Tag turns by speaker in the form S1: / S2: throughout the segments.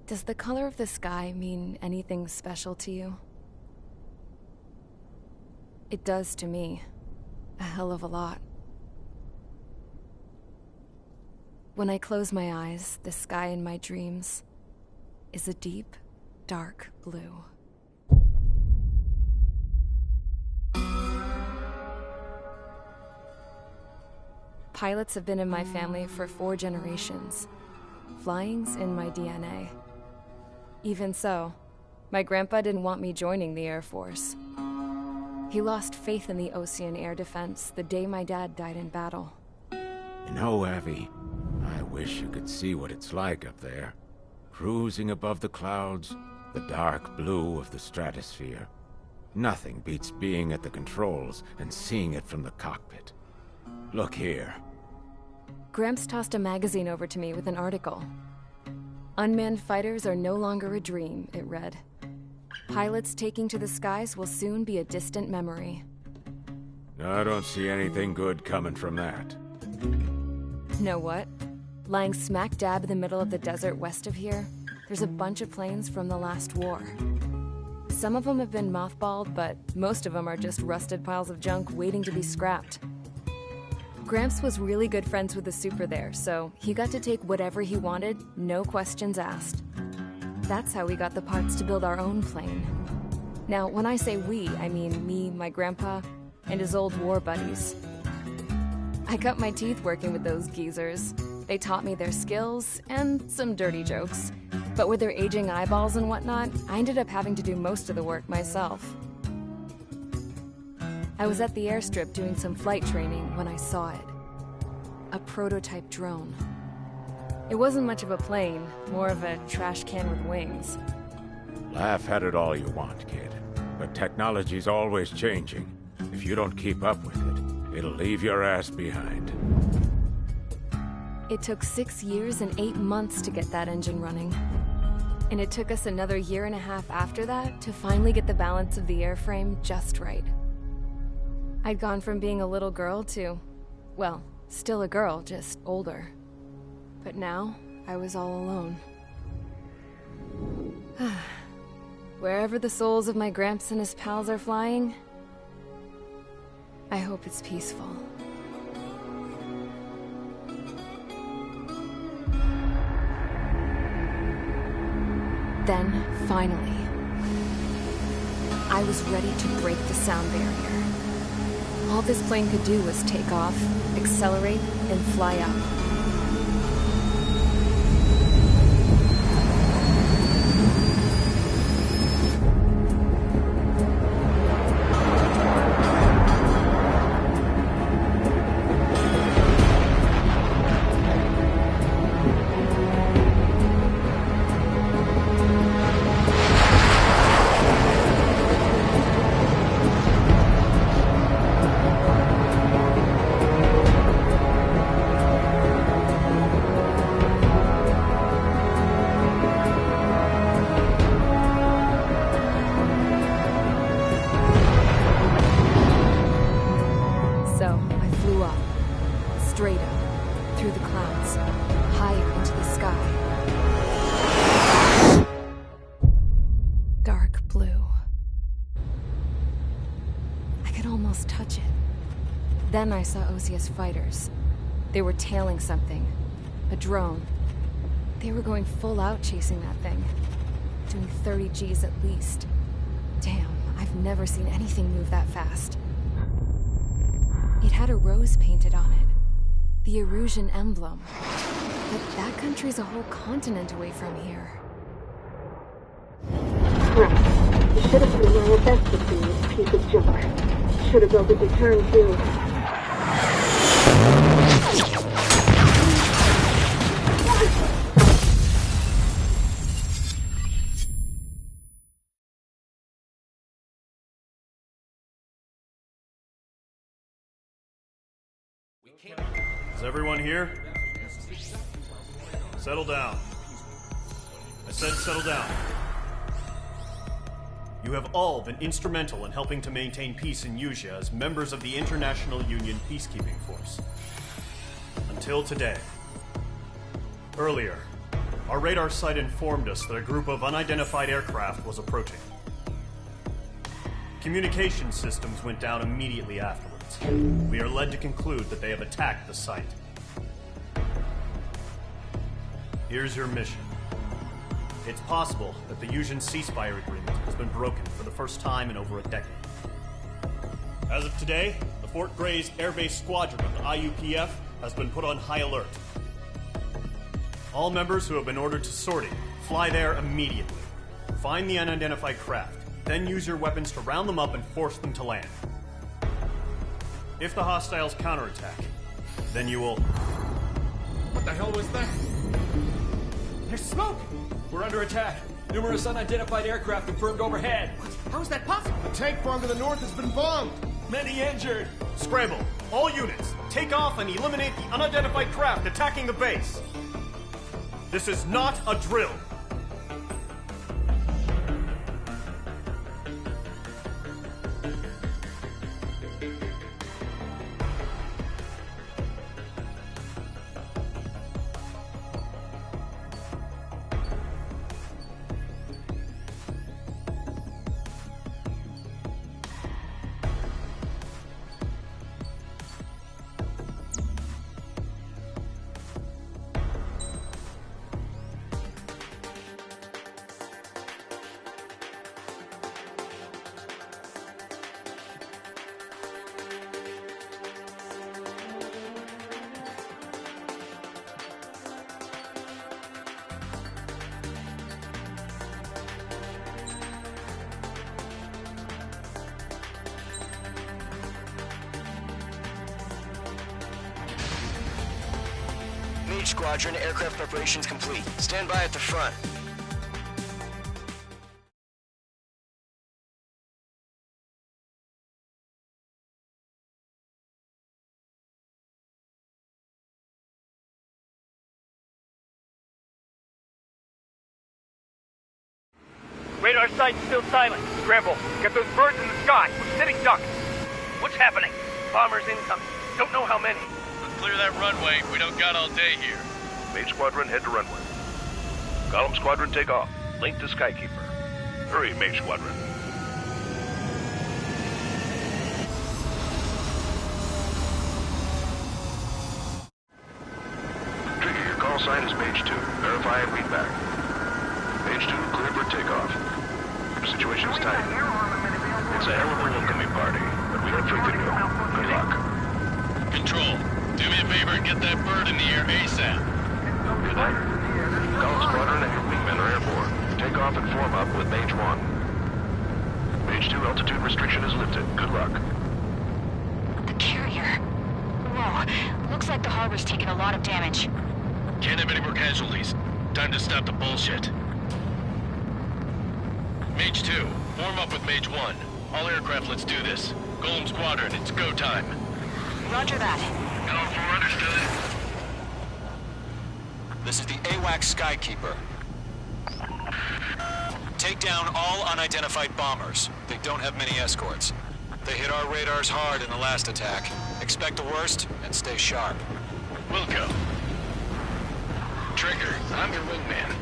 S1: Does the color of the sky mean anything special to you? It does to me. A hell of a lot. When I close my eyes, the sky in my dreams is a deep, dark blue. Pilots have been in my family for 4 generations. Flying's in my DNA. Even so, my grandpa didn't want me joining the Air Force. He lost faith in the Ocean Air Defense the day my dad died in battle.
S2: You know, Abby, I wish you could see what it's like up there. Cruising above the clouds, the dark blue of the stratosphere. Nothing beats being at the controls and seeing it from the cockpit. Look here.
S1: Gramps tossed a magazine over to me with an article. Unmanned fighters are no longer a dream, it read. Pilots taking to the skies will soon be a distant memory.
S2: I don't see anything good coming from that.
S1: Know what? Lying smack dab in the middle of the desert west of here, there's a bunch of planes from the last war. Some of them have been mothballed, but most of them are just rusted piles of junk waiting to be scrapped. Gramps was really good friends with the super there, so he got to take whatever he wanted, no questions asked. That's how we got the parts to build our own plane. Now, when I say we, I mean me, my grandpa, and his old war buddies. I cut my teeth working with those geezers. They taught me their skills, and some dirty jokes. But with their aging eyeballs and whatnot, I ended up having to do most of the work myself. I was at the airstrip doing some flight training when I saw it. A prototype drone. It wasn't much of a plane, more of a trash can with wings.
S2: Laugh at it all you want, kid. But technology's always changing. If you don't keep up with it, it'll leave your ass behind.
S1: It took 6 years and 8 months to get that engine running. And it took us another 1.5 years after that to finally get the balance of the airframe just right. I'd gone from being a little girl to, well, still a girl, just older. But now, I was all alone. Wherever the souls of my Gramps and his pals are flying, I hope it's peaceful. Then, finally, I was ready to break the sound barrier. All this plane could do was take off, accelerate, and fly up. Straight up, through the clouds, higher into the sky. Dark blue. I could almost touch it. Then I saw Osia's fighters. They were tailing something. A drone. They were going full out chasing that thing. Doing 30 Gs at least. Damn, I've never seen anything move that fast. It had a rose painted on it. The Erusian emblem. But that country's a whole continent away from here.
S3: Right. You should have been doing your best with this piece of junk. Should have built a deterrent too.
S4: Is everyone here? Settle down. I said settle down. You have all been instrumental in helping to maintain peace in Usea as members of the International Union Peacekeeping Force. Until today. Earlier, Our radar site informed us that a group of unidentified aircraft was approaching. Communication systems went down immediately afterwards. We are led to conclude that they have attacked the site. Here's your mission. It's possible that the Yuuzhan ceasefire agreement has been broken for the first time in over a decade. As of today, the Fort Grays Air Base Squadron of the IUPF has been put on high alert. All members who have been ordered to sortie, fly there immediately. Find the unidentified craft, then use your weapons to round them up and force them to land. If the hostiles counterattack, then you will...
S5: What the hell was that? There's smoke! We're under attack. Numerous unidentified aircraft confirmed overhead. What? How is that possible?
S6: A tank farm to the north has been bombed.
S5: Many injured.
S4: Scramble! All units, take off and eliminate the unidentified craft attacking the base. This is not a drill.
S7: Mage Squadron, aircraft preparations complete. Stand by at the front.
S8: Radar site's still silent. Scramble. Get those birds in the sky. We're sitting ducks. What's happening? Bombers incoming. Don't know how many.
S9: Clear that runway. We don't got all day here.
S10: Mage Squadron, head to runway. Column Squadron, take off. Link to Skykeeper. Hurry, Mage Squadron. Trigger, your call sign is Mage 2. Verify and read back. Mage 2, clear for takeoff. Situation's tight. It's a hell of a welcoming party, but we have faith in you. Good luck.
S9: Control, do me a favor and get that bird in the air ASAP.
S10: Good night. Column Squadron and your wingmen are airborne. Take off and form up with Mage 1. Mage 2, altitude restriction is lifted. Good luck.
S11: The carrier. Whoa, looks like the harbor's taken a lot of damage.
S9: Can't have any more casualties. Time to stop the bullshit. Mage 2, form up with Mage 1. All aircraft, let's do this. Golem Squadron, it's go time.
S11: Roger that.
S9: Going for understood.
S7: This is the AWACS Skykeeper. Take down all unidentified bombers. They don't have many escorts. They hit our radars hard in the last attack. Expect the worst and stay sharp.
S9: Wilco. Trigger, I'm your wingman.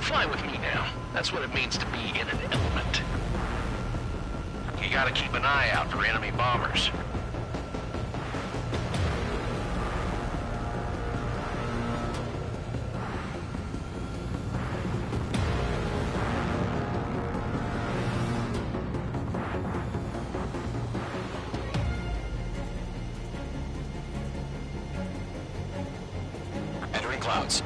S9: Fly with me now. That's what it means to be in an element. You gotta keep an eye out for enemy bombers.
S7: Entering clouds.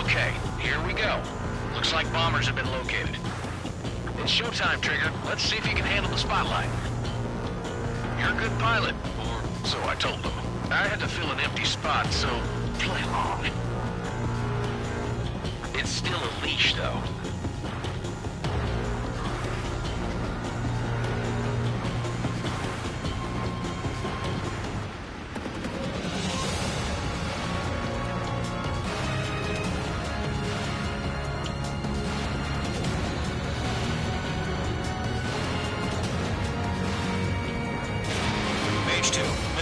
S9: Okay, here we go. Looks like bombers have been located. It's showtime, Trigger. Let's see if you can handle the spotlight. You're a good pilot, or so I told them. I had to fill an empty spot, so play along. It's still a leash, though.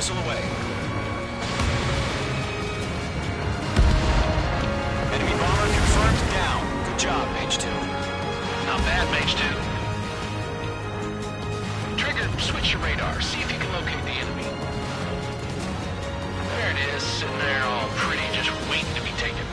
S7: missile away. Enemy bomber confirmed down. Good job, Mage 2.
S9: Not bad, Mage 2. Trigger, switch your radar. See if you can locate the enemy. There it is, sitting there all pretty, just waiting to be taken.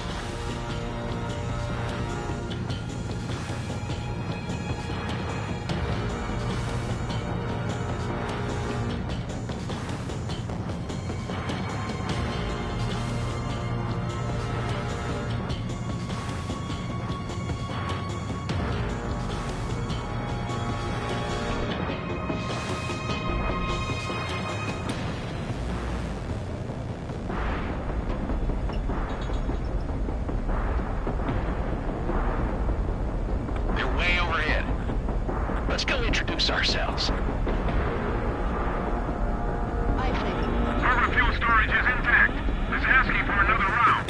S9: Ourselves.
S10: Harbor fuel storage is intact. It's asking for another round.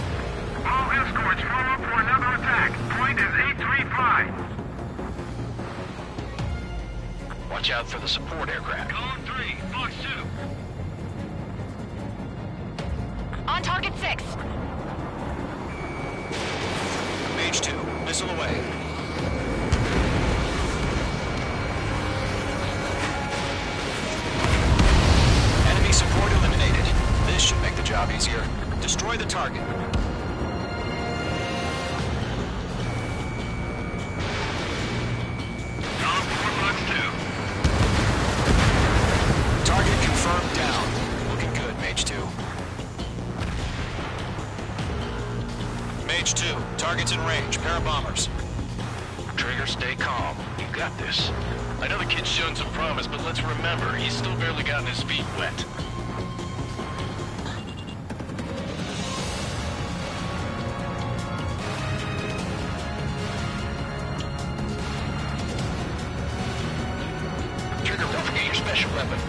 S10: All escorts form up for another attack. Point is 835.
S9: Watch out for the support aircraft.
S10: Column 3, Fox 2.
S11: On target 6.
S7: Mage 2, missile away. Support eliminated. This should make the job easier. Destroy the target. Target confirmed down. Looking good, Mage 2. Mage 2, target's in range. Pair of bombers.
S9: Trigger, stay calm. You got this. I know the kid's shown some promise, but let's remember, he's still barely gotten his feet wet. Special weapon.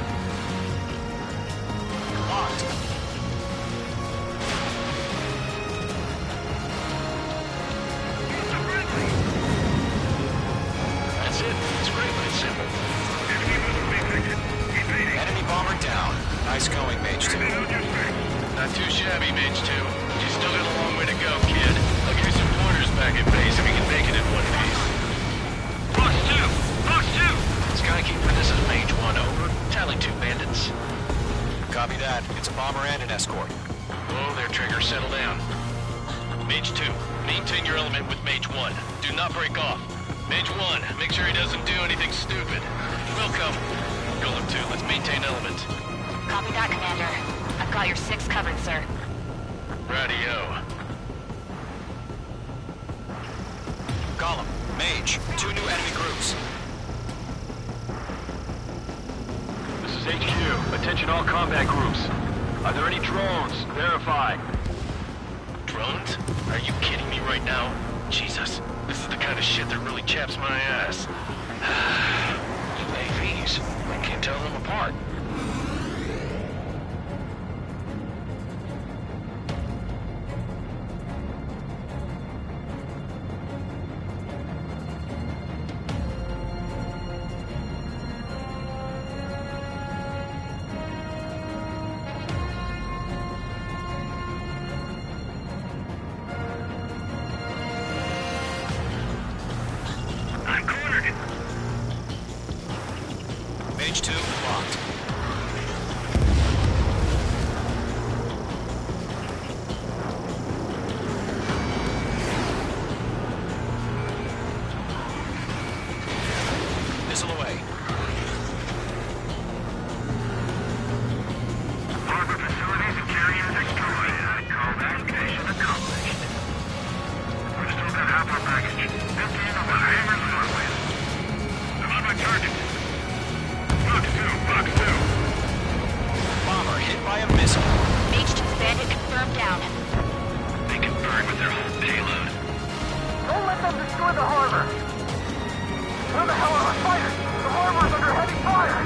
S7: Locked.
S9: That's it. It's great, but it's simple.
S7: Enemy bomber down. Nice going, Mage 2.
S9: Not too shabby, Mage 2. You still got a long way to go, kid. I'll give you some pointers back in base if you can make it in one piece.
S10: Fox 2! Fox 2!
S9: Skykeeper, this is Mage 1, over. Tally 2 bandits.
S7: Copy that. It's a bomber and an escort.
S9: Whoa there, Trigger. Settle down. Mage 2, maintain your element with Mage 1. Do not break off. Mage 1, make sure he doesn't do anything stupid. Welcome. Golem 2, let's maintain element.
S11: Copy that, Commander. I've got your 6 covered, sir.
S9: Radio.
S7: Golem, Mage, 2 new enemy groups.
S10: This is HQ. Attention all combat groups. Are there any drones? Verify.
S9: Drones? Are you kidding me right now? Jesus, this is the kind of shit that really chaps my ass. AVs. I can't tell them apart.
S7: Mage 2, locked. Missile away.
S10: Harbor facilities and carriers destroyed. Combat mission accomplished. We've still got half our package. 15 of the hammers forward. I'm on my target. Fox 2.
S7: Bomber hit by a missile.
S11: Mage 2 bandit confirmed down.
S9: They can burn with their whole payload.
S8: Don't let them destroy the harbor! Where the hell are our fighters? The harbor's under heavy fire!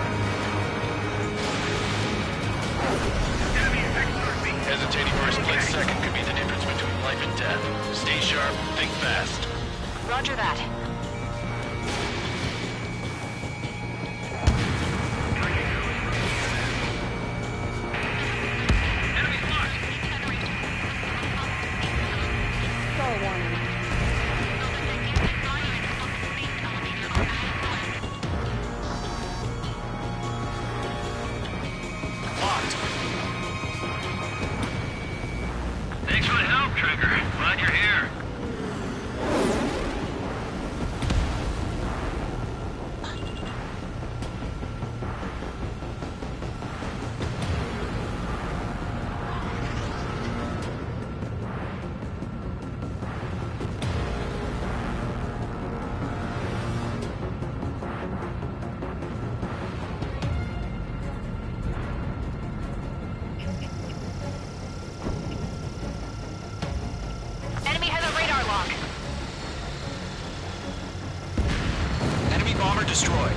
S9: Hesitating for a split second could be the difference between life and death. Stay sharp, think fast.
S11: Roger that.
S7: bomber destroyed.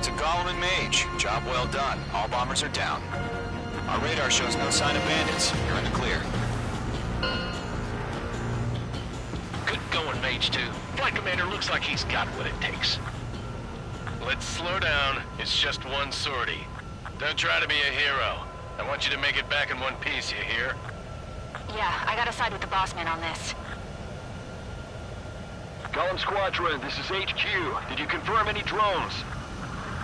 S7: To Gollum and Mage, job well done. All bombers are down. Our radar shows no sign of bandits. You're in the clear.
S9: Good going, Mage 2. Flight Commander looks like he's got what it takes. Let's slow down. It's just one sortie. Don't try to be a hero. I want you to make it back in one piece, you hear?
S11: Yeah, I gotta side with the boss man on this.
S10: Gollum Squadron, this is HQ. Did you confirm any drones?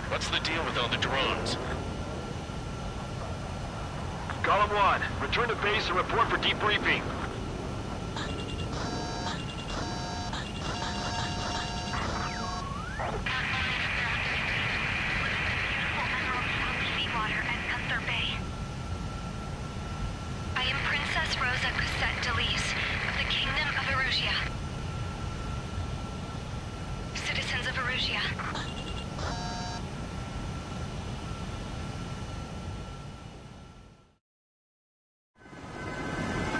S9: What's the deal with all the drones?
S10: Gollum 1, return to base and report for debriefing.
S11: I am Princess Rosa Cassette Delise of the Kingdom of Erusia. Citizens of Erusia.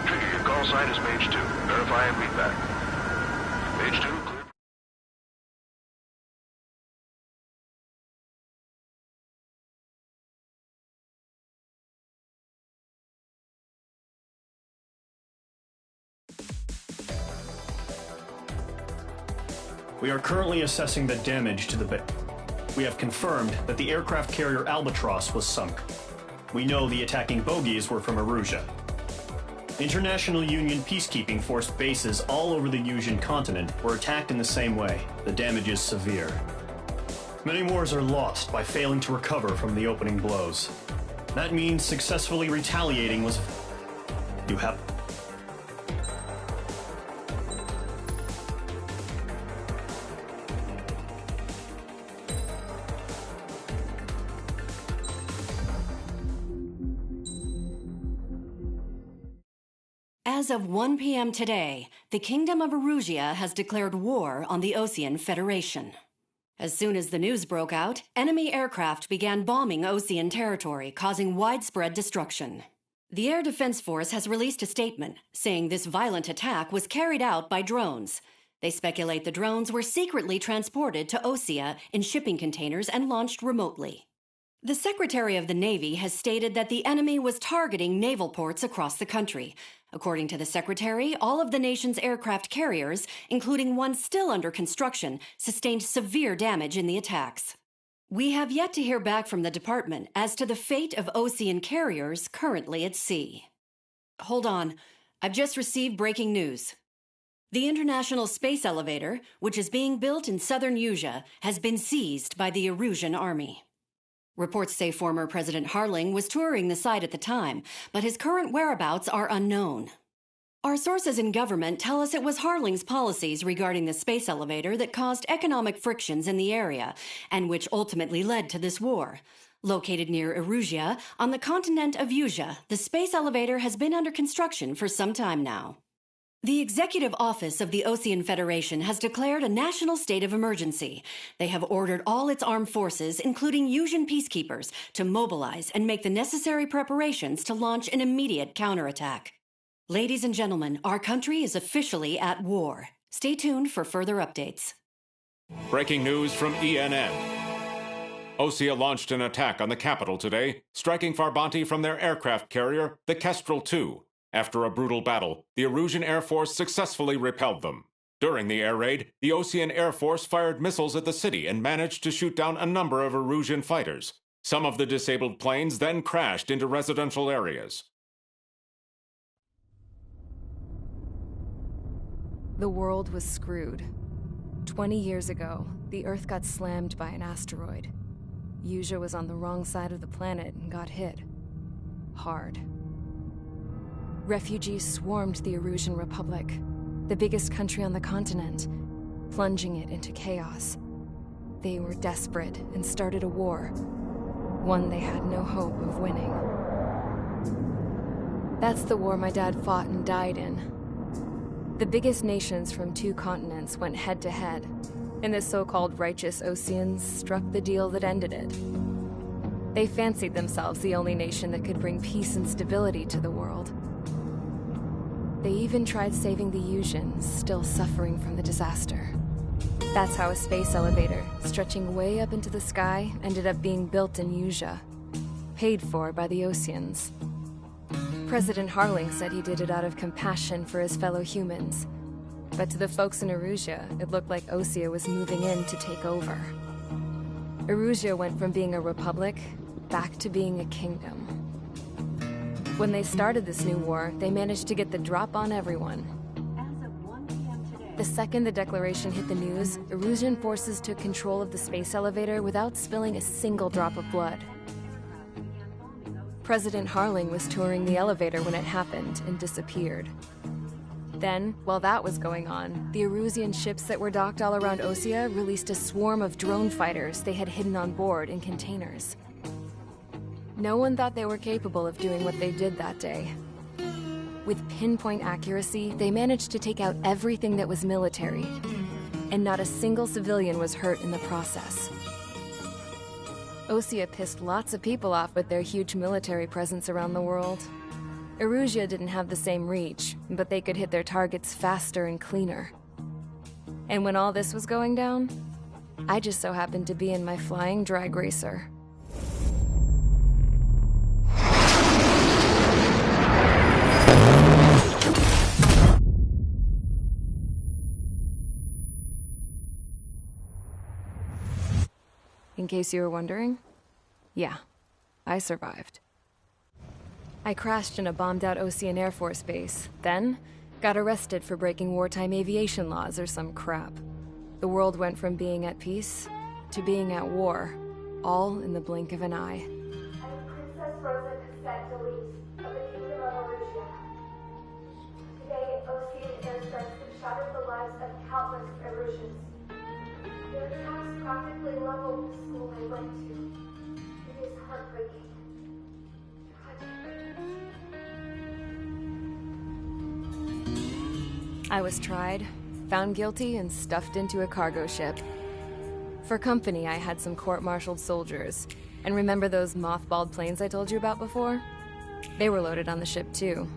S10: Trigger, your call sign is Mage 2. Verify and read back. Mage 2, clear.
S4: We are currently assessing the damage to the base. We have confirmed that the aircraft carrier Albatross was sunk. We know the attacking bogies were from Erusia. International Union peacekeeping force bases all over the Yusian continent were attacked in the same way. The damage is severe. Many wars are lost by failing to recover from the opening blows. That means successfully retaliating was... You have...
S12: As of 1 p.m. today, the Kingdom of Erusia has declared war on the Osean Federation. As soon as the news broke out, enemy aircraft began bombing Osean territory, causing widespread destruction. The Air Defense Force has released a statement saying this violent attack was carried out by drones. They speculate the drones were secretly transported to Osea in shipping containers and launched remotely. The Secretary of the Navy has stated that the enemy was targeting naval ports across the country. According to the Secretary, all of the nation's aircraft carriers, including one still under construction, sustained severe damage in the attacks. We have yet to hear back from the department as to the fate of Osean carriers currently at sea. Hold on. I've just received breaking news. The International Space Elevator, which is being built in southern Yusia, has been seized by the Erusian army. Reports say former President Harling was touring the site at the time, but his current whereabouts are unknown. Our sources in government tell us it was Harling's policies regarding the space elevator that caused economic frictions in the area, and which ultimately led to this war. Located near Erusia, on the continent of Yusia, the space elevator has been under construction for some time now. The Executive Office of the Osean Federation has declared a national state of emergency. They have ordered all its armed forces, including Yusian peacekeepers, to mobilize and make the necessary preparations to launch an immediate counterattack. Ladies and gentlemen, our country is officially at war. Stay tuned for further updates.
S2: Breaking news from ENN. Osea launched an attack on the capital today, striking Farbanti from their aircraft carrier, the Kestrel II. After a brutal battle, the Erusian Air Force successfully repelled them. During the air raid, the Osean Air Force fired missiles at the city and managed to shoot down a number of Erusian fighters. Some of the disabled planes then crashed into residential areas.
S1: The world was screwed. 20 years ago, the Earth got slammed by an asteroid. Yusia was on the wrong side of the planet and got hit. Hard. Refugees swarmed the Erusian Republic, the biggest country on the continent, plunging it into chaos. They were desperate and started a war, one they had no hope of winning. That's the war my dad fought and died in. The biggest nations from 2 continents went head-to-head, and the so-called righteous Oseans struck the deal that ended it. They fancied themselves the only nation that could bring peace and stability to the world. They even tried saving the Usians, still suffering from the disaster. That's how a space elevator, stretching way up into the sky, ended up being built in Usia, paid for by the Oseans. President Harling said he did it out of compassion for his fellow humans. But to the folks in Erusia, it looked like Osea was moving in to take over. Erusia went from being a republic back to being a kingdom. When they started this new war, they managed to get the drop on everyone. The second the declaration hit the news, Erusian forces took control of the space elevator without spilling a single drop of blood. President Harling was touring the elevator when it happened and disappeared. Then, while that was going on, the Erusian ships that were docked all around Osea released a swarm of drone fighters they had hidden on board in containers. No one thought they were capable of doing what they did that day. With pinpoint accuracy, they managed to take out everything that was military, and not a single civilian was hurt in the process. Osea pissed lots of people off with their huge military presence around the world. Erusia didn't have the same reach, but they could hit their targets faster and cleaner. And when all this was going down, I just so happened to be in my flying drag racer. In case you were wondering, yeah, I survived. I crashed in a bombed-out Osean Air Force base, then got arrested for breaking wartime aviation laws or some crap. The world went from being at peace to being at war, all in the blink of an eye.
S3: I am Princess Rosa Cassette Delise of the Kingdom of Erusia. Today, Osean airstrikes have shattered the lives of countless Erusians. Their attacks practically leveled the school they went to. It is heartbreaking.
S1: I was tried, found guilty, and stuffed into a cargo ship. For company, I had some court-martialed soldiers. And remember those mothballed planes I told you about before? They were loaded on the ship, too.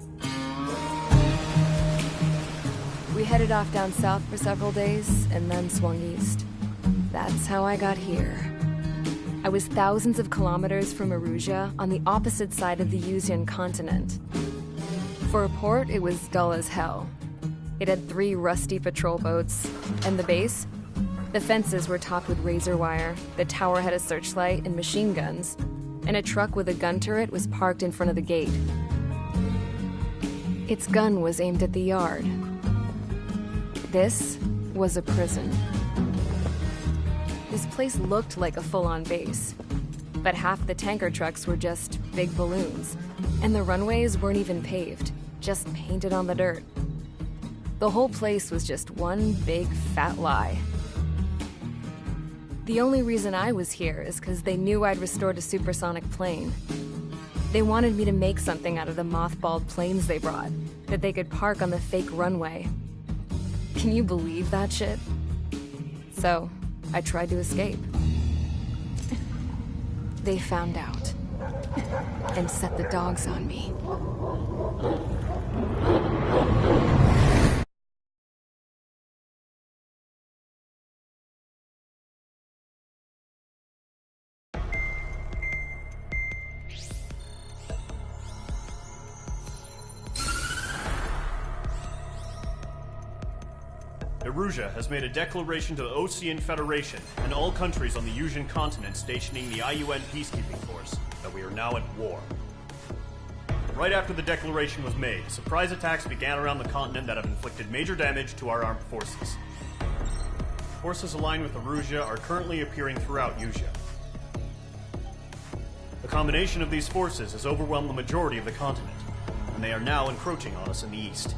S1: We headed off down south for several days, and then swung east. That's how I got here. I was thousands of kilometers from Erusia, on the opposite side of the Usian continent. For a port, it was dull as hell. It had 3 rusty patrol boats, and the base? The fences were topped with razor wire, the tower had a searchlight and machine guns, and a truck with a gun turret was parked in front of the gate. Its gun was aimed at the yard. This was a prison. This place looked like a full-on base, but half the tanker trucks were just big balloons, and the runways weren't even paved, just painted on the dirt. The whole place was just one big fat lie. The only reason I was here is because they knew I'd restored a supersonic plane. They wanted me to make something out of the mothballed planes they brought, that they could park on the fake runway. Can you believe that shit? So, I tried to escape. They found out, and set the dogs on me.
S4: Erusia has made a declaration to the Osean Federation and all countries on the Usian continent stationing the IUN peacekeeping force that we are now at war. Right after the declaration was made, surprise attacks began around the continent that have inflicted major damage to our armed forces. Forces aligned with Erusia are currently appearing throughout Usia. The combination of these forces has overwhelmed the majority of the continent, and they are now encroaching on us in the east.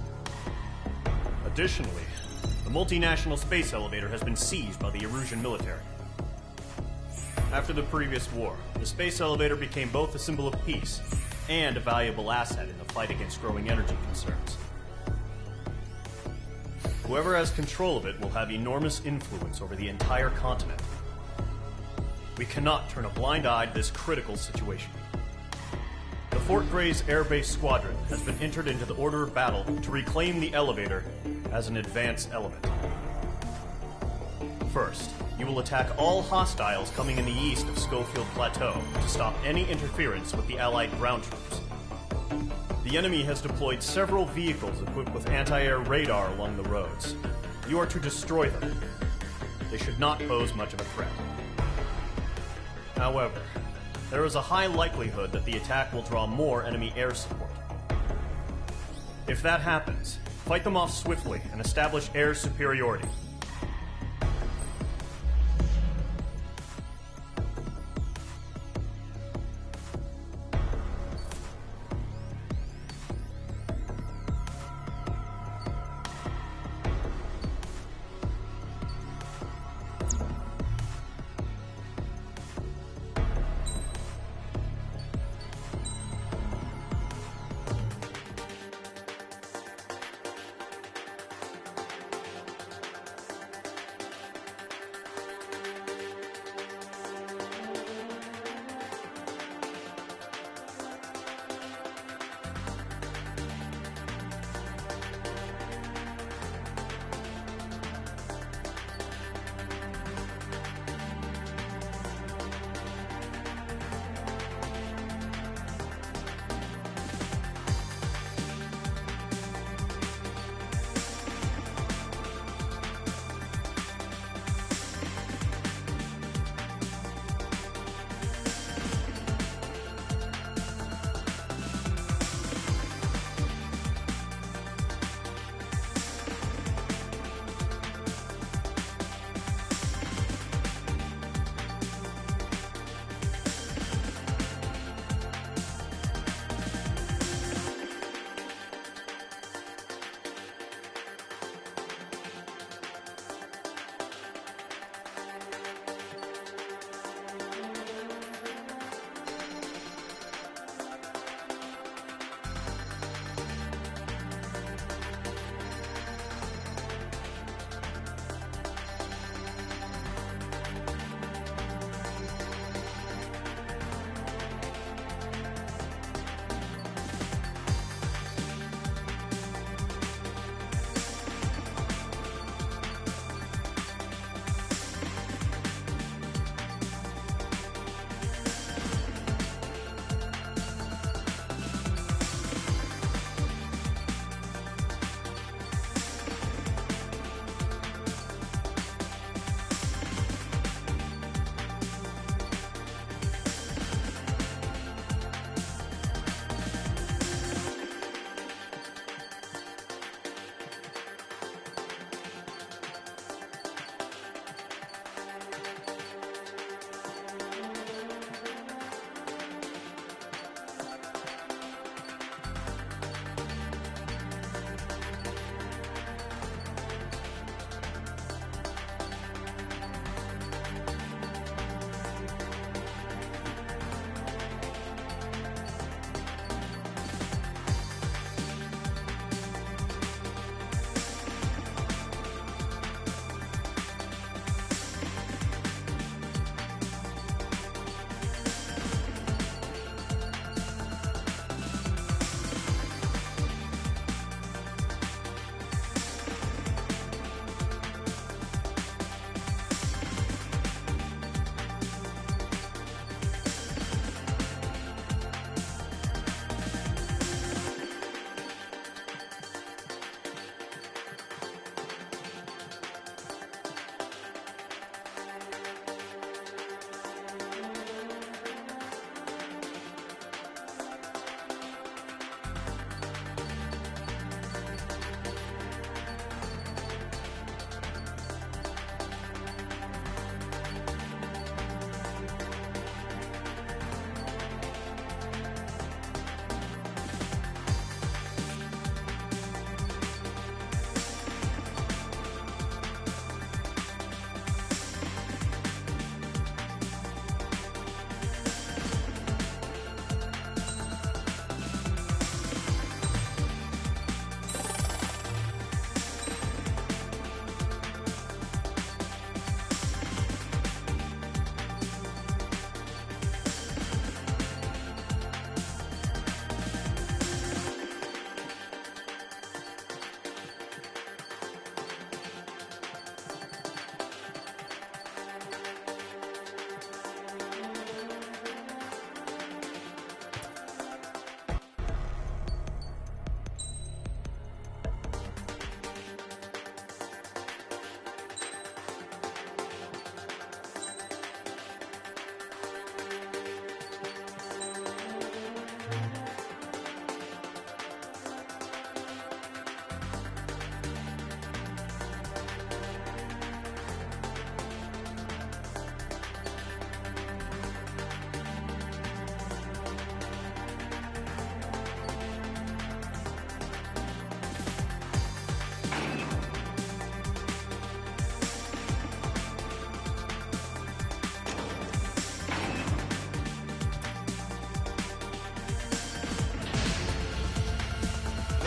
S4: Additionally, the multinational space elevator has been seized by the Erusian military. After the previous war, the space elevator became both a symbol of peace and a valuable asset in the fight against growing energy concerns. Whoever has control of it will have enormous influence over the entire continent. We cannot turn a blind eye to this critical situation. The Fort Gray's Air Base Squadron has been entered into the order of battle to reclaim the elevator as an advance element. First, you will attack all hostiles coming in the east of Schofield Plateau to stop any interference with the Allied ground troops. The enemy has deployed several vehicles equipped with anti-air radar along the roads. You are to destroy them. They should not pose much of a threat. However, there is a high likelihood that the attack will draw more enemy air support. If that happens, fight them off swiftly and establish air superiority.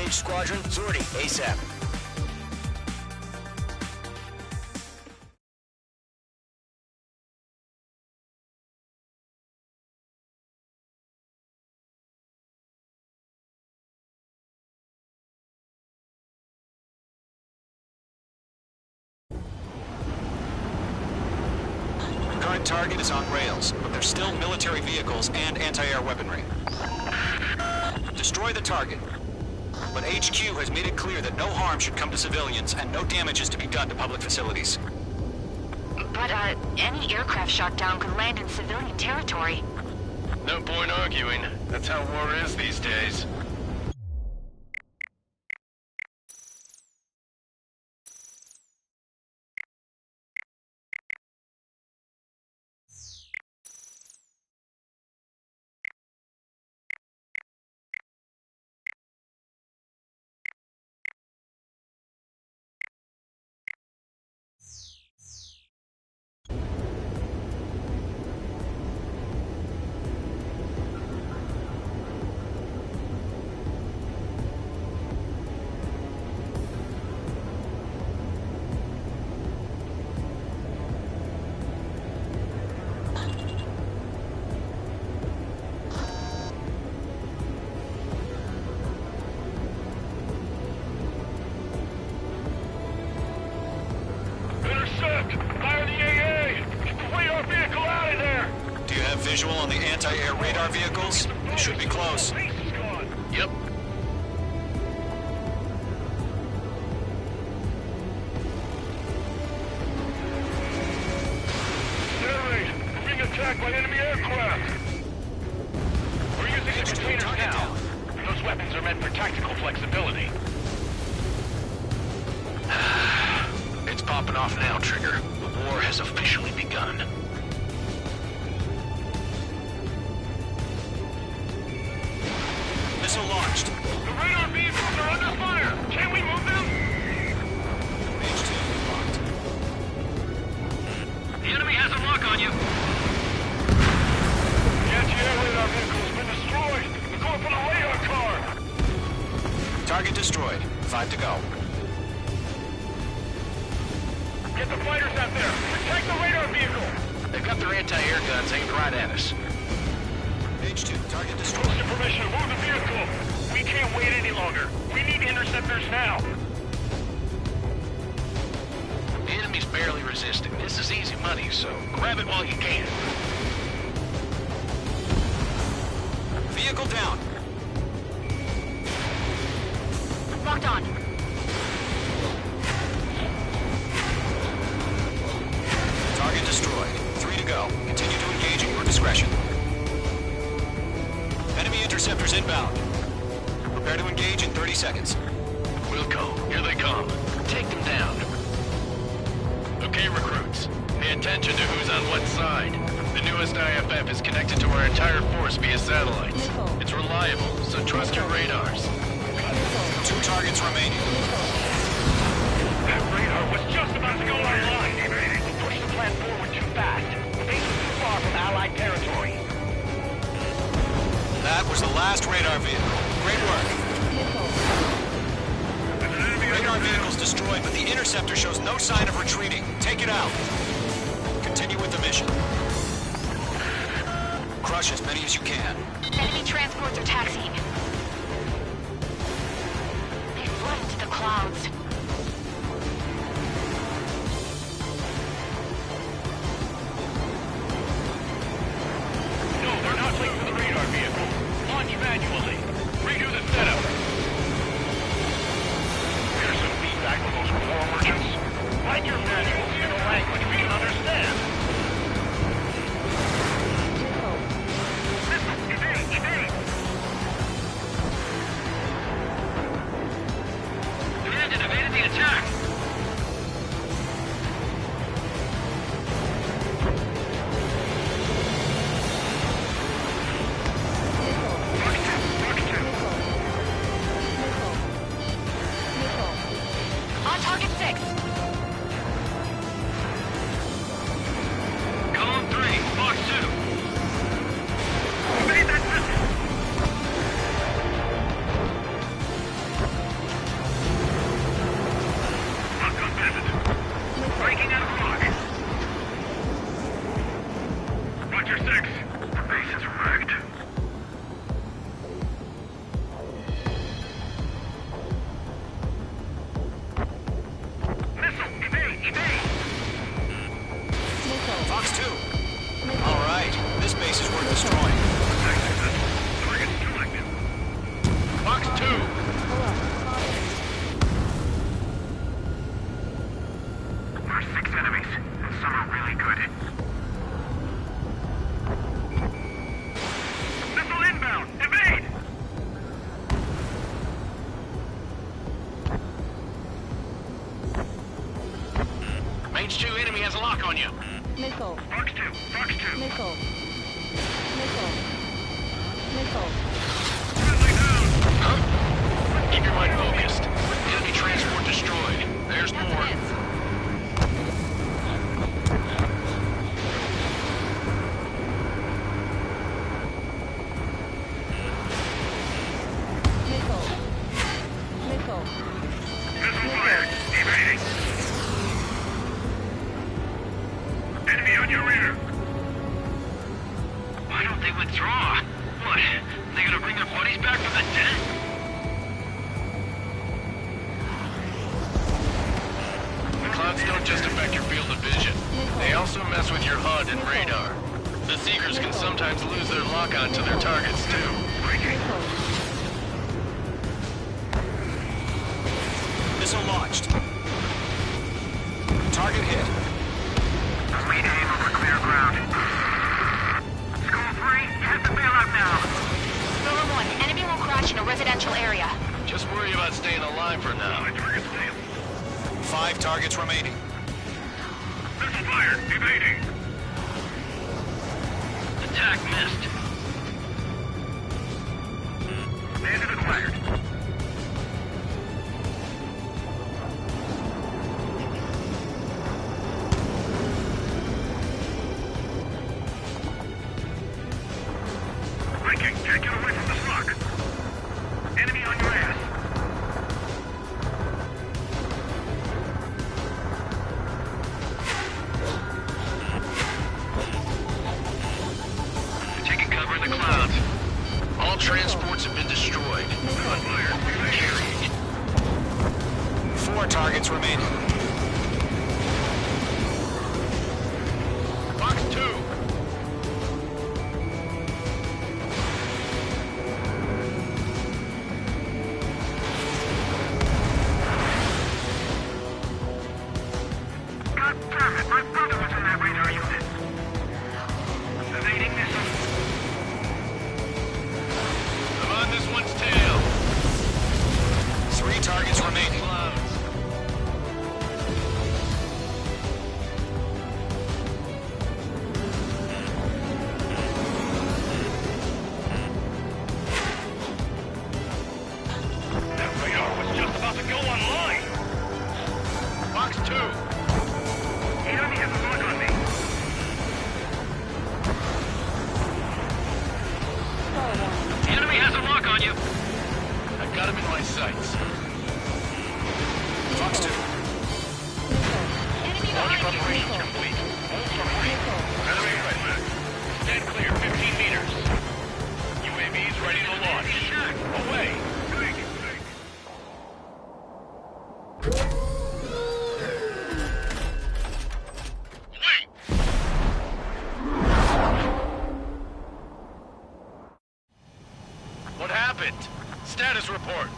S8: Engage squadron. Sortie ASAP.
S7: Current target is on rails, but there's still military vehicles and anti-air weaponry. Destroy the target. But HQ has made it clear that no harm should come to civilians and no damage is to be done to public facilities.
S11: But, any aircraft shot down could land in civilian territory.
S10: No point arguing. That's how war is these days.
S9: Fire the AA! Get the radar vehicle out of there!
S7: Do you have visual on the anti-air radar vehicles? They should be close.
S10: Yep.
S9: Generate! We're being attacked by enemy aircraft! We're using the containers now. Those weapons are meant for tactical flexibility.
S10: It's popping off now, Trigger. The war has officially begun.
S7: Missile launched.
S9: The radar vehicles are under fire! Can we move them?
S7: H2 locked.
S8: The enemy has a lock on you.
S9: The anti-air radar vehicle has been destroyed! They're going for the radar car!
S7: Target destroyed. 5 to go.
S9: Get the fighters out there! Protect the radar vehicle!
S10: They've got their anti-air guns aimed right at us.
S7: H2, target destroyed.
S9: Post your permission to move the vehicle! We can't wait any longer! We need interceptors now!
S10: The enemy's barely resisting. This is easy money, so grab it while you can.
S7: Vehicle down.
S11: Locked on.
S7: Target destroyed. 3 to go. Continue to engage at your discretion. Enemy interceptors inbound. Prepare to engage in 30 seconds.
S10: Wilco, here they come. Take them down. Okay, recruits. Pay attention to who's on what side. The newest IFF is connected to our entire force via satellites. It's reliable, so trust your radars.
S7: 2 targets remaining.
S9: That radar was just about to go online! We pushed the plan forward too fast. The base was too far from Allied territory.
S7: That was the last radar vehicle. Great work. Radar vehicle's destroyed, but the interceptor shows no sign of retreating. Take it out. Continue with the mission. Crush as many as you can.
S11: Enemy transports are taxiing. They fled into the clouds.
S9: No, they're not linked to the radar vehicle. Launch manually. Redo the setup. Here's some feedback from those war merchants. Write your manuals in a language we can understand. Engage!
S8: Command had evaded the attack.
S11: On target 6.
S8: Column 3, Fox 2.
S10: are 6 enemies, and some are really good.
S8: Missile inbound! Evade!
S9: Mage 2 enemy has a lock on you.
S11: Missile.
S10: Fox 2, Fox 2.
S11: Missile. Missile. Missile.
S9: Huh? Keep your mind focused. Enemy transport destroyed. There's more.
S11: Missile. Missile.
S10: Missile fired. Evading. Enemy on your rear.
S8: Why don't they withdraw? What? They gonna bring their buddies back from the dead?
S9: The clouds don't just affect your field of vision. They also mess with your HUD and radar. The Seekers can sometimes lose their lock-on to their targets, too.
S7: Missile launched. Target hit.
S10: Lead aim over clear ground. School 3, you have to bail out now.
S11: Silver 1, enemy will crash in a residential area.
S9: Just worry about staying alive for now.
S7: 5 targets remaining.
S10: Missile fired. Evading.
S8: Attack missed.
S10: Bandit acquired. Viking, can't get away from this lock. Enemy on your ass.
S9: Taking cover in the clouds. All transports have been destroyed. Carrying.
S7: 4 targets remaining.
S9: Fox 2.
S10: God damn it, my brother was in that radar unit. Evading missile.
S9: I'm on this one's tail.
S7: 3 targets remaining.
S9: Clouds.
S8: That radar was just about to go online!
S9: Fox 2.
S10: The enemy has a lock on me.
S8: The enemy has a lock on you!
S9: I've got him in my sights.
S7: Fox 2.
S11: Enemy
S8: Launch
S11: behind you.
S8: preparations
S11: Missile.
S8: complete. Hold for free. Enemy right. Stand clear, 15 meters. UAVs ready to launch. Away!
S10: Wait!
S9: What happened? Status report.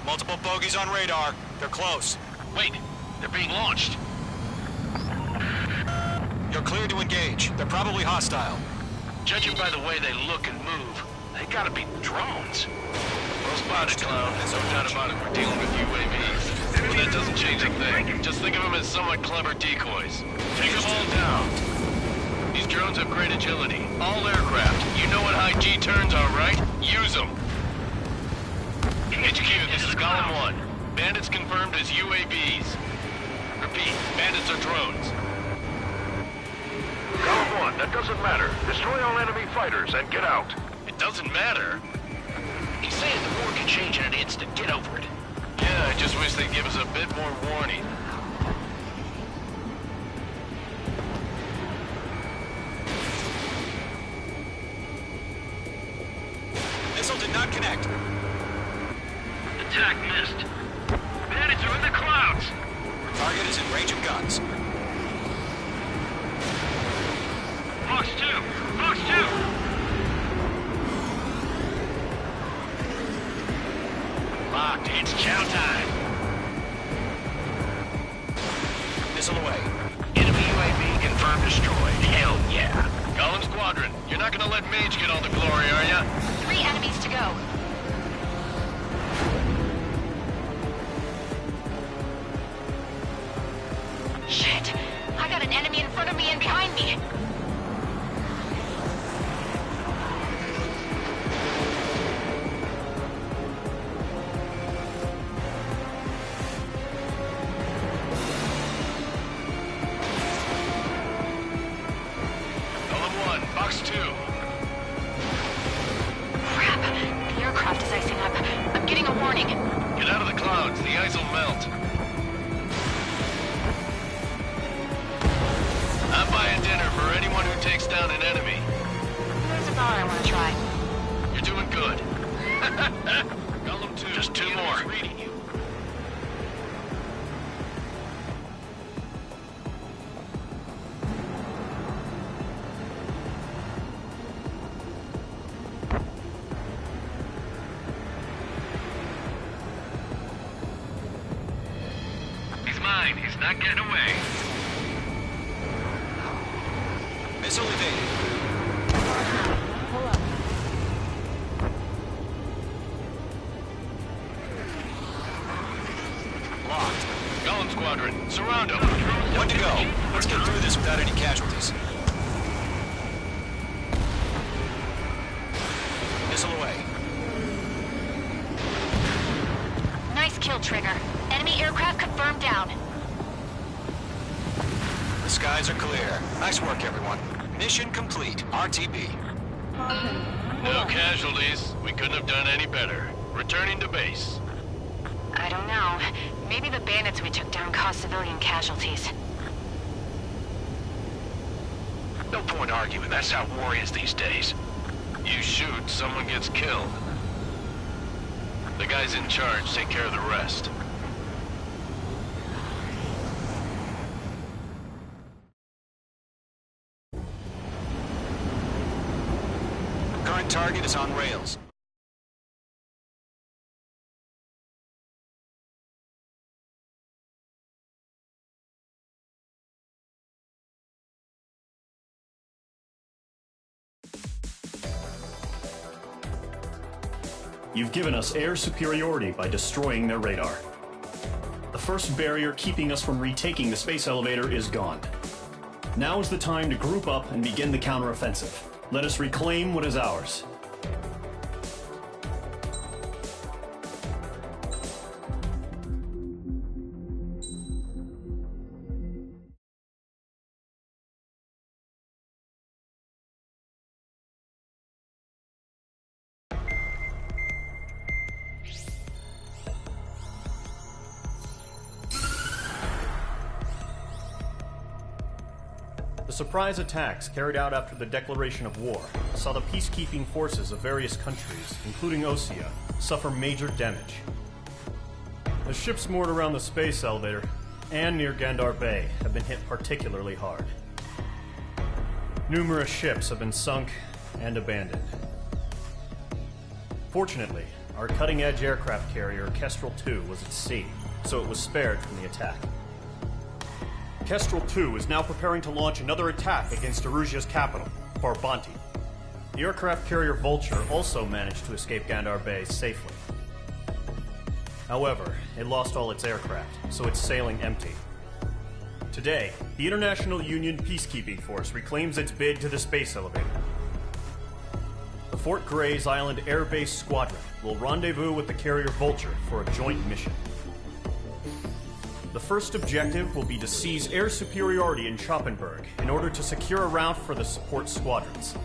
S7: Multiple bogeys on radar. They're close.
S9: Wait, they're being launched.
S7: You're clear to engage. They're probably hostile.
S9: Judging by the way they look and move, they gotta be drones. Well spotted, Clown. There's no doubt about it. We're dealing with UAVs. But that doesn't change a thing. Just think of them as somewhat clever decoys. Take them all down. These drones have great agility. All aircraft. You know what high G turns are, right? Use them. HQ, this is Column 1. Bandits confirmed as UAVs. Repeat, bandits are drones.
S10: Column 1, that doesn't matter. Destroy all enemy fighters and get out.
S9: It doesn't matter.
S8: He's saying the war could change in an instant. Get over it.
S9: Yeah, I just wish they'd give us a bit more warning.
S7: Missile did not connect.
S8: Attack missed. Bandits are in the clouds.
S7: Target is in range of guns.
S8: Fox 2! Fox 2!
S9: Locked. It's chow time.
S7: Missile away.
S9: Enemy UAV confirmed destroyed. Hell yeah.
S10: Golem Squadron, you're not gonna let Mage get all the glory, are ya?
S11: 3 enemies to go. Shit! I got an enemy in front of me and behind me!
S10: Golem 1, Box 2.
S11: Crap! The aircraft is icing up. I'm getting a warning.
S10: Get out of the clouds, the ice will melt. I'm buying dinner for anyone who takes down an enemy.
S11: There's a bar I want to try.
S10: You're doing good. Golem 2,
S9: Just 2 more.
S10: reading you.
S9: He's mine. He's not getting away.
S7: Missile evaded.
S1: Pull up.
S7: Locked.
S10: Golem Squadron, surround him.
S7: One to go. Let's get through this without any casualties. Missile away.
S11: Nice kill, Trigger. Enemy aircraft confirmed down.
S7: The skies are clear. Nice work, everyone. Mission complete. RTB.
S10: No casualties. We couldn't have done any better. Returning to base.
S11: I don't know. Maybe the bandits we took down caused civilian casualties.
S9: No point arguing. That's how war is these days.
S10: You shoot, someone gets killed. The guys in charge take care of the rest.
S7: Current target is on rails.
S4: You've given us air superiority by destroying their radar. The first barrier keeping us from retaking the space elevator is gone. Now is the time to group up and begin the counteroffensive. Let us reclaim what is ours. The surprise attacks carried out after the declaration of war saw the peacekeeping forces of various countries, including Osea, suffer major damage. The ships moored around the space elevator and near Gandar Bay have been hit particularly hard. Numerous ships have been sunk and abandoned. Fortunately, our cutting-edge aircraft carrier Kestrel 2 was at sea, so it was spared from the attack. Kestrel 2 is now preparing to launch another attack against Erusia's capital, Farbanti. The aircraft carrier Vulture also managed to escape Gandar Bay safely. However, it lost all its aircraft, so it's sailing empty. Today, the International Union Peacekeeping Force reclaims its bid to the space elevator. The Fort Gray's Island Air Base Squadron will rendezvous with the carrier Vulture for a joint mission. The first objective will be to seize air superiority in Schoppenberg in order to secure a route for the support squadrons.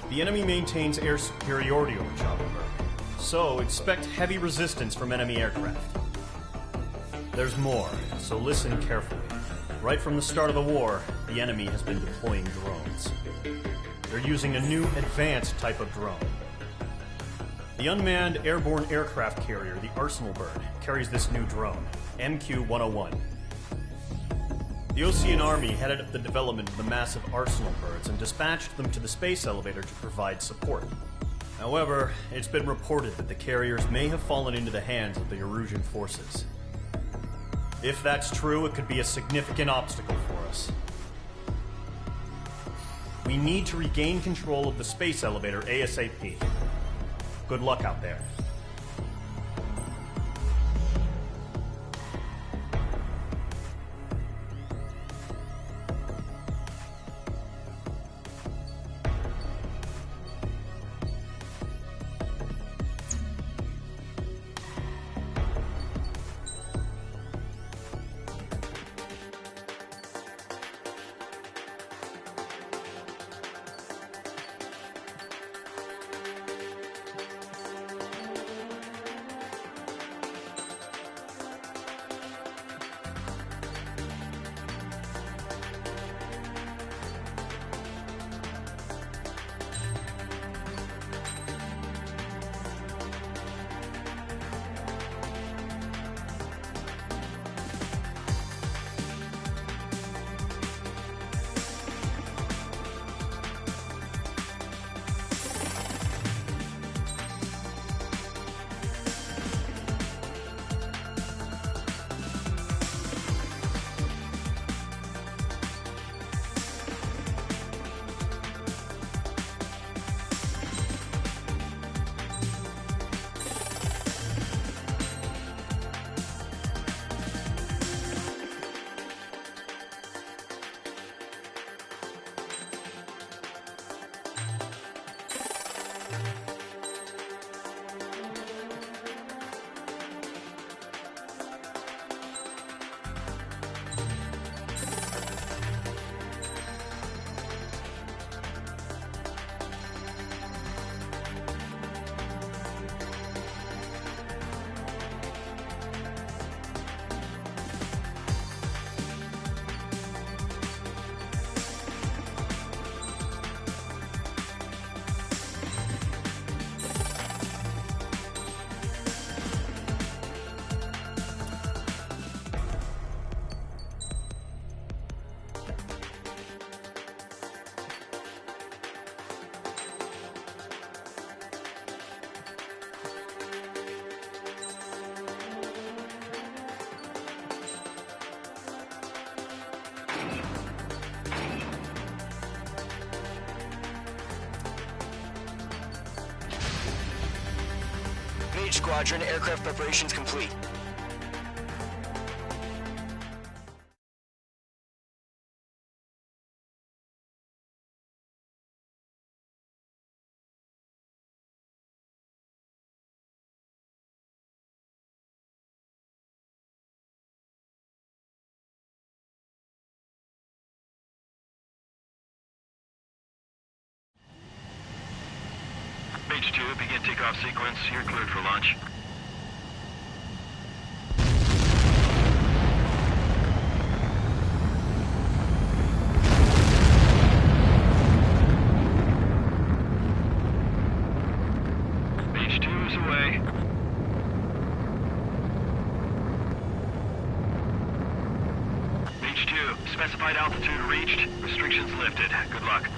S4: The enemy maintains air superiority over Schoppenberg, so expect heavy resistance from enemy aircraft. There's more, so listen carefully. Right from the start of the war, the enemy has been deploying drones. They're using a new advanced type of drone. The unmanned airborne aircraft carrier, the Arsenal Bird, carries this new drone, MQ-101. The Osean Army headed up the development of the massive Arsenal Birds and dispatched them to the space elevator to provide support. However, it's been reported that the carriers may have fallen into the hands of the Erusian forces. If that's true, it could be a significant obstacle for us. We need to regain control of the space elevator ASAP. Good luck out there.
S13: Squadron, aircraft preparations complete.
S10: Page 2, begin takeoff sequence. You're cleared for launch. Page 2 is away. Page 2, specified altitude reached. Restrictions lifted. Good luck.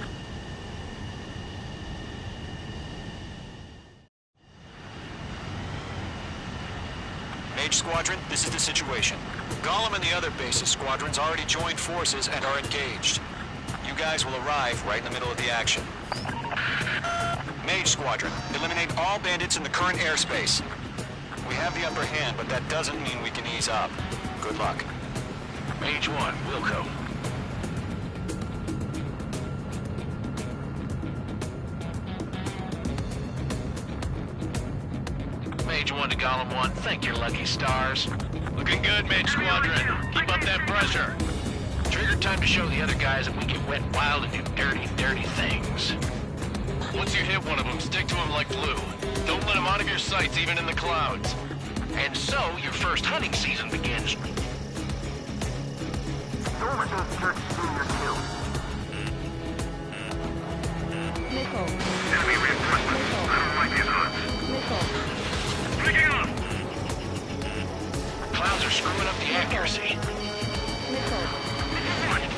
S7: Squadron, this is the situation. Gollum and the other base's squadrons already joined forces and are engaged. You guys will arrive right in the middle of the action. Mage Squadron, eliminate all bandits in the current airspace. We have the upper hand, but that doesn't mean we can ease up. Good luck.
S9: Mage 1, Wilco. Mage 1 to Gollum 1, thank your lucky stars. Looking good, Mage Squadron. Keep up that pressure. Trigger time to show the other guys that we can wet wild and do dirty, dirty things. Once you hit one of them, stick to him like glue. Don't let him out of your sights, even in the clouds. And so, your first hunting season begins.
S8: Norman's Church Junior 2.
S10: Enemy reinforcements. I don't like these odds. Picking up!
S9: Clouds are screwing up the accuracy.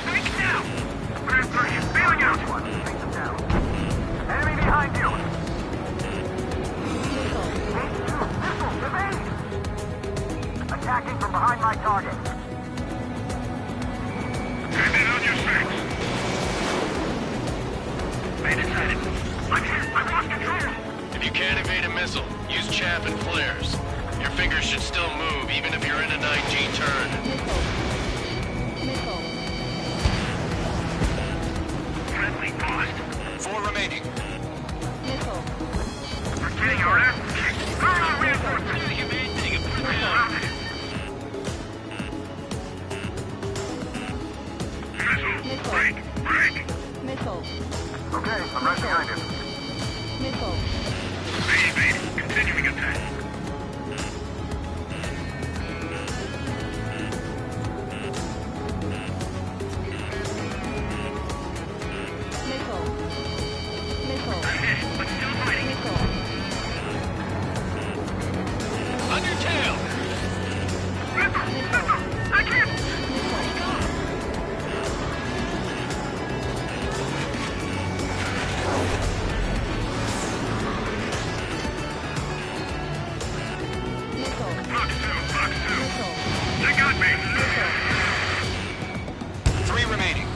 S10: Break down! Where's 30? Bailing out!
S8: Take them down. Enemy behind you! H2, missiles, evade! Attacking from behind my target.
S9: You can't evade a missile. Use chaff and flares. Your fingers should still move, even if you're in an IG turn.
S8: Friendly lost.
S7: 4 remaining.
S8: We're getting our ass kicked. Reinforcements. Missile. Break.
S14: Missile.
S8: Okay, I'm right behind him.
S14: Missile.
S8: Evade. Continuing attack.
S14: Missile. Missile.
S8: But still fighting.
S14: Missile.
S9: On your tail!
S8: Missile. I can't. Fox 2. They got me.
S7: 3 remaining.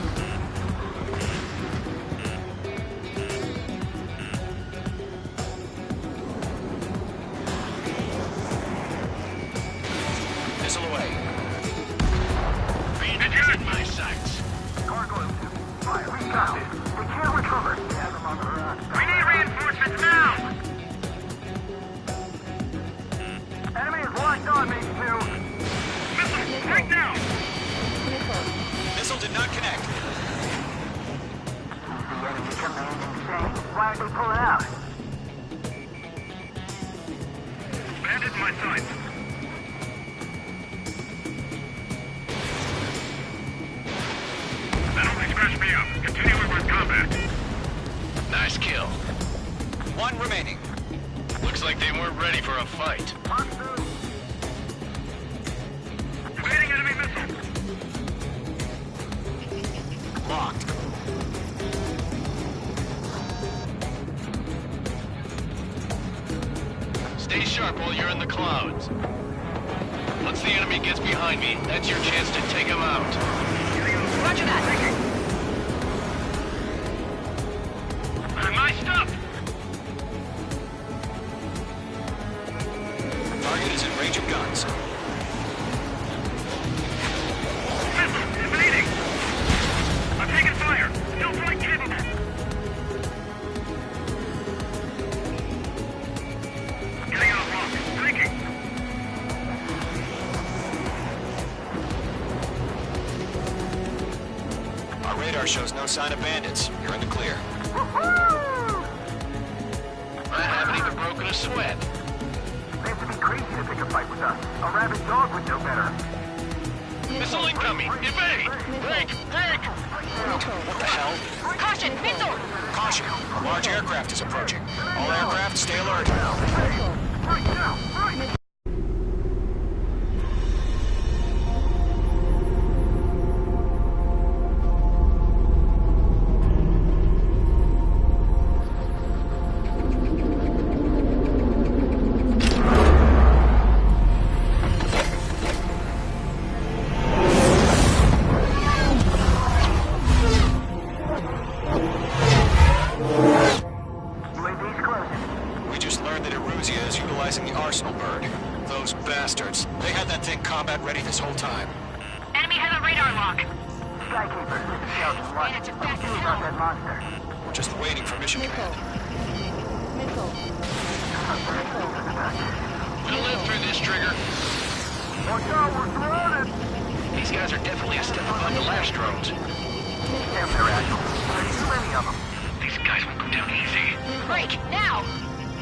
S7: Missile away.
S9: Being in my sights.
S8: Cargo 2. Fire. We got it. We can't recover. We need reinforcements now. Enemy is locked on me, 2. Missile, right now.
S7: Missile did not connect.
S8: The enemy command insane. Why aren't they pulling out? Bandit in my sights. That only scratched me up. Continuing with combat.
S9: Nice kill.
S7: 1 remaining.
S9: Looks like they weren't ready for a fight.
S8: Fox 2. Evading enemy missile.
S7: Locked.
S9: Stay sharp while you're in the clouds. Once the enemy gets behind me, that's your chance to take him out.
S11: Roger that.
S8: My stuff.
S7: Target is in range of guns.
S8: Missile, evading. I'm taking fire. Still flight capable. Getting out of lock. Breaking.
S7: Our radar shows no sign of bandits. You're in the clear.
S9: I haven't even broken a sweat.
S8: They have to be crazy to pick a fight with us. A rabid dog would know better.
S9: Missile incoming! Evade! Break!
S7: What the hell?
S11: Caution, missile!
S7: Caution! A large aircraft is approaching. All aircraft, stay alert.
S8: Right now! Right!
S7: We just learned that Eruzia is utilizing the Arsenal bird. Those bastards. They had that thing combat ready this whole time.
S11: Enemy has a radar lock.
S8: Skykeeper, this is Scout 1.
S11: Bandits are
S8: What do you
S11: fast
S8: do
S11: as
S8: about
S11: hell.
S8: that monster?
S7: We're just waiting for mission command.
S14: Missile.
S9: We'll live through this, Trigger.
S8: Watch out, we're surrounded!
S9: These guys are definitely a step above the last drones.
S8: Damn, they're agile. There's too many of them.
S9: These guys won't go down easy.
S11: Break, now!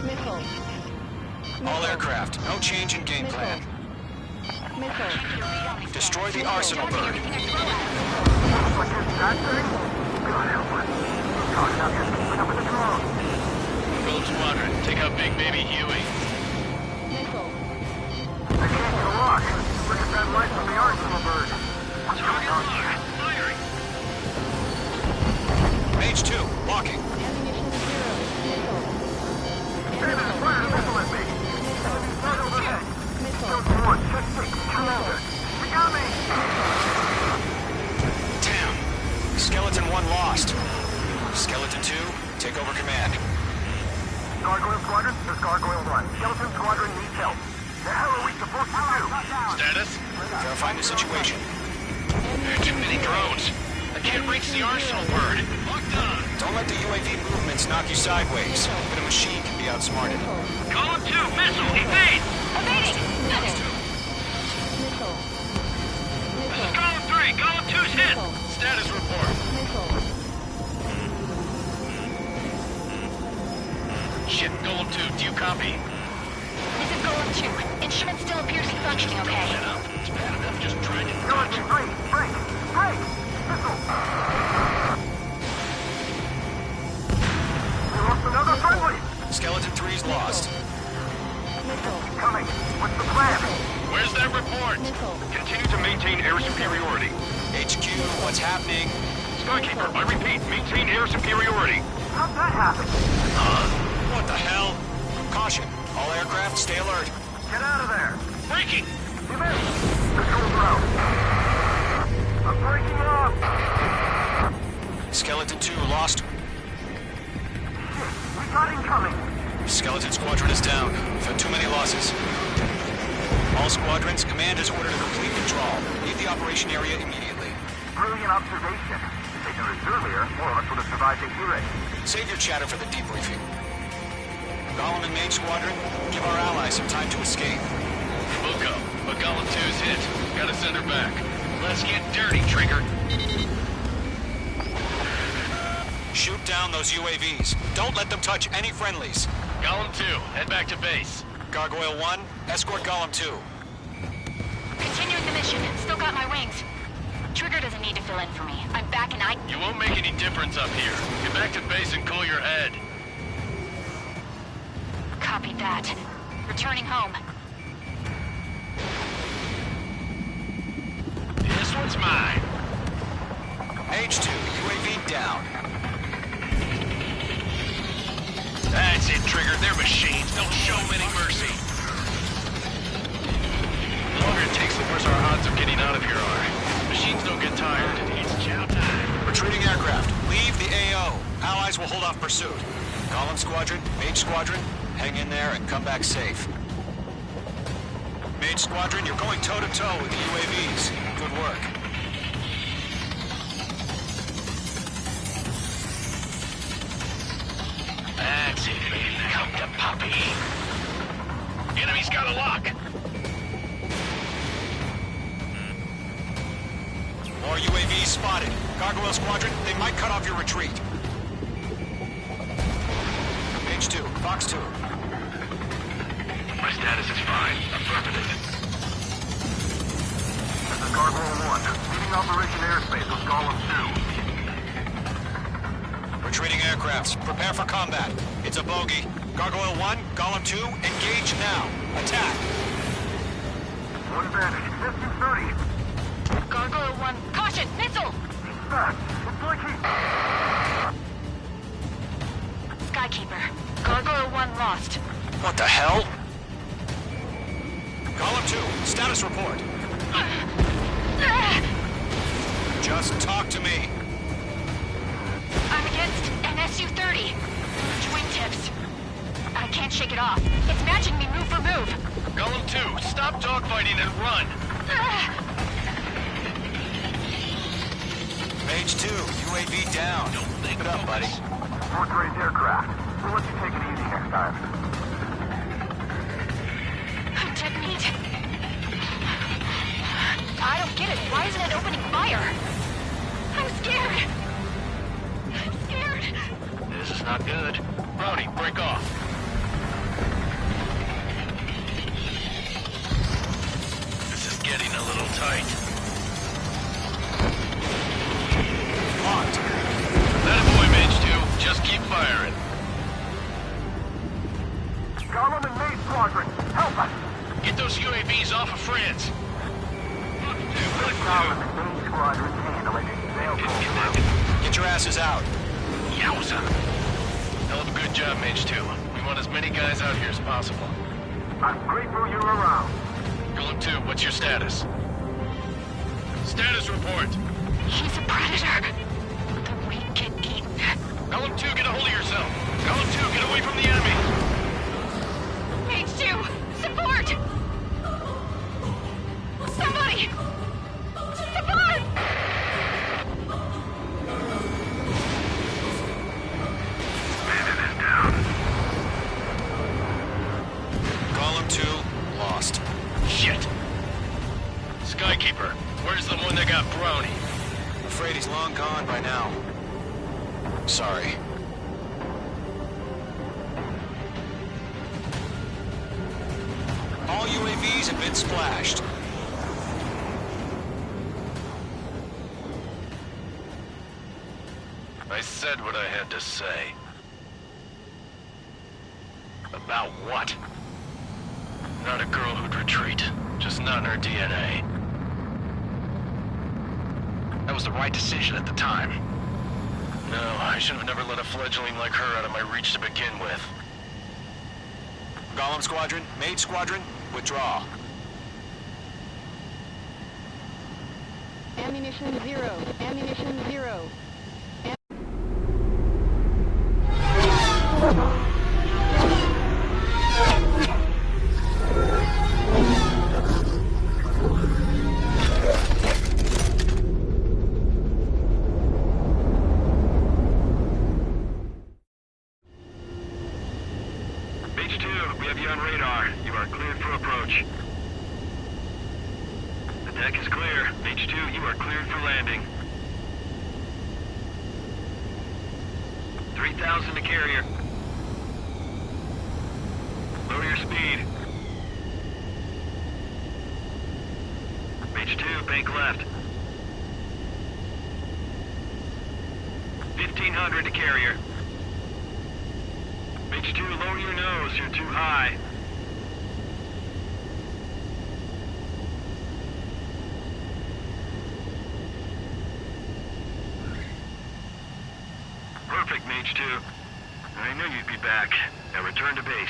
S14: Missile.
S2: All aircraft, no change in game plan. Destroy the Arsenal bird.
S9: Gold Squadron, take out Big Baby Huey.
S8: I can't get a lock. Look at that light from the Arsenal bird. What's going on here?
S9: Firing!
S2: Mage 2, locking.
S8: David, fire a missile at me. Enemy right overhead. Gold 1, check 6, commander. We got me!
S2: Damn. Skeleton 1 lost. Skeleton 2, take over command.
S10: Gargoyle Squadron, this is Gargoyle 1. Skeleton Squadron needs help. The hell are we supposed to do?
S9: Status?
S7: Verifying the situation.
S9: Too many drones. I can't reach the arsenal bird. Locked on.
S7: Don't let the UAV movements knock you sideways. But a machine can be outsmarted.
S9: Column 2, missile, evade!
S11: Evading!
S14: Missile.
S9: This is column 3, column 2's hit. Status report.
S14: Missile.
S9: Shit, column 2, do you copy?
S11: This is Golem 2. Instrument still appears to be functioning okay.
S9: It's bad enough just trying to
S10: Skeleton 3, break! Break! Missile! We lost another friendly!
S7: Skeleton 3's lost.
S14: Missile.
S10: Coming. What's the plan?
S9: Where's that report?
S14: Missile.
S10: Continue to maintain air superiority.
S7: HQ, what's happening?
S10: Skykeeper, I repeat, maintain air superiority. How'd that happen?
S7: What the hell? Caution. All aircraft, stay alert.
S10: Get out of there.
S9: Breaking!
S10: Give in. Control ground. I'm breaking up.
S7: Skeleton 2 lost.
S10: We got incoming.
S7: Skeleton Squadron is down. We've had too many losses. All squadrons, command has ordered a complete withdrawal. Leave the operation area immediately.
S10: Brilliant observation. If they knew this earlier, more of us would have survived to hear it.
S7: Save your chatter for the debriefing. Golem and Mage Squadron, give our allies some time to escape.
S9: We'll go, but column 2's hit. Gotta send her back. Let's get dirty, Trigger.
S7: Shoot down those UAVs. Don't let them touch any friendlies.
S9: Column 2, head back to base.
S7: Gargoyle 1, escort Golem 2.
S11: Continuing the mission. Still got my wings. Trigger doesn't need to fill in for me. I'm back and
S9: You won't make any difference up here. Get back to base and cool your head.
S11: Copied that. Returning home.
S9: This one's mine.
S7: H2, UAV down.
S9: That's it, Trigger. They're machines. Don't show them any mercy. The longer it takes, the worse our odds of getting out of here are. Machines don't get tired. It's chow time.
S7: Retreating aircraft, leave the AO. Allies will hold off pursuit. Golem Squadron, Mage Squadron, hang in there and come back safe. Mage Squadron, you're going toe-to-toe with the UAVs. Good work.
S9: That's it, baby. Come to Poppy. Enemy's got a lock.
S7: More UAVs spotted. Gargoyle Squadron, they might cut off your retreat. Mage 2, Fox 2.
S10: My status is fine. Affirmative. This is Gargoyle 1. Leading Operation Airspace with Golem 2.
S7: Retreating aircrafts, prepare for combat. It's a bogey. Gargoyle 1, Golem 2, engage now. Attack.
S10: One advantage. SU-30.
S11: Gargoyle 1. Caution! Missile!
S10: Back. It's like he...
S11: Skykeeper. Gargoyle 1 lost.
S7: What the hell? Golem 2, status report. Just talk to me.
S11: I'm against an SU-30. Twin tips. I can't shake it off. It's matching me move for move.
S9: Golem 2, stop dogfighting and run.
S7: Mage 2, UAV down. Keep it up, buddy.
S10: Fourth-grade aircraft. We'll let you take it easy next time.
S11: Technique. I don't get it. Why isn't it opening fire? I'm scared. I'm scared.
S9: This is not good. Brody, break off. This is getting a little tight.
S7: Locked.
S9: Attaboy, Mage 2. Just keep firing.
S10: Golem and Mage Squadron, help us!
S9: Get those UAVs off of France.
S10: Golem and Mage Squadron handling it. They'll pull through.
S7: Get your asses out.
S9: Yowza. Hell of a good job, Mage 2. We want as many guys out here as possible.
S10: I'm grateful you're around.
S9: Golem 2, what's your status? Status report.
S11: He's a predator. The weak get eaten.
S9: Column 2, get a hold of yourself. Column 2, get away from the enemy.
S11: Page 2, support! Somebody! Support!
S10: Bandit is down.
S7: Column 2, lost.
S9: Shit. Skykeeper, where's the one that got brownie?
S7: Afraid he's long gone by now. Sorry. All UAVs have been splashed.
S9: I said what I had to say. About what? Not a girl who'd retreat. Just not in her DNA. That was the right decision at the time. No, I should have never let a fledgling like her out of my reach to begin with.
S7: Golem Squadron, Mage Squadron, withdraw.
S14: Ammunition 0. Ammunition 0.
S10: Page 2, we have you on radar. You are cleared for approach. The deck is clear. Page 2, you are cleared for landing. 3,000 to carrier. Lower your speed. Page 2, bank left. 1,500 to carrier. Page 2, lower your nose. You're too high. Perfect, Mage 2. I knew you'd be back. Now return to base.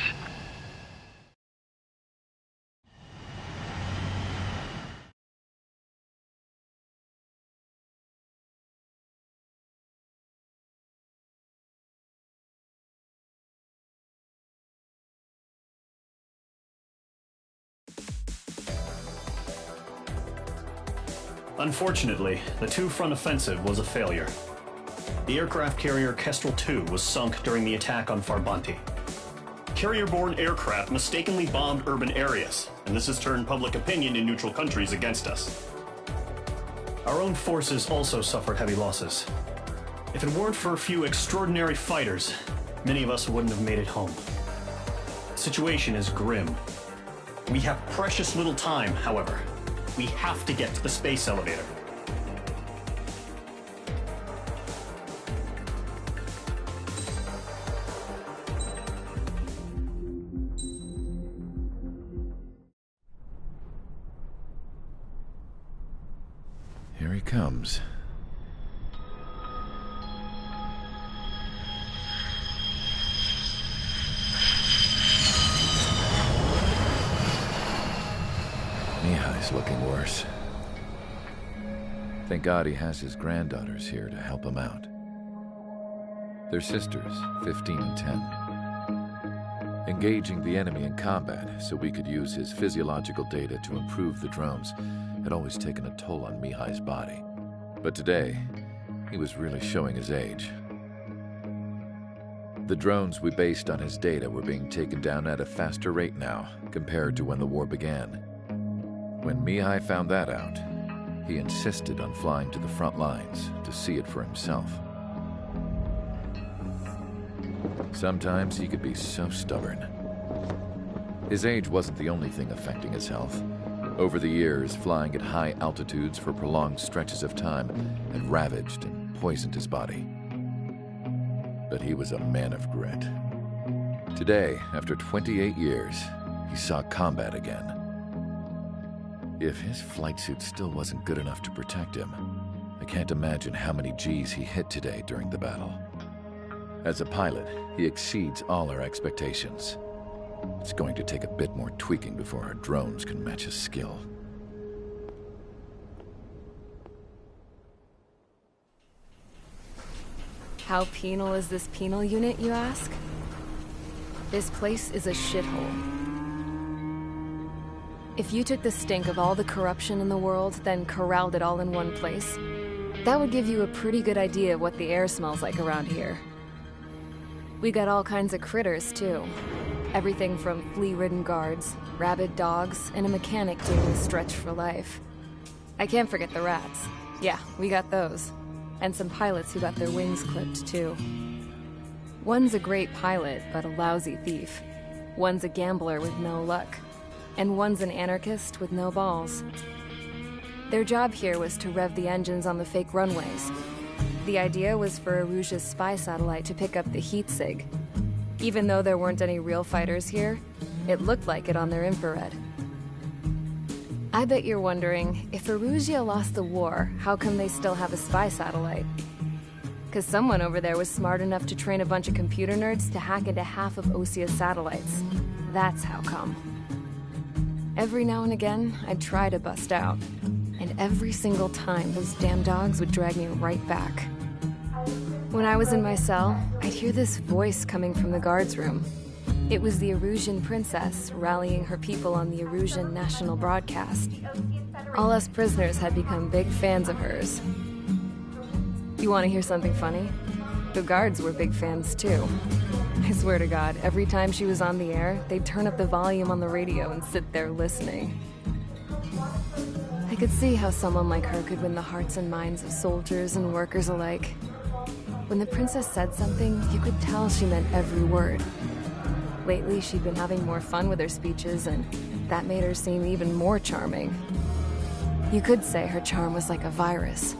S4: Unfortunately, the two-front offensive was a failure. The aircraft carrier Kestrel II was sunk during the attack on Farbanti. Carrier-borne aircraft mistakenly bombed urban areas, and this has turned public opinion in neutral countries against us. Our own forces also suffered heavy losses. If it weren't for a few extraordinary fighters, many of us wouldn't have made it home. The situation is grim. We have precious little time, however. We have to get to the space elevator.
S2: Here he comes. Mihai's looking worse. Thank God he has his granddaughters here to help him out. They're sisters, 15 and 10. Engaging the enemy in combat so we could use his physiological data to improve the drones had always taken a toll on Mihai's body. But today, he was really showing his age. The drones we based on his data were being taken down at a faster rate now compared to when the war began. When Mihai found that out, he insisted on flying to the front lines to see it for himself. Sometimes he could be so stubborn. His age wasn't the only thing affecting his health. Over the years, flying at high altitudes for prolonged stretches of time had ravaged and poisoned his body. But he was a man of grit. Today, after 28 years, he saw combat again. If his flight suit still wasn't good enough to protect him, I can't imagine how many G's he hit today during the battle. As a pilot, he exceeds all our expectations. It's going to take a bit more tweaking before our drones can match his skill.
S1: How penal is this penal unit, you ask? This place is a shithole. If you took the stink of all the corruption in the world, then corralled it all in one place, that would give you a pretty good idea of what the air smells like around here. We got all kinds of critters, too. Everything from flea-ridden guards, rabid dogs, and a mechanic doing a stretch for life. I can't forget the rats. Yeah, we got those. And some pilots who got their wings clipped, too. One's a great pilot, but a lousy thief. One's a gambler with no luck. And one's an anarchist with no balls. Their job here was to rev the engines on the fake runways. The idea was for Erusia's spy satellite to pick up the heat sig. Even though there weren't any real fighters here, it looked like it on their infrared. I bet you're wondering, if Erusia lost the war, how come they still have a spy satellite? Because someone over there was smart enough to train a bunch of computer nerds to hack into half of Osia's satellites. That's how come. Every now and again, I'd try to bust out. And every single time, those damn dogs would drag me right back. When I was in my cell, I'd hear this voice coming from the guards room. It was the Erusian princess rallying her people on the Erusian national broadcast. All us prisoners had become big fans of hers. You want to hear something funny? The guards were big fans too. I swear to God, every time she was on the air, they'd turn up the volume on the radio and sit there listening. I could see how someone like her could win the hearts and minds of soldiers and workers alike. When the princess said something, you could tell she meant every word. Lately, she'd been having more fun with her speeches, and that made her seem even more charming. You could say her charm was like a virus.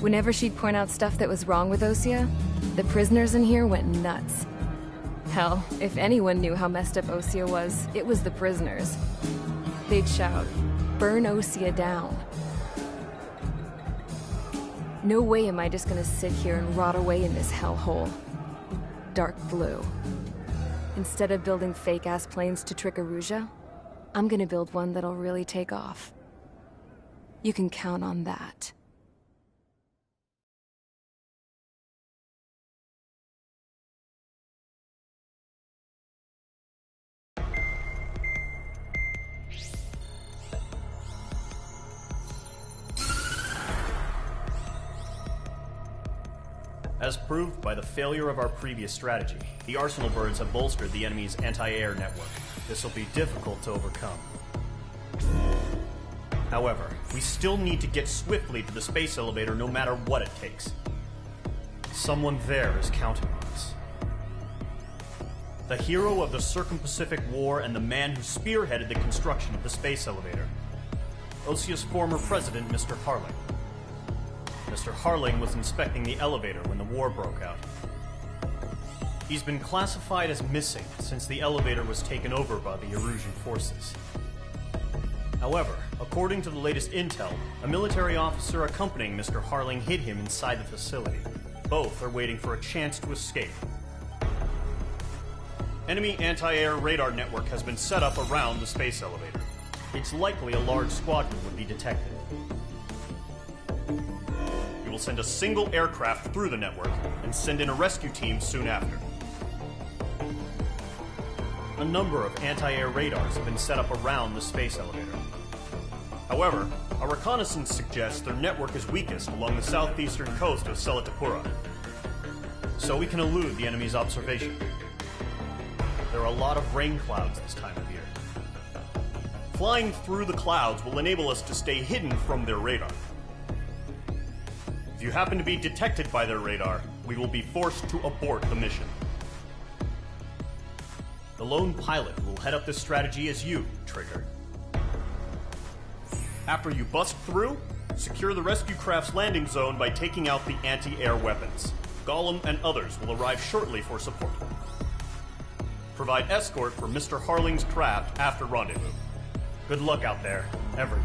S1: Whenever she'd point out stuff that was wrong with Osia, the prisoners in here went nuts. Hell, if anyone knew how messed up Osia was, it was the prisoners. They'd shout, "Burn Osia down." No way am I just gonna sit here and rot away in this hellhole. Dark blue. Instead of building fake-ass planes to trick Erusia, I'm gonna build one that'll really take off. You can count on that.
S4: As proved by the failure of our previous strategy, the Arsenal birds have bolstered the enemy's anti-air network. This will be difficult to overcome. However, we still need to get swiftly to the space elevator no matter what it takes. Someone there is counting on us. The hero of the Circum-Pacific War and the man who spearheaded the construction of the space elevator. Osia's former president, Mr. Harling. Mr. Harling was inspecting the elevator when the war broke out. He's been classified as missing since the elevator was taken over by the Erusian forces. However, according to the latest intel, a military officer accompanying Mr. Harling hid him inside the facility. Both are waiting for a chance to escape. Enemy anti-air radar network has been set up around the space elevator. It's likely a large squadron would be detected. We will send a single aircraft through the network and send in a rescue team soon after. A number of anti-air radars have been set up around the space elevator. However, our reconnaissance suggests their network is weakest along the southeastern coast of Selatapura, so we can elude the enemy's observation. There are a lot of rain clouds this time of year. Flying through the clouds will enable us to stay hidden from their radar. If you happen to be detected by their radar, we will be forced to abort the mission. The lone pilot will head up this strategy as you, Trigger. After you bust through, secure the rescue craft's landing zone by taking out the anti-air weapons. Gollum and others will arrive shortly for support. Provide escort for Mr. Harling's craft after rendezvous. Good luck out there, everyone.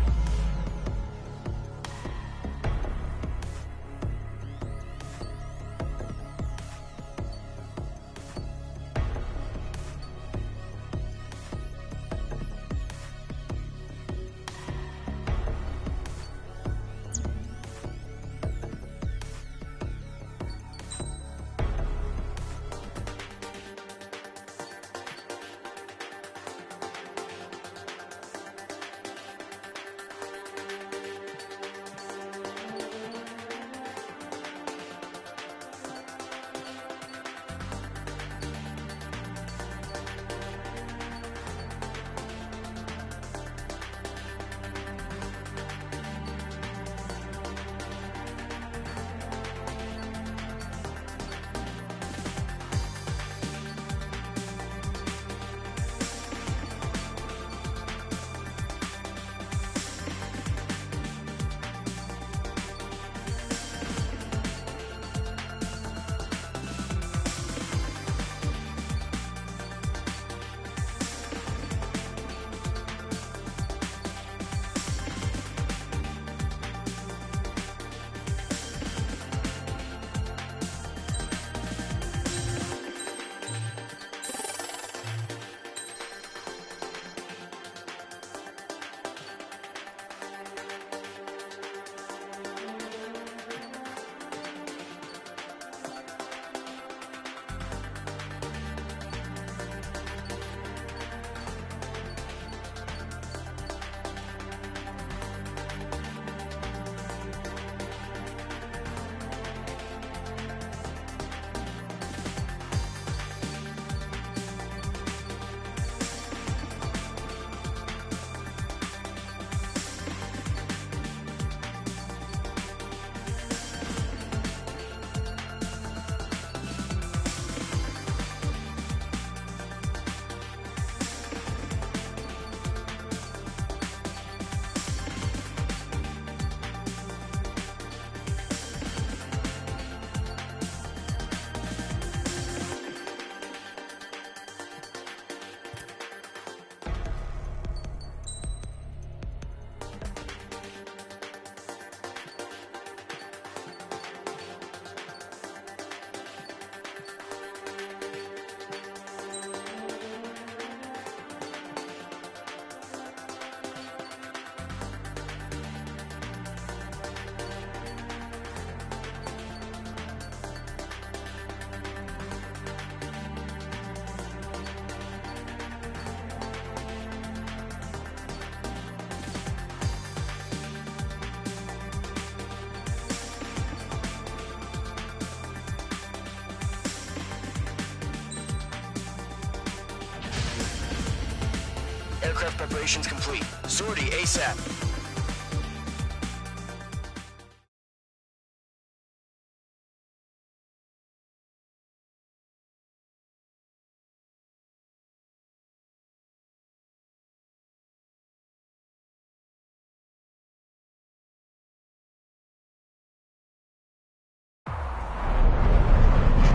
S13: Aircraft preparations complete. Sortie ASAP.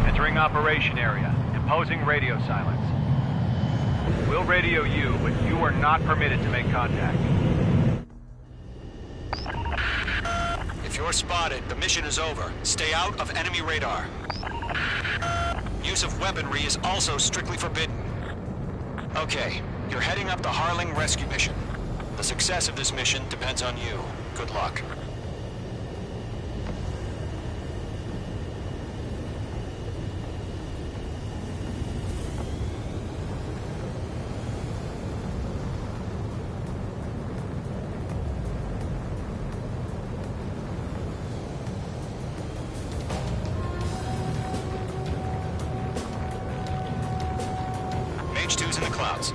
S8: Entering operation area. Imposing radio silence. We'll radio you, but you are not permitted to make contact.
S7: If you're spotted, the mission is over. Stay out of enemy radar. Use of weaponry is also strictly forbidden. Okay, you're heading up the Harling rescue mission. The success of this mission depends on you. Good luck. Mage 2's in the clouds.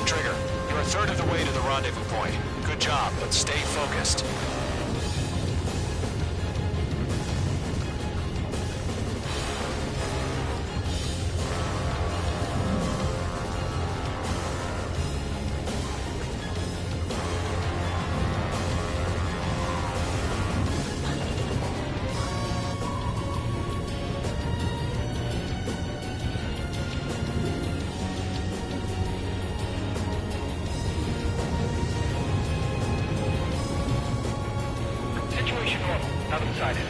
S7: Trigger, you're a third of the way to the rendezvous point. Good job, but stay focused.
S8: Situation normal. Nothing decided.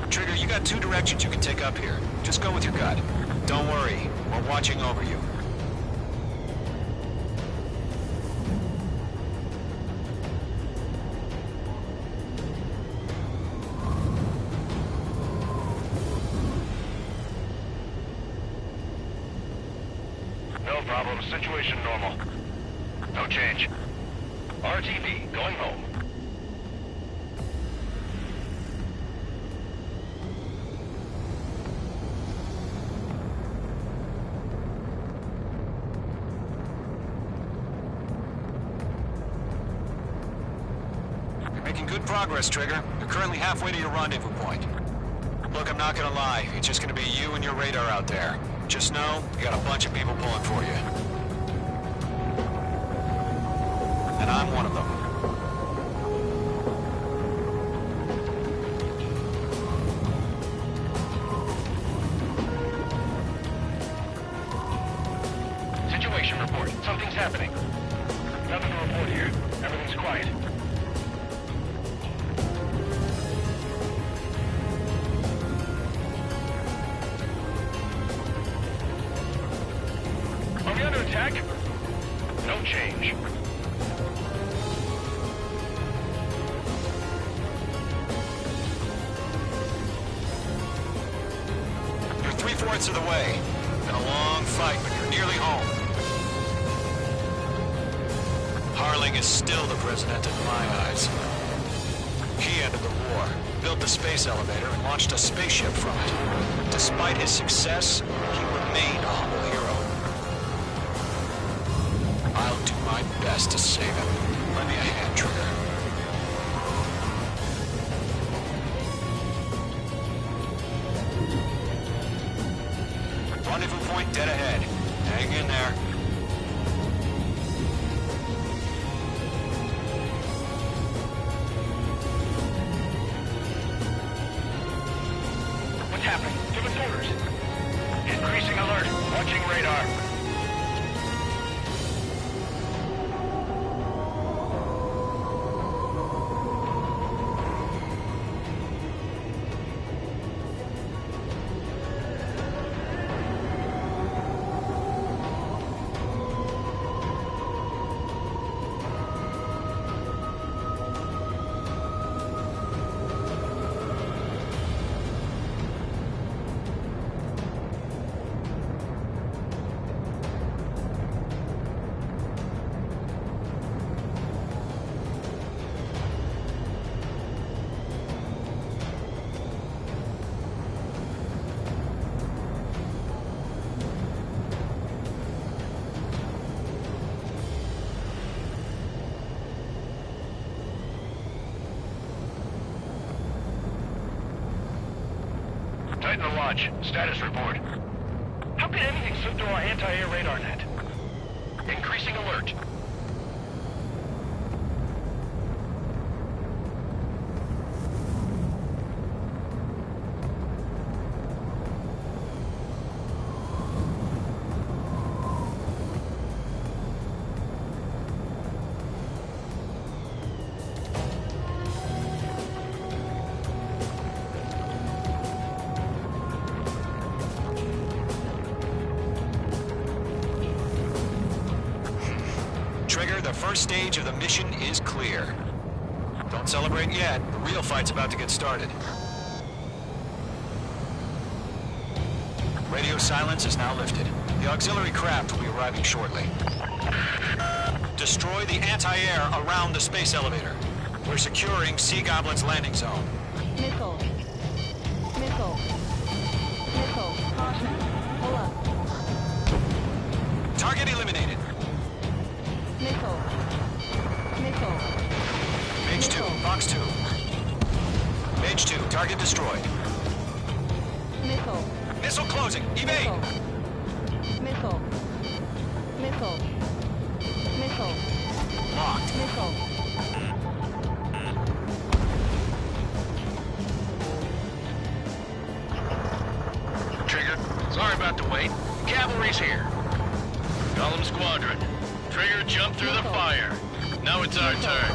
S7: Trigger, you got two directions you can take up here. Just go with your gut. Don't worry, we're watching over you.
S10: No problem. Situation normal. No change. RTV, going home.
S7: You're making good progress, Trigger. You're currently halfway to your rendezvous point. Look, I'm not gonna lie. It's just gonna be you and your radar out there. Just know, you got a bunch of people pulling for you. And I'm one of them.
S10: Situation report. Something's happening. Nothing to report here. Everything's quiet. Are we under attack? No change.
S7: minutes of the way. Been a long fight, but you're nearly home. Harling is still the president in my eyes. He ended the war, built the space elevator, and launched a spaceship from it. Despite his success, he remained a humble hero. I'll do my best to save him. Lend me a hand, Trigger. Rendezvous point dead ahead. Hang in there.
S8: What's happening? Give us orders. Increasing alert. Watching radar.
S10: Titan to watch. Status report.
S8: How could anything slip through our anti-air radar net?
S10: Increasing alert.
S7: Trigger, the first stage of the mission is clear. Don't celebrate yet. The real fight's about to get started. Radio silence is now lifted. The auxiliary craft will be arriving shortly. Destroy the anti-air around the space elevator. We're securing Sea Goblin's landing zone.
S14: Missile. Missile. Missile. Caution. Pull up.
S7: Target eliminated.
S14: Missile. Missile.
S7: Mage 2, Box 2. Mage 2, target destroyed.
S14: Missile.
S7: Missile closing. Evade.
S14: Missile. Missile. Missile.
S7: Locked.
S14: Missile.
S10: Trigger, sorry about the wait. Cavalry's here. Golem Squadron. Trigger jumped through the fire. Now it's our turn.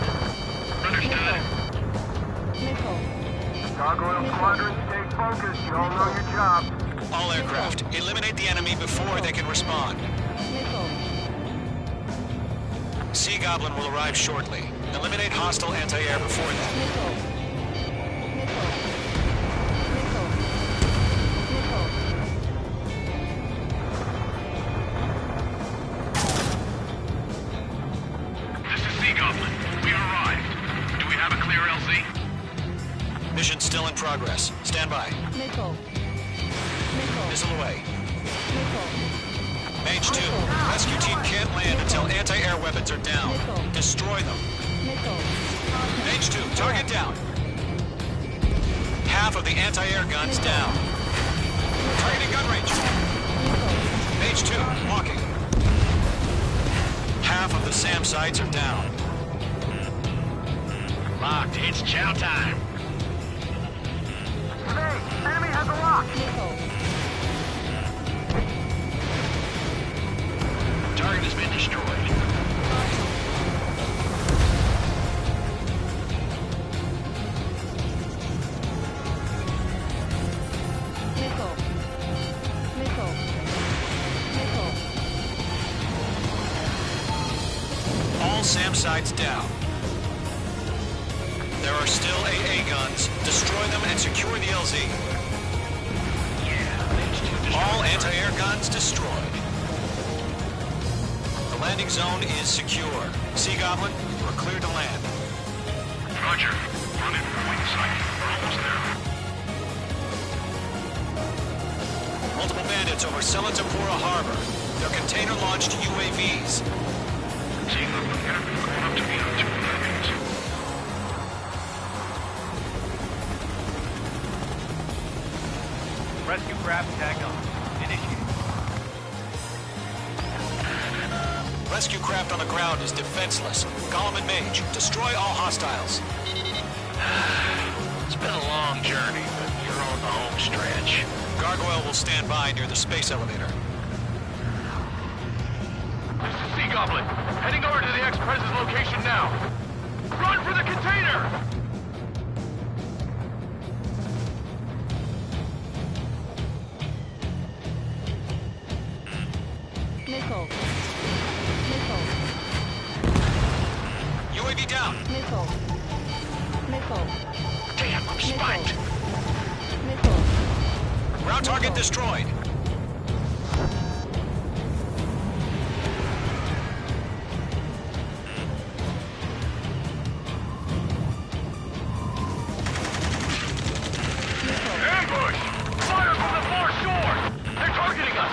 S10: Understood.
S14: Missile.
S6: Gargoyle Squadron, stay focused. You all know your job.
S7: All aircraft, eliminate the enemy before they can respond.
S14: Missile.
S7: Sea Goblin will arrive shortly. Eliminate hostile anti-air before that.
S14: Missile. Missile. Missile. Missile.
S10: This is Sea Goblin. We arrived. Do we have a clear LZ?
S7: Mission still in progress. Stand by.
S14: Missile. Missile.
S7: Missile away.
S14: Missile.
S7: Mage 2, rescue team can't land until anti-air weapons are down. Destroy them.
S14: Missile.
S7: Mage 2, target down. Half of the anti-air guns down. Targeting gun range. Mage 2, walking. Half of the SAM sites are down.
S10: Locked. It's chow time.
S6: Enemy has a lock.
S10: Target has been destroyed.
S14: Missile. Missile. Missile.
S7: All SAM sites down. There are still AA guns. Destroy them and secure the LZ.
S10: Yeah, Mage 2
S7: All anti-air guns destroyed. The landing zone is secure. Sea Goblin, you are cleared to land.
S10: Roger. Run in for wing sight. We're almost there.
S7: Multiple bandits over Selatapura Harbor. They're container-launched UAVs.
S10: Seeing them here, going up to the other two landings.
S8: Rescue craft tagged on. Initiated.
S7: Rescue craft on the ground is defenseless. Gollum and Mage, destroy all hostiles.
S9: It's been a long journey, but you're on the home stretch.
S7: Gargoyle will stand by near the space elevator.
S6: This is Sea Goblin. Heading over to the X-Prez's location now. Run for the container!
S14: Missile. Missile.
S7: UAV down.
S14: Missile. Missile.
S9: Damn, I'm spiked.
S14: Missile.
S7: Ground target destroyed.
S6: Ambush! Fire from the far shore! They're targeting us!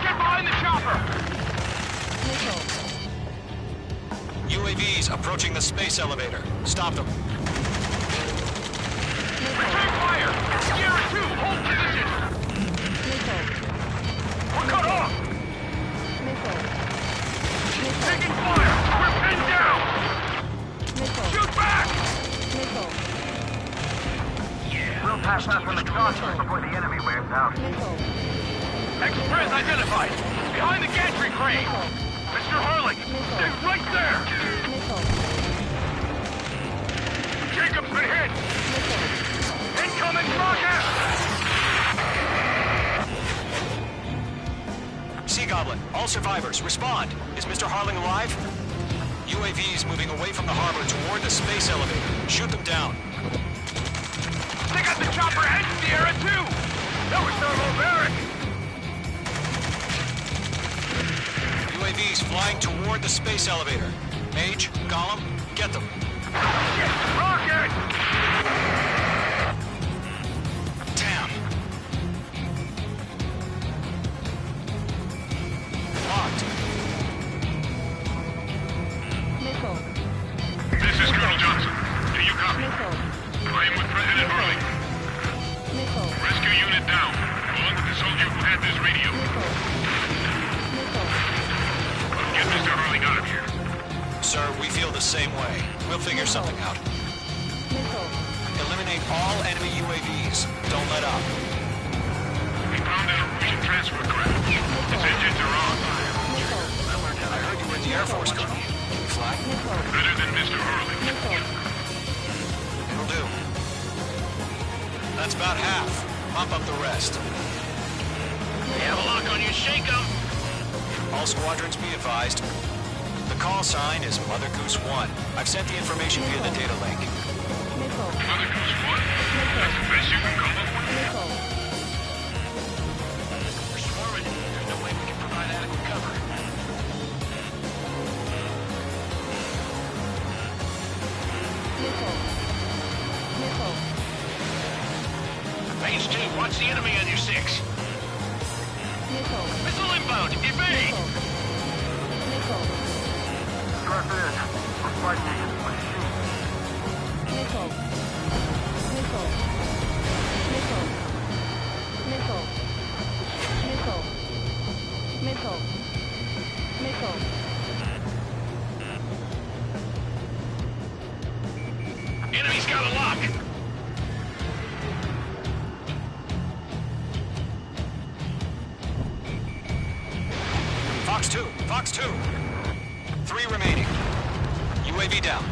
S6: Get behind the chopper!
S7: UAVs approaching the space elevator. Stop them.
S6: Return fire! Sierra 2, hold position! We're cut off! Taking fire! We're pinned down! Shoot back!
S10: We'll pass out from the crossroads before the enemy wears out.
S6: Express identified! Behind the gantry crane! Mr. Harling! Stay right there! Jacob's been hit! Incoming rocket!
S7: Sea Goblin, all survivors, respond. Is Mr. Harling alive? UAVs moving away from the harbor toward the space elevator. Shoot them down.
S6: They got the chopper and Sierra 2! That was thermobaric!
S7: UAVs flying toward the space elevator. Mage, Gollum, get them.
S6: Rocket!
S7: Damn. Locked.
S10: This is Colonel Johnson. Do you copy? I am with President Harling. Rescue unit down, along with the soldier who had this radio. Get Mr. Harling out of here.
S7: Sir, we feel the same way. We'll figure something out. Eliminate all enemy UAVs. Don't let up.
S10: We found an Erusian transfer craft. Its engines are on.
S7: I heard you were in the Air Force, Colonel. Can you fly?
S10: Better than Mr. Harling.
S7: It'll do. That's about half. Pump up the rest.
S9: You have a lock on you, shake 'em.
S7: All squadrons be advised. The call sign is Mother Goose 1. I've sent the information via the data link.
S10: Mother Goose 1. That's the best you can come up with.
S9: We're swarming. There's no way we can provide adequate cover. Phase 2, watch the enemy on your 6. Missile inbound, evade!
S10: Stress in. We're fighting against machines.
S9: Enemy's got a lock!
S7: Fox 2, Fox 2. 3 remaining. UAV down.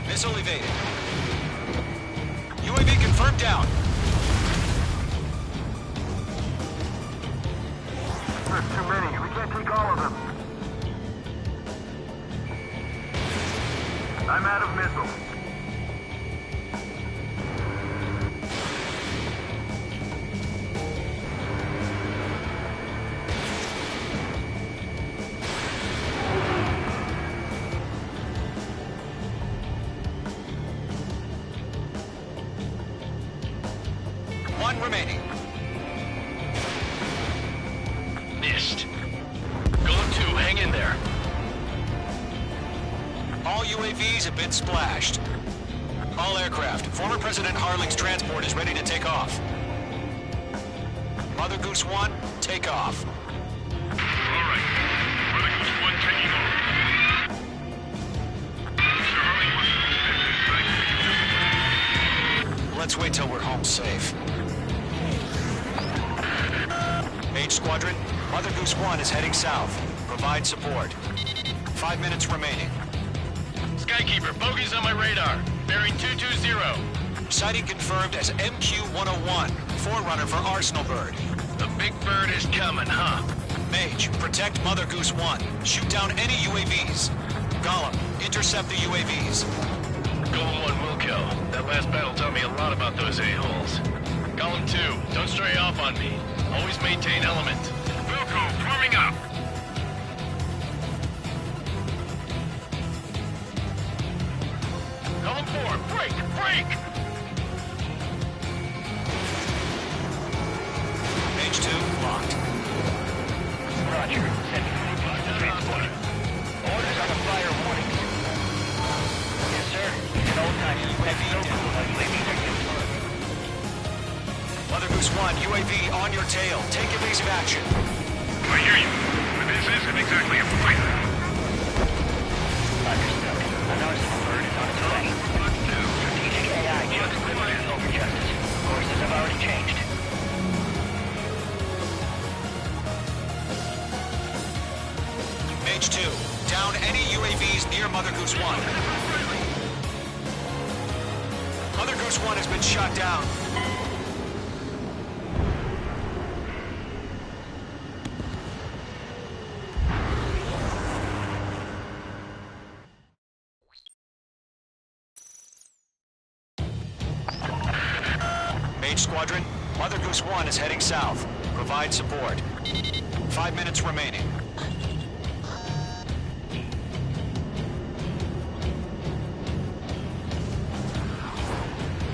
S7: Missile evaded. UAV confirmed down.
S10: There's too many. We can't take all of them. I'm out of missiles.
S7: One remaining.
S9: Missed. Going 2, hang in there.
S7: All UAVs have been splashed. All aircraft, former President Harling's transport is ready to take off. Mother Goose 1, take off.
S6: All right. Mother Goose 1 taking off. Mr. Harling wants to
S7: Let's wait till we're home safe. Mage Squadron, Mother Goose 1 is heading south. Provide support. 5 minutes remaining.
S9: Skykeeper, bogeys on my radar. Bearing 220.
S7: Sighting confirmed as MQ-101, forerunner for Arsenal Bird.
S9: The big bird is coming, huh?
S7: Mage, protect Mother Goose 1. Shoot down any UAVs. Gollum, intercept the UAVs.
S9: Golem 1 will kill. That last battle taught me a lot about those a-holes. Golem 2, don't stray off on me. Always maintain element.
S6: Wilco, forming up.
S9: Golem 4, break! Break!
S7: Mage 2, locked.
S8: Roger. Sending transport. Orders on the fire warnings. Yes, sir. An old-time UAV down. UAVs are used.
S7: Mother Goose 1, UAV on your tail. Take evasive action.
S6: I hear you. But this isn't exactly a fighter.
S8: Understood. An Arsenal Bird is on its way. Strategic AI chose liberty over justice. Courses have already changed.
S7: Mage 2, down any UAVs near Mother Goose 1. Mother Goose 1 has been shot down. Mage Squadron, Mother Goose 1 is heading south. Provide support. 5 minutes remaining.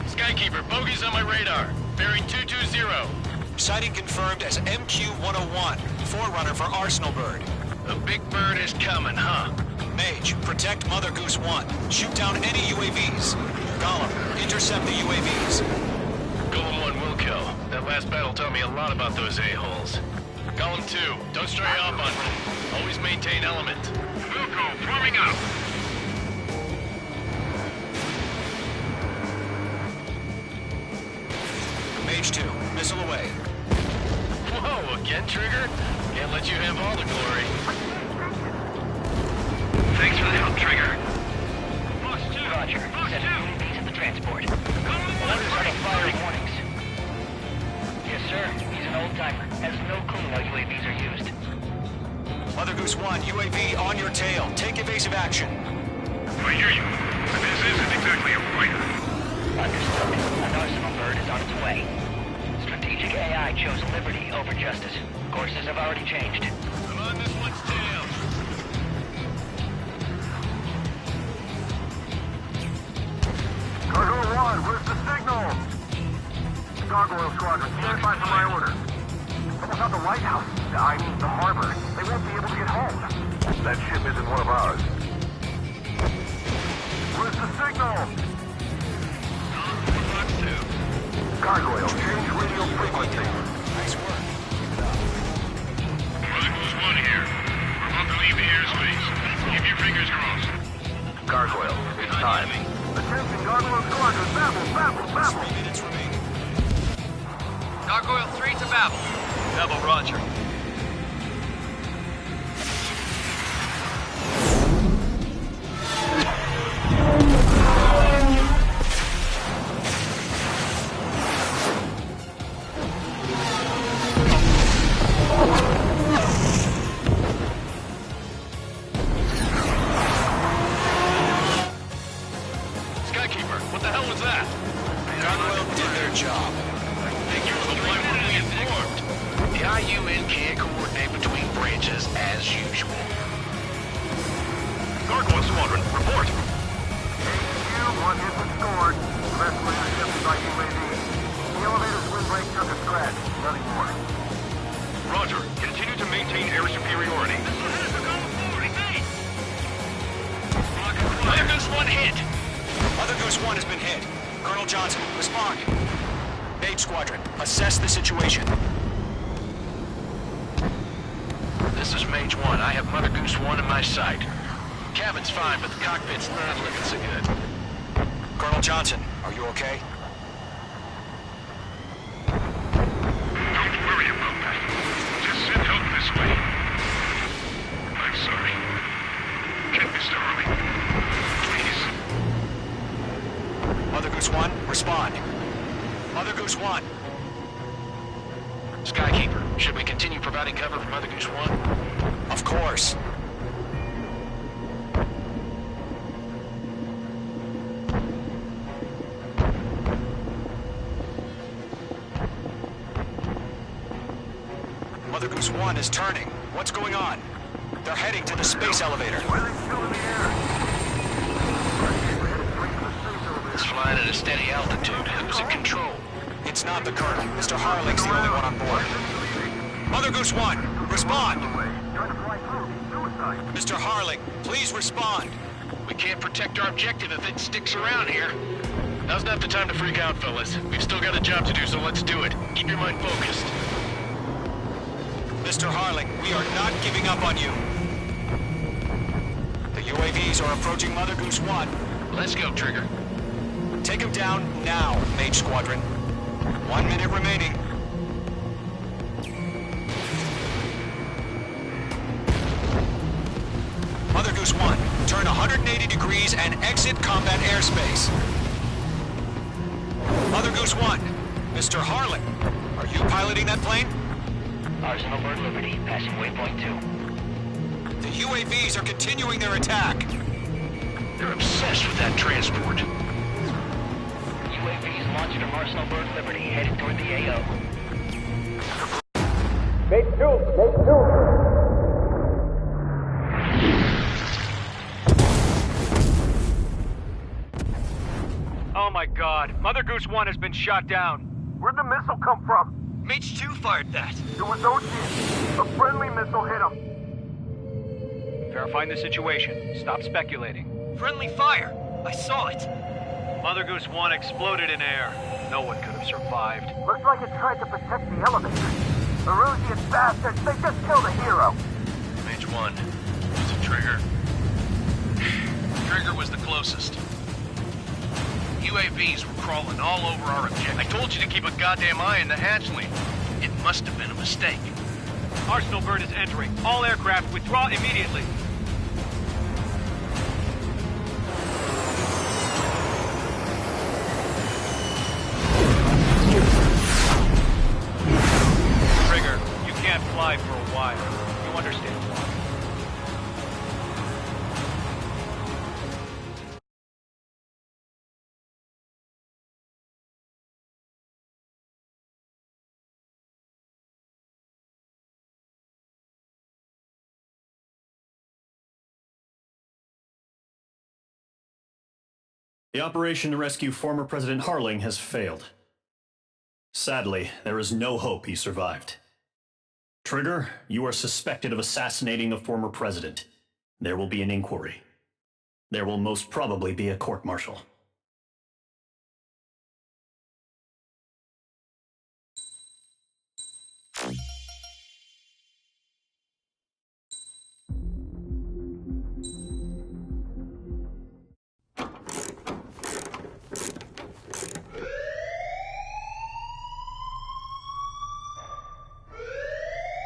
S9: Skykeeper, bogeys on my radar. Bearing 220.
S7: Sighting confirmed as MQ-101, forerunner for Arsenal Bird.
S9: The big bird is coming, huh?
S7: Mage, protect Mother Goose 1. Shoot down any UAVs. Gollum, intercept the UAVs.
S9: Golem 1 will kill. That last battle taught me a lot about those a-holes. Golem 2, don't stray off on me. Always maintain element.
S6: Wilco, forming up.
S7: Mage 2, missile away.
S9: Whoa, again, Trigger? Can't let you have all the glory.
S6: Thanks for the help, Trigger.
S8: Roger. Sending UAVs at the transport. Orders on the fire warnings. Yes, sir. He's an old-timer. Has no clue how UAVs are used.
S7: Mother Goose 1, UAV on your tail. Take evasive action.
S6: I hear you. But this isn't exactly a fighter.
S8: Understood. An Arsenal Bird is on its way. Strategic AI chose liberty over justice. Courses have already changed.
S9: I'm on this one's tail.
S10: Cargo 1, where's the signal? Gargoyle Squadron, stand by for my order. What about the lighthouse? I mean, the harbor. They won't be able to get home. That ship isn't one of ours. Where's the signal? Gargoyle, change radio frequency.
S7: Nice work.
S6: Mother Goose 1 here. We're about to leave the airspace. Keep your fingers crossed.
S10: Gargoyle, it's time. Attention, Gargoyle Squadron, babble.
S7: 3 minutes remaining.
S5: Gargoyle 3 to Babel.
S4: Babel, roger.
S9: IUN can't coordinate between branches as usual.
S6: Guard 1 Squadron, report.
S10: One hit was scored. The rest were intercepted by UAV. The elevator's windbreak took a scratch. Nothing more.
S6: Roger. Continue to maintain air superiority.
S9: Mother Goose 1 hit.
S7: Mother Goose 1 has been hit. Colonel Johnson, respond. Mage Squadron, assess the situation.
S9: This is Mage 1. I have Mother Goose 1 in my sight. Cabin's fine, but the cockpit's not looking so good.
S7: Colonel Johnson, are you okay?
S6: Don't worry about that. Just send help this way. I'm sorry. Get Mr. Harley. Please.
S7: Mother Goose 1, respond. Mother Goose 1.
S9: Skykeeper, should we continue providing cover for Mother Goose 1?
S7: Of course. Mother Goose 1 is turning. What's going on? They're heading to the space elevator.
S9: It's flying at a steady altitude. Who's in control?
S7: It's not the Colonel. Mr. Harling's the only one on board. Mother Goose 1, respond! Mr. Harling, please respond.
S9: We can't protect our objective if it sticks around here. Now's not the time to freak out, fellas. We've still got a job to do, so let's do it. Keep your mind focused.
S7: Mr. Harling, we are not giving up on you. The UAVs are approaching Mother Goose 1.
S9: Let's go, Trigger.
S7: Take him down now, Mage Squadron. 1 minute remaining. Mother Goose 1, turn 180 degrees and exit combat airspace. Mother Goose 1, Mr. Harling, are you piloting that plane?
S8: Arsenal Bird Liberty, passing waypoint 2.
S7: The UAVs are continuing their attack.
S9: They're obsessed with that transport.
S8: UAVs launched from Arsenal Bird Liberty, headed toward the AO.
S10: Make two!
S5: Oh my god, Mother Goose 1 has been shot down.
S10: Where'd the missile come from?
S5: Mage 2 fired that.
S10: It was OG. A friendly missile hit him.
S5: Verifying the situation. Stop speculating. Friendly fire. I saw it. Mother Goose 1 exploded in air. No one could have survived.
S10: Looks like it tried to protect the elevator. Erusian bastards, they just killed a hero.
S9: Mage 1. Was it Trigger? Trigger was the closest. UAVs were crawling all over our objective. I told you to keep a goddamn eye on the hatchling. It must have been a mistake.
S5: Arsenal Bird is entering. All aircraft withdraw immediately. Trigger, you can't fly for a while. You understand why.
S4: The operation to rescue former President Harling has failed. Sadly, there is no hope he survived. Trigger, you are suspected of assassinating the former president. There will be an inquiry. There will most probably be a court-martial.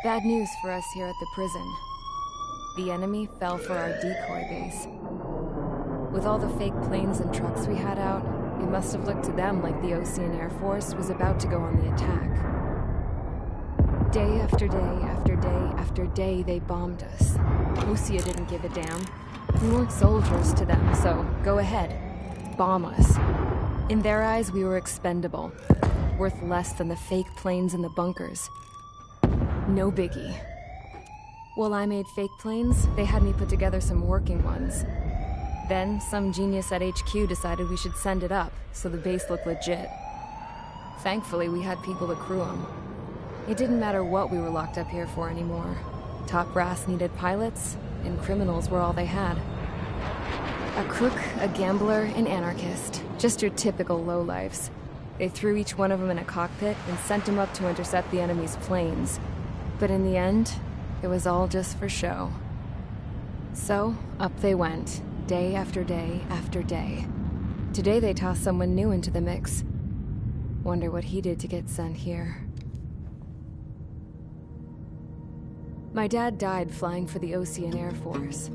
S1: Bad news for us here at the prison. The enemy fell for our decoy base. With all the fake planes and trucks we had out, it must have looked to them like the Ocean Air Force was about to go on the attack. Day after day after day after day, they bombed us. Osea didn't give a damn. We weren't soldiers to them, so go ahead. Bomb us. In their eyes, we were expendable. Worth less than the fake planes in the bunkers. No biggie. While I made fake planes, they had me put together some working ones. Then, some genius at HQ decided we should send it up, so the base looked legit. Thankfully, we had people to crew them. It didn't matter what we were locked up here for anymore. Top brass needed pilots, and criminals were all they had. A crook, a gambler, an anarchist. Just your typical lowlifes. They threw each one of them in a cockpit and sent them up to intercept the enemy's planes. But in the end, it was all just for show. So, up they went, day after day after day. Today they tossed someone new into the mix. Wonder what he did to get sent here. My dad died flying for the Ocean Air Force.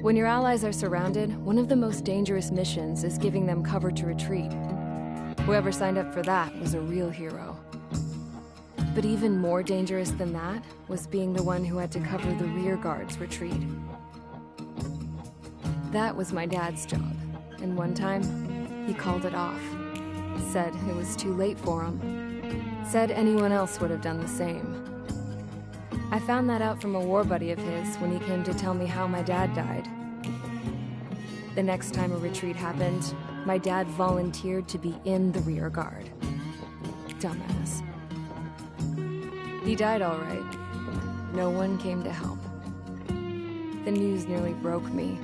S1: When your allies are surrounded, one of the most dangerous missions is giving them cover to retreat. Whoever signed up for that was a real hero. But even more dangerous than that was being the one who had to cover the rear guard's retreat. That was my dad's job, and one time, he called it off. Said it was too late for him. Said anyone else would have done the same. I found that out from a war buddy of his when he came to tell me how my dad died. The next time a retreat happened, my dad volunteered to be in the rear guard. Dumbass. He died all right. No one came to help. The news nearly broke me.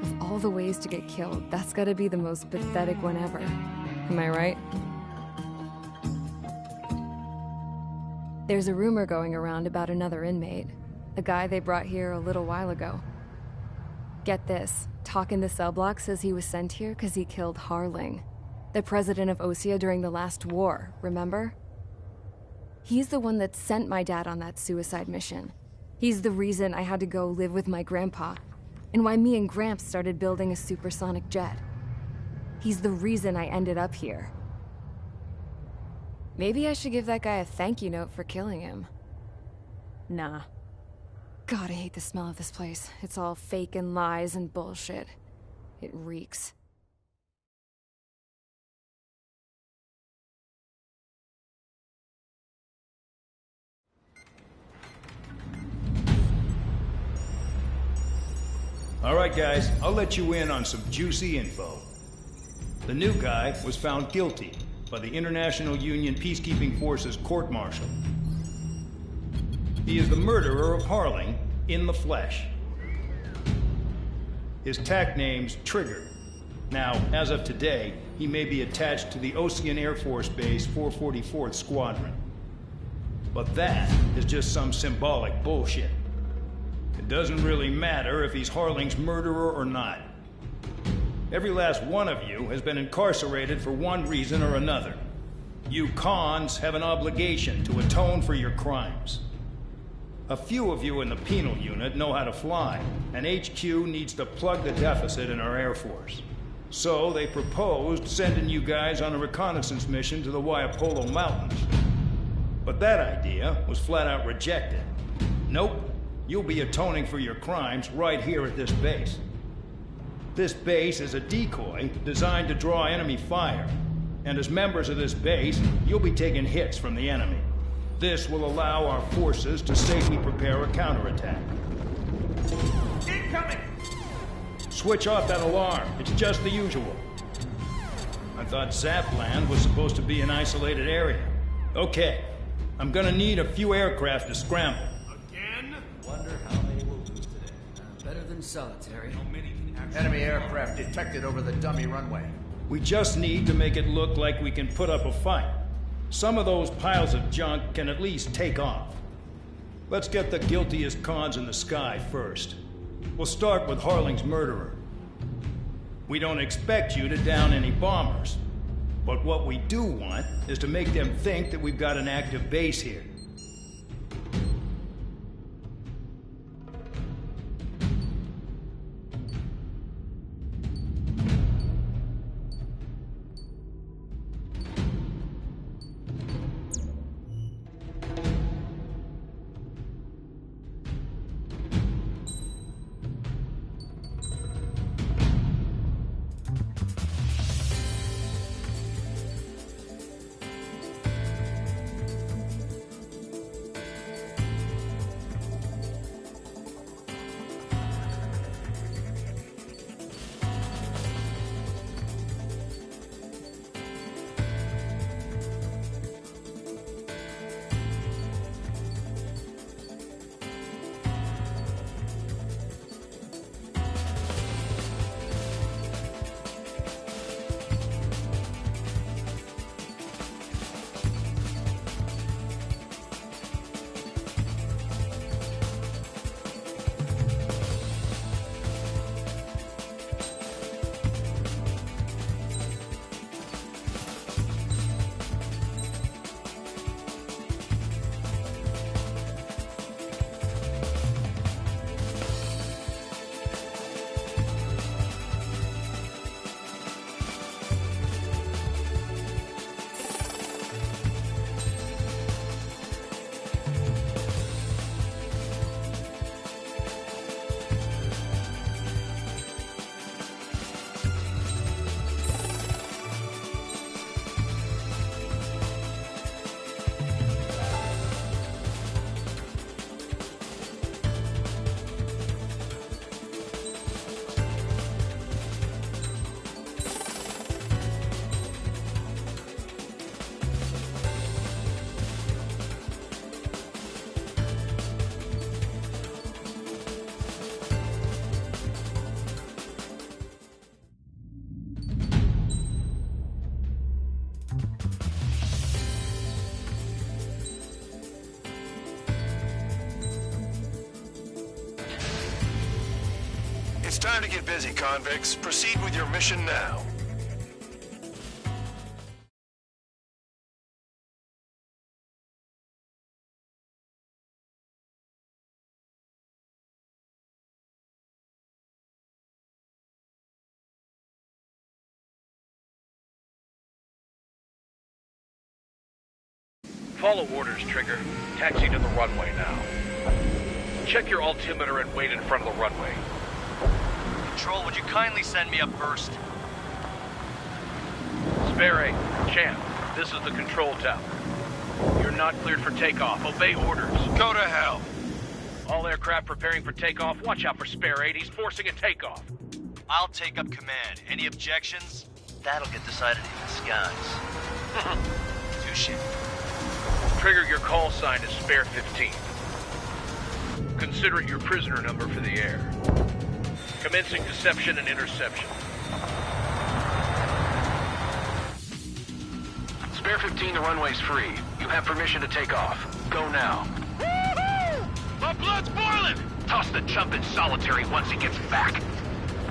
S1: Of all the ways to get killed, that's gotta be the most pathetic one ever. Am I right? There's a rumor going around about another inmate. A guy they brought here a little while ago. Get this, Talk in the cell block says he was sent here because he killed Harling, the president of Osea during the last war, remember? He's the one that sent my dad on that suicide mission. He's the reason I had to go live with my grandpa, and why me and Gramps started building a supersonic jet. He's the reason I ended up here. Maybe I should give that guy a thank you note for killing him. Nah. God, I hate the smell of this place. It's all fake and lies and bullshit. It reeks.
S15: All right, guys, I'll let you in on some juicy info. The new guy was found guilty by the International Union Peacekeeping Forces court-martial. He is the murderer of Harling in the flesh. His TAC name's Trigger. Now, as of today, he may be attached to the Ocean Air Force Base 444th Squadron. But that is just some symbolic bullshit. It doesn't really matter if he's Harling's murderer or not. Every last one of you has been incarcerated for one reason or another. You cons have an obligation to atone for your crimes. A few of you in the penal unit know how to fly, and HQ needs to plug the deficit in our Air Force. So they proposed sending you guys on a reconnaissance mission to the Waiapolo Mountains. But that idea was flat out rejected. Nope, you'll be atoning for your crimes right here at this base. This base is a decoy designed to draw enemy fire. And as members of this base, you'll be taking hits from the enemy. This will allow our forces to safely prepare a counterattack.
S5: Incoming!
S15: Switch off that alarm. It's just the usual. I thought Zapland was supposed to be an isolated area. Okay, I'm gonna need a few aircraft to scramble.
S5: Again?
S16: Wonder how many will lose today. Better than solitary.
S17: Enemy aircraft detected over the dummy runway.
S15: We just need to make it look like we can put up a fight. Some of those piles of junk can at least take off. Let's get the guiltiest cons in the sky first. We'll start with Harling's murderer. We don't expect you to down any bombers. But what we do want is to make them think that we've got an active base here.
S10: It's time to get busy, convicts. Proceed with your mission now.
S9: Follow orders, Trigger. Taxi to the runway now. Check your altimeter and wait in front of the runway.
S7: Control, would you kindly send me up first?
S9: Spare 8, Champ, this is the control tower. You're not cleared for takeoff. Obey orders.
S10: Go to hell.
S9: All aircraft preparing for takeoff. Watch out for Spare 8. He's forcing a takeoff.
S7: I'll take up command. Any objections?
S8: That'll get decided in the skies.
S7: Touche.
S9: Trigger, your call sign is Spare 15. Consider it your prisoner number for the air. Commencing deception and interception.
S10: Spare 15, the runway's free. You have permission to take off. Go now.
S9: My blood's boiling!
S10: Toss the chump in solitary once he gets back.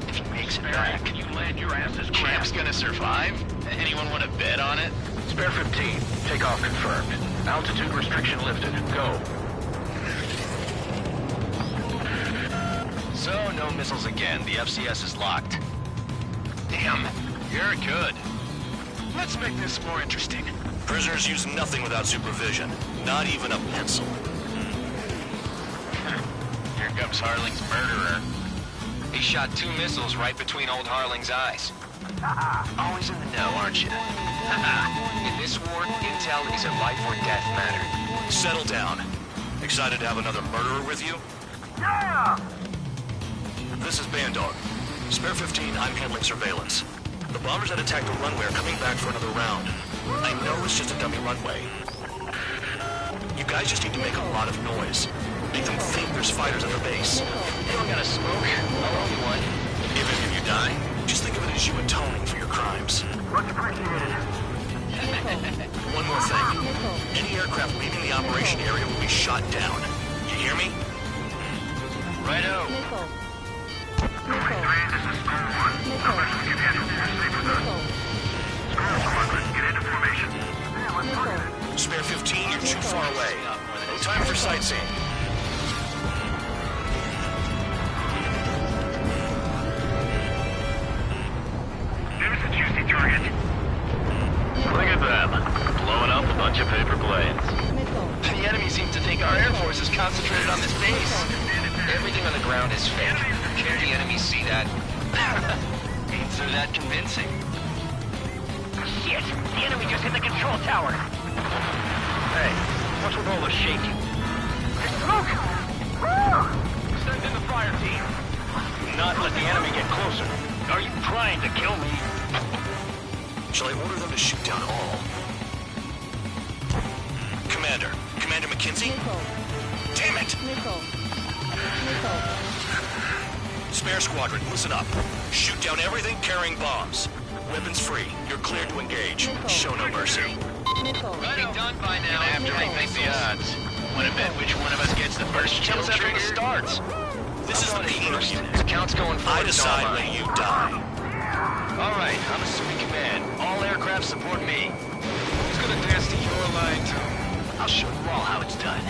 S8: If he makes it
S10: Spare
S8: back.
S10: When you land, your ass is
S9: Champ's
S10: gonna survive? Anyone want to bet on it? Spare 15, takeoff confirmed. Altitude restriction lifted. Go.
S7: So, no missiles again. The FCS is locked.
S10: Damn, you're good. Let's make this more interesting.
S7: Prisoners use nothing without supervision. Not even a pencil.
S10: Here comes Harling's murderer.
S7: He shot 2 missiles right between old Harling's eyes.
S10: Always in the know, aren't you?
S7: In this war, intel is a life or death matter. Settle down. Excited to have another murderer with you?
S10: Yeah!
S7: This is Bandog. Spare 15, I'm handling surveillance. The bombers that attacked the runway are coming back for another round. I know it's just a dummy runway. You guys just need to make a lot of noise. Make them think there's fighters at the base.
S8: You don't gotta smoke. I'll owe you one.
S7: If any of you die, just think of it as you atoning for your crimes.
S10: Much appreciated.
S7: One more thing. Any aircraft leaving the operation area will be shot down. You hear me?
S10: Righto.
S7: Spare 15, you're too far away. No time for sightseeing.
S10: There's a juicy target. Look at them. Blowing up a bunch of paper planes.
S8: The enemy seems to think our Air Force is concentrated on this base.
S7: Everything on the ground is fake. Can't the enemy see that?
S8: Ain't they're that convincing.
S10: Shit! The enemy just hit the control tower.
S9: Hey, what's with all the shaking?
S10: There's smoke! Woo!
S9: Send in the fire team. Not let the enemy get closer.
S10: Are you trying to kill me?
S7: Shall I order them to shoot down all? Commander McKenzie? Damn it! Spare squadron, listen up. Shoot down everything carrying bombs. Weapons free. You're cleared to engage. Show no mercy.
S8: Right done by now.
S10: After I think the odds. Wanna bet which one of us gets the first kill
S8: After
S10: trigger?
S8: it starts.
S7: This is the peanut unit.
S8: The count's going forward.
S7: I decide when you die.
S8: All right, I'm assuming command. All aircraft support me. Who's gonna dance to your line, too?
S10: I'll show you all how it's done.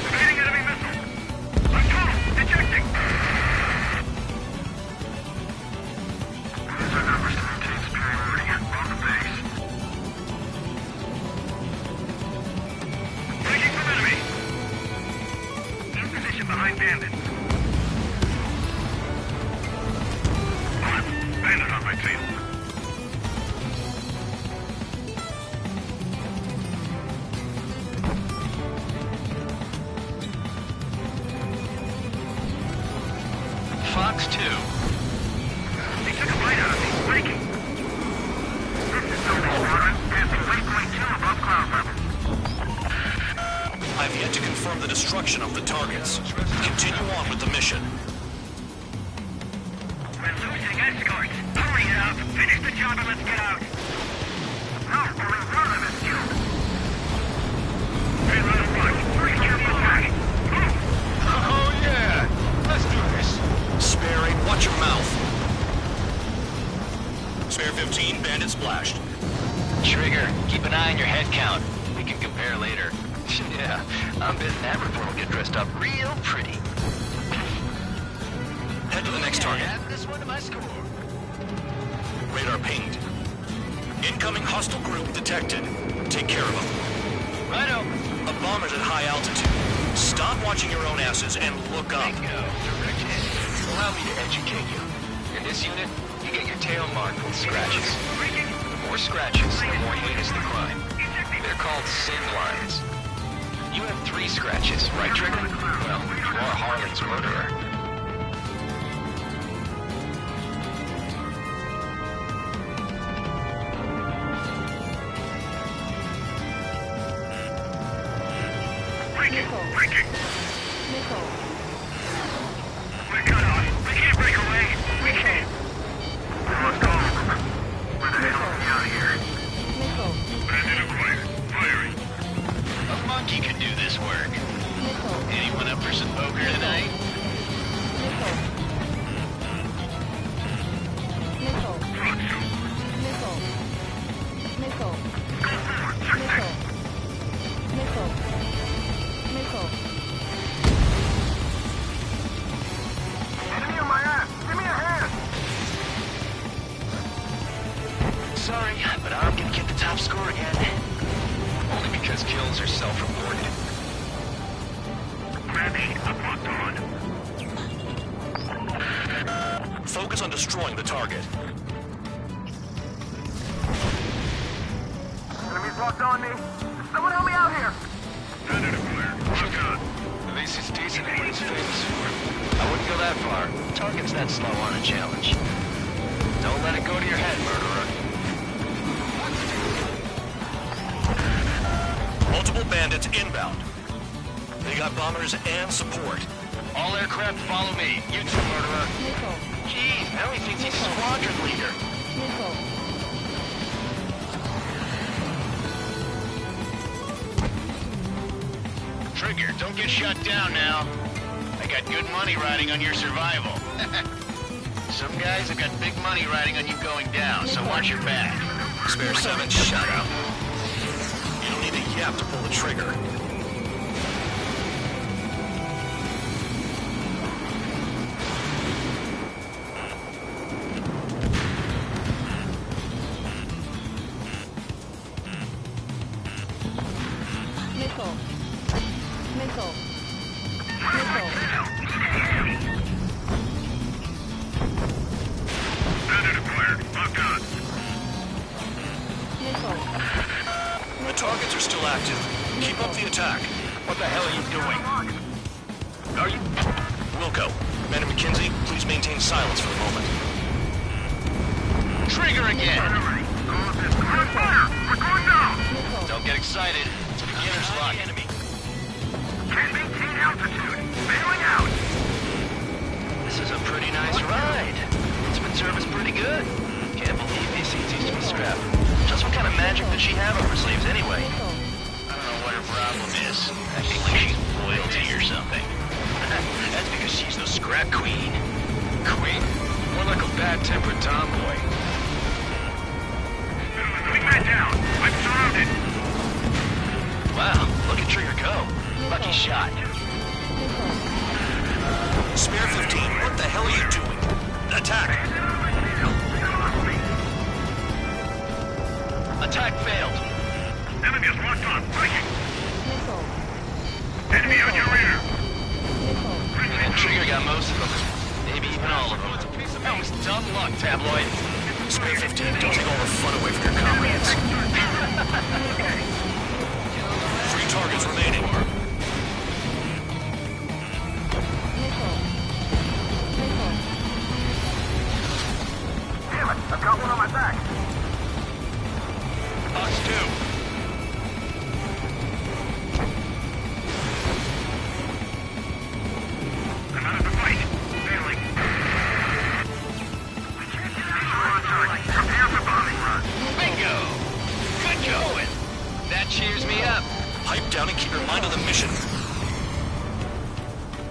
S10: Evading enemy missile! Control! Ejecting! These are numbers to maintain superiority on the base. Breaking from enemy! In position behind bandit. Bandit on my tail.
S8: Fox 2.
S10: They took a bite out of me. Breaking. This is Tony Squadron. Passing waypoint 2 above cloud level.
S7: I've yet to confirm the destruction of the targets. Continue on with the mission.
S10: We're losing escorts. Hurry it up. Finish the job and let's get out. No, we're in front of this. Hey, let him run. Secure the attack. Move.
S8: Trigger, keep an eye on your head count. We can compare later. Yeah, I'm betting that report will get dressed up real pretty.
S7: Head to the next target.
S8: Add this one to my score.
S7: Radar pinged. Incoming hostile group detected. Take care of them.
S8: Righto.
S7: A bomber's at high altitude. Stop watching your own asses and look up.
S8: Bingo. Direct hit. Allow me to educate you. In this unit, you get your tail marked with scratches. The more scratches, the more heinous the crime. They're called sin lines. You have 3 scratches, right, Trigger? Well, you are Harling's murderer.
S6: Breaking! We're cut off. We can't break away. We can't. We must go. Where the hell are we out here? Bandit acquired. Firing.
S8: A monkey could do this work. Anyone up for some poker tonight?
S6: Enemy on my ass. Give me a hand.
S8: Sorry, but I'm gonna get the top score again. Only because kills are self-reported.
S6: Ready. I'm locked on.
S7: Focus on destroying the target.
S6: Enemy's locked on me. Someone help me out here. Bandit acquired. Locked on.
S8: At least he's decent at what he's famous for. I wouldn't go that far. Target's that slow on a challenge. Don't let it go to your head, murderer.
S7: Multiple bandits inbound. They got bombers and support.
S8: All aircraft follow me. You too, murderer. Jeez, now he thinks he's squadron leader. Trigger, don't get shut down now. I got good money riding on your survival. Some guys have got big money riding on you going down, so watch your back.
S7: Spare 7, shut up. You don't need a yap to pull the trigger.
S6: Bandit acquired. Locked on.
S7: The targets are still active. Keep up the attack.
S8: What the hell are you doing?
S7: Are you... Wilco, Man McKenzie, please maintain silence for a moment.
S8: Trigger again!
S6: We're fire! We're going down!
S8: Don't get excited. It's a beginner's luck.
S6: Can't maintain altitude. Bailing out.
S8: This is a pretty nice ride. Instrument service pretty good. Can't believe these seats used to be strapped. Just what kind of magic does she have up her sleeves anyway? I don't know what her problem is. Acting like she's royalty or something. That's because she's the scrap queen. Queen? More like a bad-tempered tomboy.
S6: Putting that down. I'm surrounded.
S8: Wow, look at Trigger go. Lucky shot.
S7: Spare 15, what the hell are you doing? Attack!
S8: Attack failed.
S6: Enemy is locked on. Breaking. Enemy on your rear.
S8: And Trigger got most of them. Maybe even all of them. That was dumb luck, Tabloid.
S7: Spare 15, don't take all the fun away from your comrades. 3 targets remaining.
S6: Damn it. I've got one on my back.
S8: Us too.
S6: I'm out of the fight. Failing. Prepare for bombing run.
S8: Bingo! Good going. That cheers me up.
S7: Pipe down and keep your mind on the mission.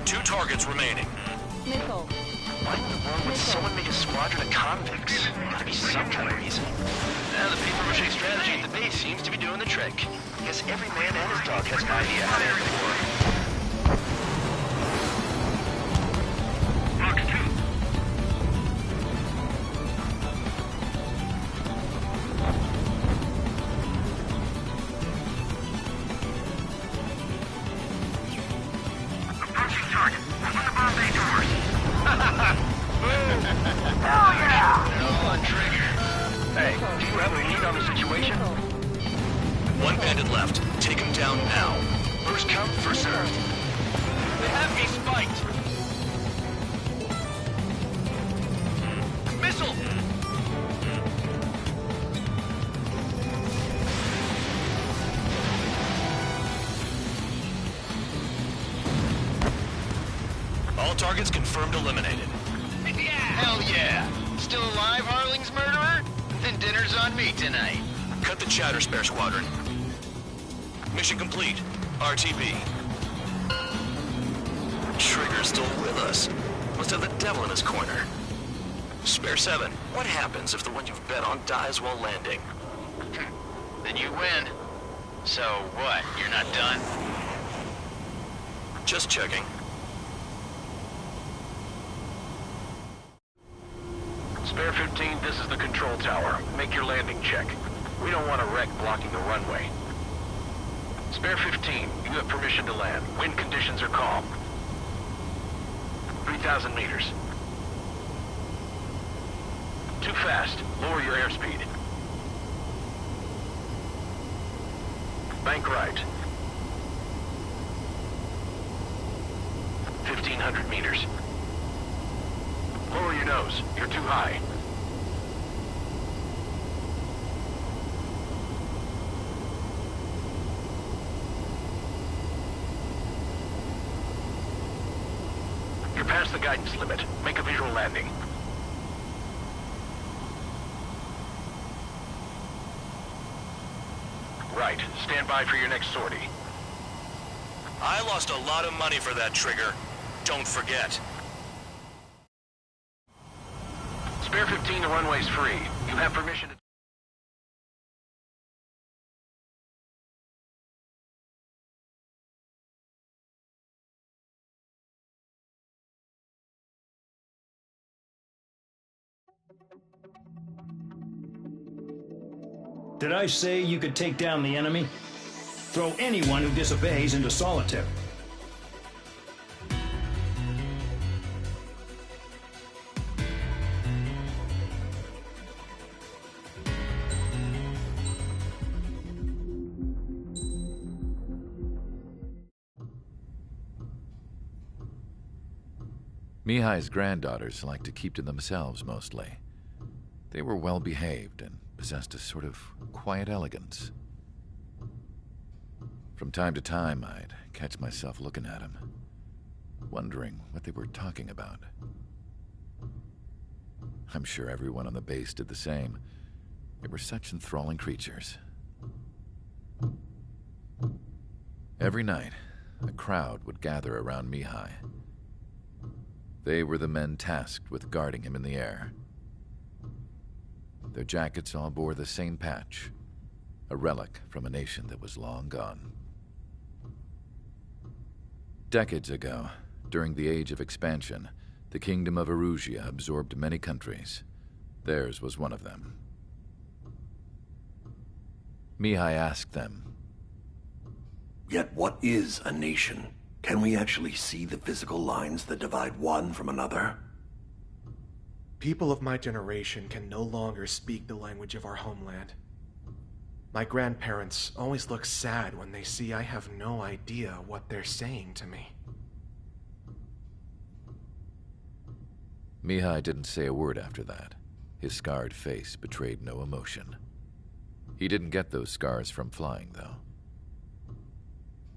S7: 2 targets remaining.
S8: Why in the world would someone make a squadron of convicts? Gotta be some kind of reason. Now the paper-mache strategy at the base seems to be doing the trick. Guess every man and his dog has an idea how to end the war.
S6: Box 2. Approaching target. Open the bomb bay doors.
S8: Hell yeah! They're on trigger. Hey, do you have a lead on the situation?
S7: One bandit left. Take him down now. First come, first served.
S8: They have me spiked. Missile!
S7: All targets confirmed eliminated.
S8: Hell yeah! Still alive, Harling's murderer? Then dinner's on me tonight.
S7: Cut the chatter, Spare Squadron. Mission complete. RTB. Trigger's still with us. Must have the devil in his corner. Spare 7, what happens if the one you've bet on dies while landing?
S8: Then you win. So what, you're not done?
S7: Just checking.
S10: Spare 15, this is the control tower. Make your landing check. We don't want a wreck blocking the runway. Spare 15, you have permission to land. Wind conditions are calm. 3,000 meters. Too fast. Lower your airspeed. Bank right. 1,500 meters. Lower your nose. You're too high. You're past the guidance limit. Make a visual landing. Right. Stand by for your next sortie.
S7: I lost a lot of money for that trigger. Don't forget.
S10: Spare 15, the runway's free. You have permission to...
S15: Did I say you could take down the enemy? Throw anyone who disobeys into solitary.
S18: Mihai's granddaughters liked to keep to themselves mostly. They were well behaved and possessed a sort of quiet elegance. From time to time, I'd catch myself looking at them, wondering what they were talking about. I'm sure everyone on the base did the same. They were such enthralling creatures. Every night, a crowd would gather around Mihai. They were the men tasked with guarding him in the air. Their jackets all bore the same patch, a relic from a nation that was long gone. Decades ago, during the Age of Expansion, the Kingdom of Erusia absorbed many countries. Theirs was one of them. Mihai asked them,
S19: "Yet what is a nation? Can we actually see the physical lines that divide one from another?"
S20: People of my generation can no longer speak the language of our homeland. My grandparents always look sad when they see I have no idea what they're saying to me.
S18: Mihai didn't say a word after that. His scarred face betrayed no emotion. He didn't get those scars from flying, though.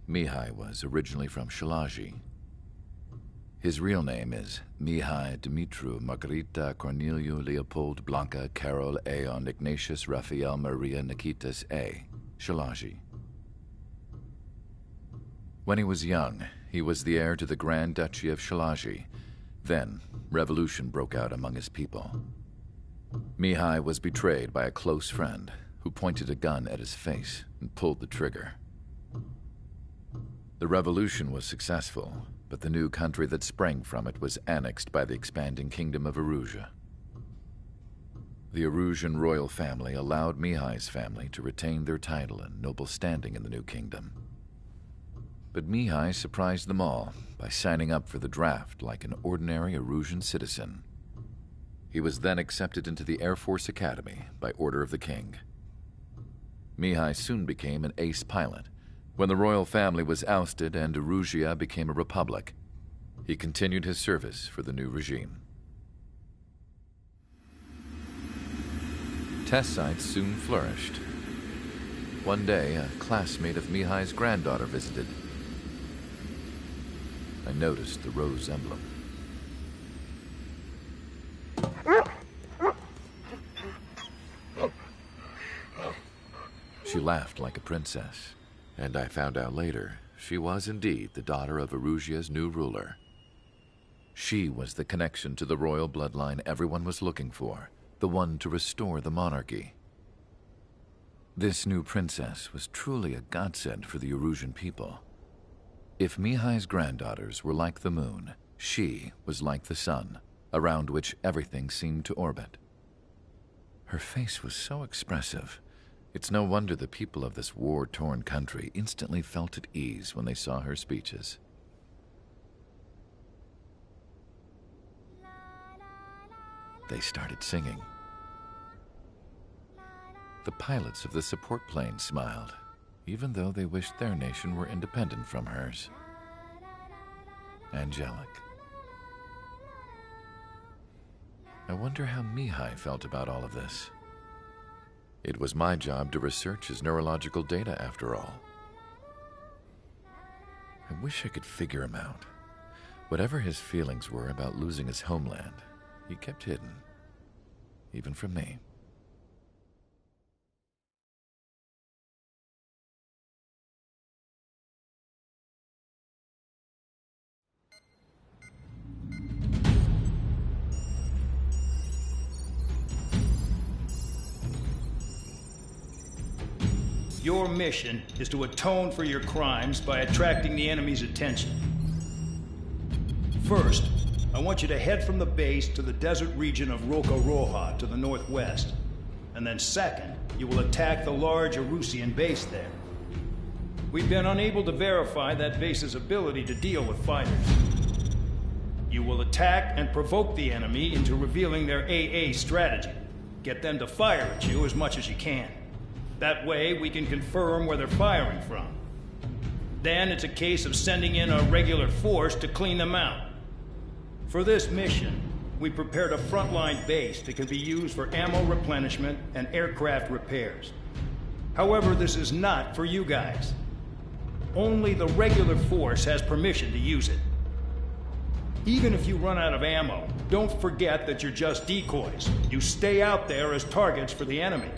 S18: Mihai was originally from Shalaji. His real name is Mihai Dumitru Margarita Corneliu Leopold Blanca Carol Aeon Ignatius Raphael Maria Nikitas A. Shalaji. When he was young, he was the heir to the Grand Duchy of Shalaji Then, revolution broke out among his people. Mihai was betrayed by a close friend who pointed a gun at his face and pulled the trigger. The revolution was successful, but the new country that sprang from it was annexed by the expanding kingdom of Erusia. The Erusian royal family allowed Mihai's family to retain their title and noble standing in the new kingdom. But Mihai surprised them all by signing up for the draft like an ordinary Erusian citizen. He was then accepted into the Air Force Academy by order of the king. Mihai soon became an ace pilot. When the royal family was ousted and Erusia became a republic, he continued his service for the new regime. Test sites soon flourished. One day, a classmate of Mihai's granddaughter visited. I noticed the rose emblem. She laughed like a princess, and I found out later she was indeed the daughter of Erusia's new ruler. She was the connection to the royal bloodline everyone was looking for, the one to restore the monarchy. This new princess was truly a godsend for the Erusian people. If Mihai's granddaughters were like the moon, she was like the sun, around which everything seemed to orbit. Her face was so expressive. It's no wonder the people of this war-torn country instantly felt at ease when they saw her speeches. They started singing. The pilots of the support plane smiled, even though they wished their nation were independent from hers. Angelic. I wonder how Mihai felt about all of this. It was my job to research his neurological data, after all. I wish I could figure him out. Whatever his feelings were about losing his homeland, he kept hidden, even from me.
S15: Your mission is to atone for your crimes by attracting the enemy's attention. First, I want you to head from the base to the desert region of Roca Roja to the northwest. And then second, you will attack the large Erusian base there. We've been unable to verify that base's ability to deal with fighters. You will attack and provoke the enemy into revealing their AA strategy. Get them to fire at you as much as you can. That way, we can confirm where they're firing from. Then it's a case of sending in a regular force to clean them out. For this mission, we prepared a frontline base that can be used for ammo replenishment and aircraft repairs. However, this is not for you guys. Only the regular force has permission to use it. Even if you run out of ammo, don't forget that you're just decoys. You stay out there as targets for the enemy.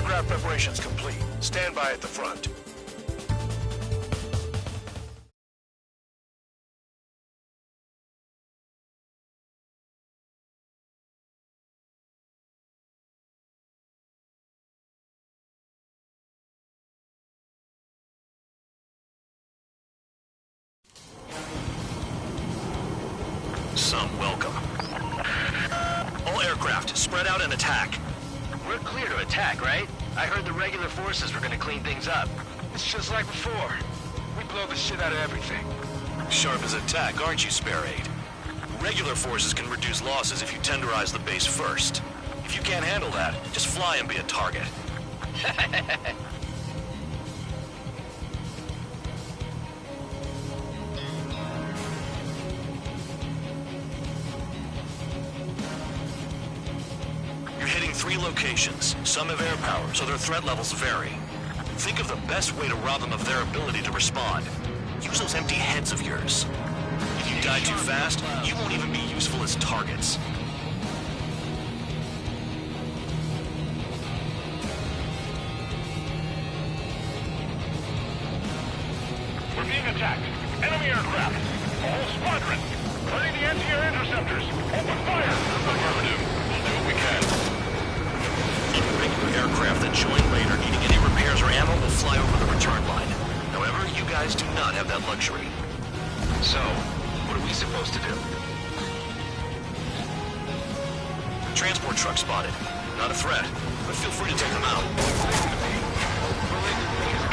S10: Aircraft preparations complete. Stand by at the front.
S7: Some welcome. All aircraft, spread out and attack.
S8: We're clear to attack, right? I heard the regular forces were gonna clean things up.
S9: It's just like before. We blow the shit out of everything.
S7: Sharp as a tack, aren't you, Spare Aid? Regular forces can reduce losses if you tenderize the base first. If you can't handle that, just fly and be a target. You're hitting 3 locations. Some have air power, so their threat levels vary. Think of the best way to rob them of their ability to respond. Use those empty heads of yours. If you die too fast, you won't even be useful as targets.
S6: We're being attacked. Enemy aircraft. A whole squadron. Ready the anti-air interceptors. Open fire. Affirmative. We'll do what we can.
S7: Any regular aircraft that join later needing any repairs or ammo will fly over the return line. However, you guys do not have that luxury.
S9: So, what are we supposed to do?
S7: Transport truck spotted. Not a threat, but feel free to take them out.
S9: It's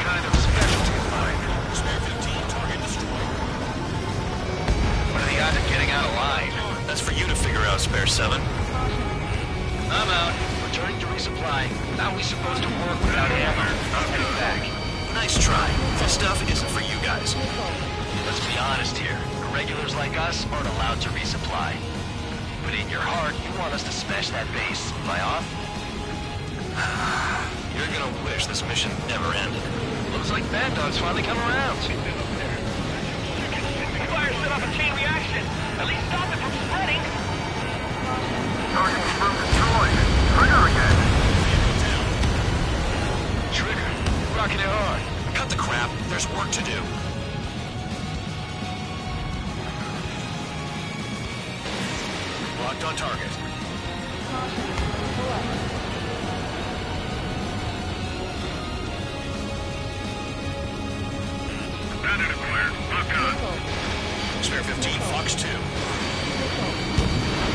S9: kind of a specialty of mine.
S7: Spare 15, target destroyed.
S9: What are the odds of getting out alive?
S7: That's for you to figure out, Spare 7.
S8: I'm out. Returning to resupply. How are we supposed to work without ammo? I'm heading back.
S7: Nice try. This stuff isn't for you guys.
S8: Let's be honest here. Irregulars like us aren't allowed to resupply. But in your heart, you want us to smash that base. Am I off?
S7: You're gonna wish this mission never ended.
S8: Looks like Bad Dog's finally come around.
S6: Fire set off a chain reaction. At least stop it from spreading. Target confirmed destroyed. Trigger again.
S8: Trigger. Rocking it hard.
S7: Cut the crap. There's work to do. Locked on target.
S6: Bandit acquired. Lock on.
S7: Spare 15, Fox 2.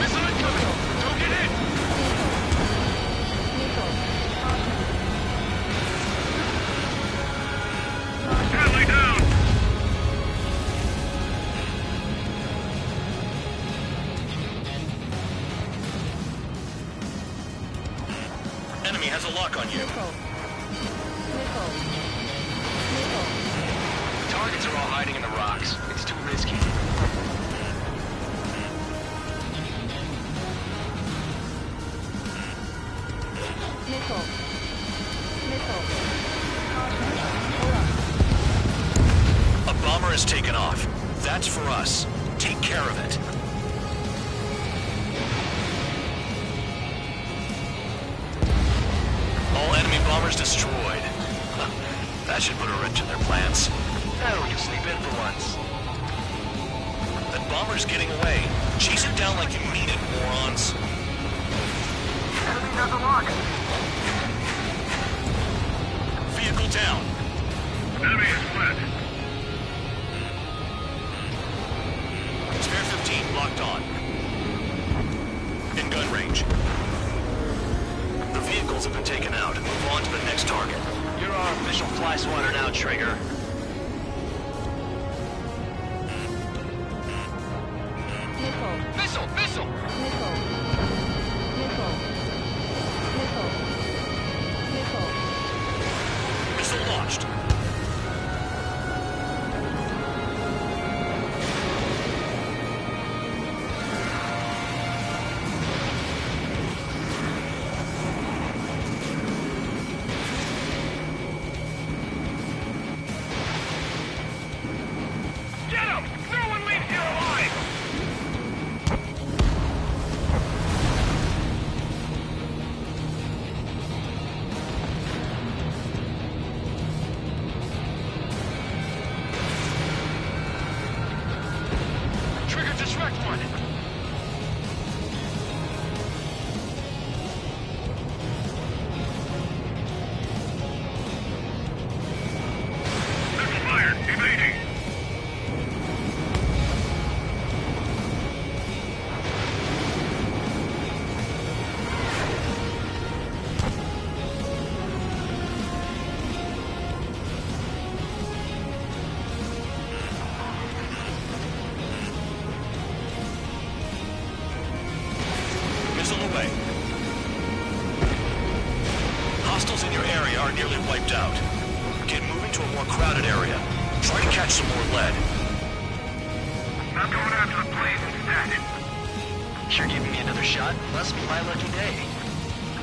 S6: Missile incoming. Don't get hit. Bradley down.
S7: Enemy has a lock on you.
S8: Targets are all hiding in the rocks. It's too risky.
S7: A bomber has taken off. That's for us. Take care of it. All enemy bombers destroyed. That should put a wrench in their plans.
S8: Now we can sleep in for once.
S7: That bomber's getting away. Chase him down like you mean it, morons.
S6: Enemy does a lock.
S7: Vehicle down.
S6: Enemy is fled.
S7: Spare 15 locked on. In gun range. The vehicles have been taken out. Move on to the next target.
S8: You're our official fly swatter now, Trigger. Missile! Missile!
S7: Missile launched.
S6: Get him! No one leaves here alive!
S7: way. Hostiles in your area are nearly wiped out. Get moving to a more crowded area. Try to catch some more lead.
S6: I'm going after the planes instead.
S8: You're giving me another shot? Must be my lucky day.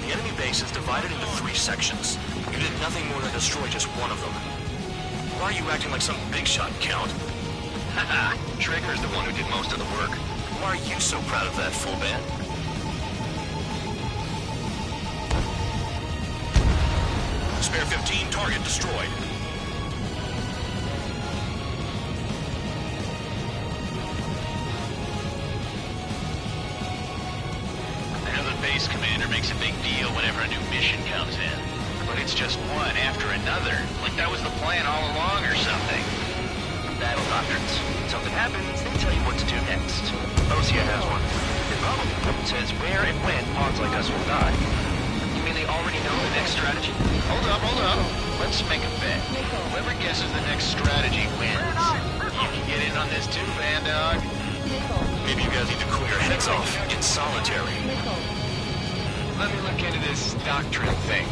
S7: The enemy base is divided into 3 sections. You did nothing more than destroy just one of them. Why are you acting like some big shot, Count?
S8: Haha, Trigger's the one who did most of the work.
S7: Why are you so proud of that, full band? Spare 15, target destroyed.
S8: I know the base commander makes a big deal whenever a new mission comes in. But it's just one after another. Like that was the plan all along or something. Battle doctrines. Something happens, they tell you what to do next. Osea has one. It probably says where and when pawns like us will die. You mean they already know the next strategy? Hold up. Let's make a bet. Whoever guesses the next strategy wins. You can get in on this too, Van Dog.
S7: Maybe you guys need to cool your heads off in solitary.
S8: Let me look into this doctrine thing.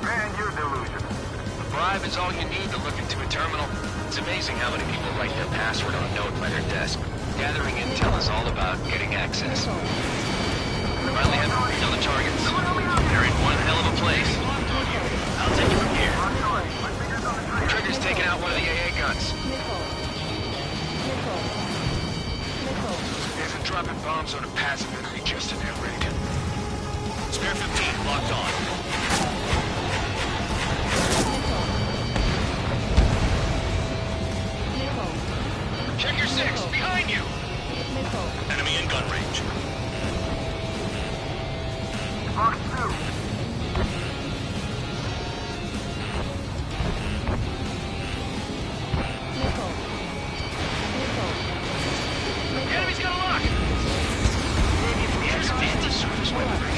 S6: Man, you're delusional.
S8: A bribe is all you need to look into a terminal. It's amazing how many people write their password on a note by their desk. Gathering intel is all about getting access. Finally have all the targets. They're in one hell of a place. I'll take it from here. Trigger's taking out one of the AA guns.
S6: Isn't dropping bombs on a passive enemy just an air raid?
S7: Spare 15, locked on.
S8: Check your 6, behind you!
S7: Enemy in gun range.
S6: Box 2.
S8: The enemy's got a lock! Here's some anti-surface weaponry.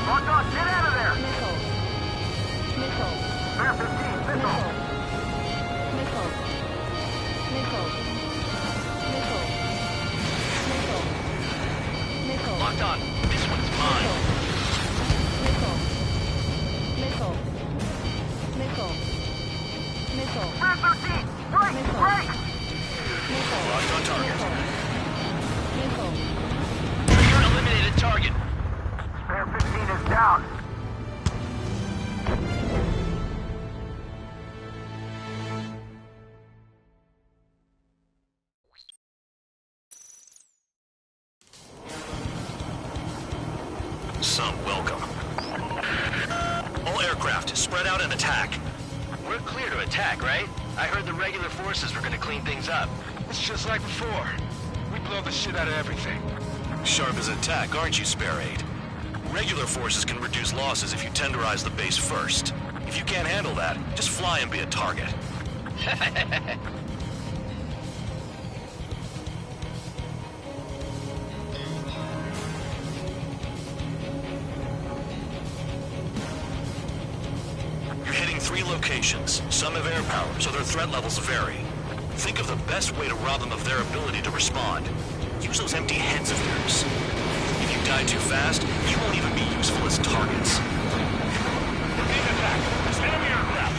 S6: Lock on, get out of there! Spare 15, missile!
S8: Locked on. This one's mine.
S6: Spare 13, break!
S7: Locked on target.
S8: Trigger eliminated target.
S6: Spare 15 is down.
S7: Some welcome. All aircraft, spread out and attack.
S8: We're clear to attack, right? I heard the regular forces were gonna clean things up.
S6: It's just like before. We blow the shit out of everything.
S7: Sharp as attack, aren't you, Spare 8? Regular forces can reduce losses if you tenderize the base first. If you can't handle that, just fly and be a target. You're hitting 3 locations. Some have air power, so their threat levels vary. Think of the best way to rob them of their ability to respond. Use those empty heads of yours. If you die too fast, you won't even be useful as targets.
S6: We're being attacked. It's enemy aircraft.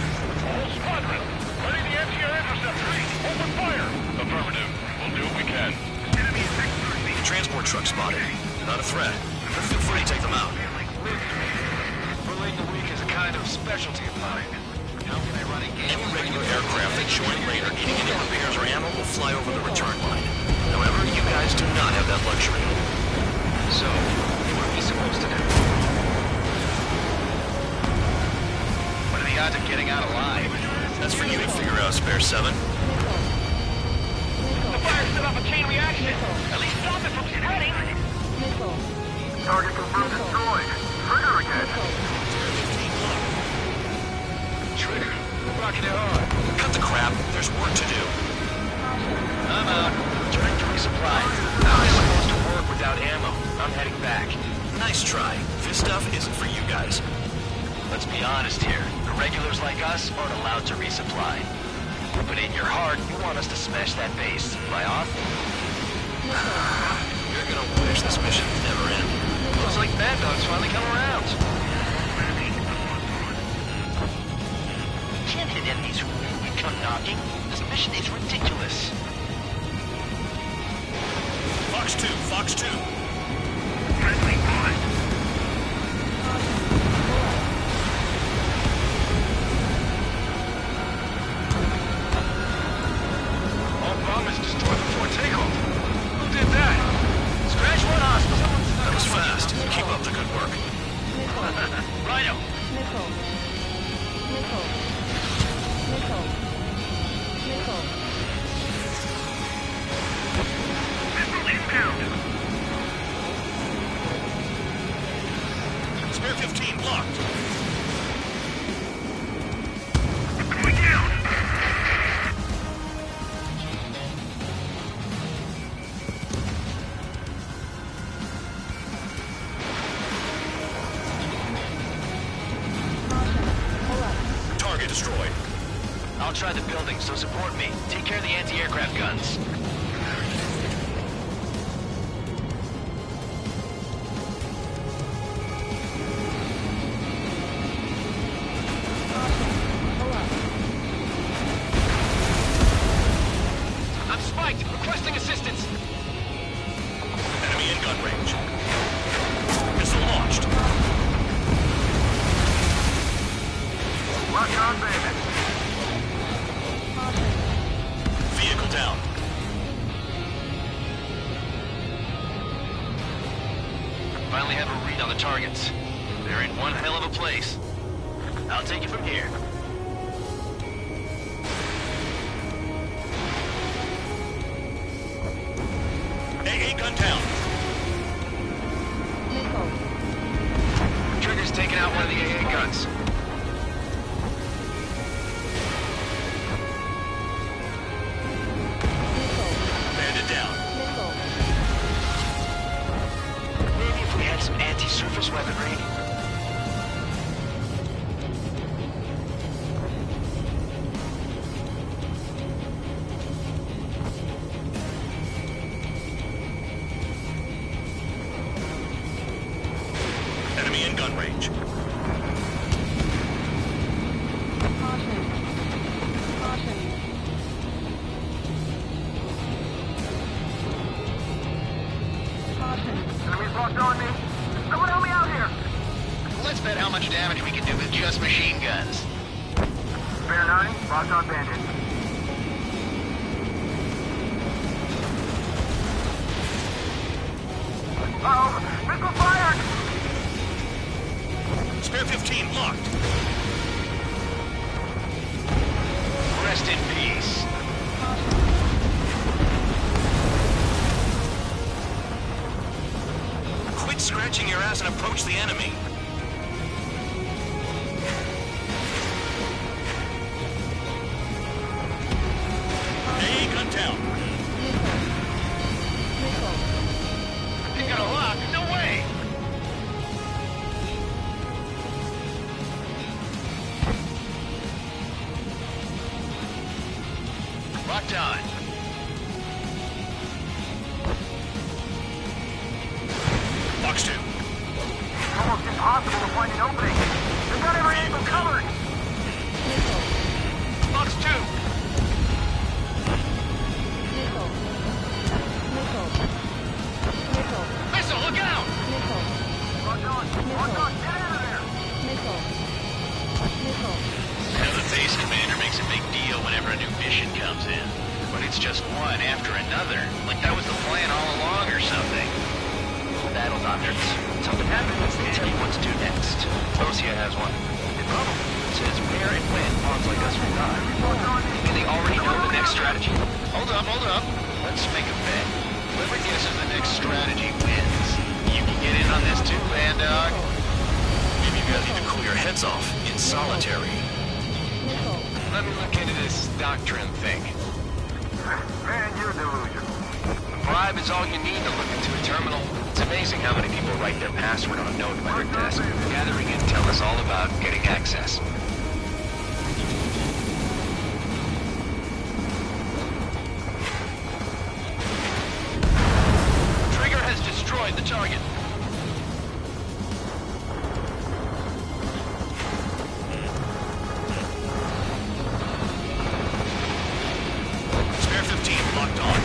S6: Whole squadron. Ready the anti-air interceptors. Open fire.
S10: Affirmative. We'll do what we can.
S6: Enemy is extremely.
S7: Transport truck spotted. Not a threat. But feel free to take them out.
S6: Bullying the weak is a kind of specialty of mine. How can I run a game?
S7: Any regular aircraft that join later needing any repairs or ammo will fly over the return line. However, you guys do not have that luxury.
S8: So, what are we supposed to do? What are the odds of getting out alive?
S7: That's for you to figure out, Spare 7.
S6: The fire set off a chain reaction. At least stop it from spreading. Target confirmed destroyed. Trigger again.
S8: Trigger. Rocking it hard.
S7: Cut the crap. There's work to do.
S8: I'm out. Returning to resupply. How is supposed to work without ammo? I'm heading back.
S9: Nice try. This stuff isn't for you guys.
S8: Let's be honest here. The regulars like us aren't allowed to resupply. But in your heart, you want us to smash that base. Am I off?
S9: You're gonna wish this mission never ended.
S8: Looks like Bad Dog's finally come around. Can't hit enemies who come knocking. This mission is ridiculous.
S9: Fox 2, Fox 2. Friendly bullet.
S8: All bombers destroyed before takeoff. Who did that? Scratch one hospital.
S9: That was fast. Keep up the good work.
S8: Rhino.
S14: Nickel. Nickel. Nickel. Nickel.
S9: Missile inbound. Spare 15 blocked. Going down. Target destroyed.
S8: I'll try the building, so support me. Take care of the anti-aircraft guns. I'm spiked! Requesting assistance!
S9: Enemy in gun range. Missile launched.
S6: Rock on, baby.
S9: Vehicle down.
S8: Finally have a read on the targets. They're in one hell of a place. I'll take it from here.
S9: AA gun down.
S8: Trigger's taking out one of the AA guns.
S9: Bandit down.
S8: Maybe if we had some anti-surface weaponry.
S9: Enemy in gun range.
S6: Enemies locked on me. Someone help me out here.
S8: Let's bet how much damage we can do with just machine guns.
S6: Bear 9, locked on bandit. Uh-oh, missile fired!
S9: Spare 15 locked.
S8: Rest in peace.
S9: Quit scratching your ass and approach the enemy. AA gun down.
S8: You got a lock? No way! Locked on.
S9: Fox 2.
S6: Almost impossible to find an opening. They've got every angle covered.
S8: Fox 2. Missile, look out!
S6: Locked on. Locked on. Get out of there.
S8: Now the base commander makes a big deal whenever a new mission comes in. But it's just one after another. Like that was the plan all along or something. Battle doctrines. Something happens, they tell you what to do next. Osia has one. It probably says where and when pawns like us will die. And they already know the next strategy. Hold up, hold up. Let's make a bet. Whoever guesses the next strategy wins. You can get in on this too, Bad Dog.
S9: Maybe you guys need to cool your heads off in solitary.
S8: Let me look into this doctrine thing.
S9: Man, you're delusional. A bribe is all you need to look into a terminal. It's amazing how many people write their password on a note by their desk. Gathering intel is all about getting access. Trigger has destroyed the target.
S4: Spare 15 locked on.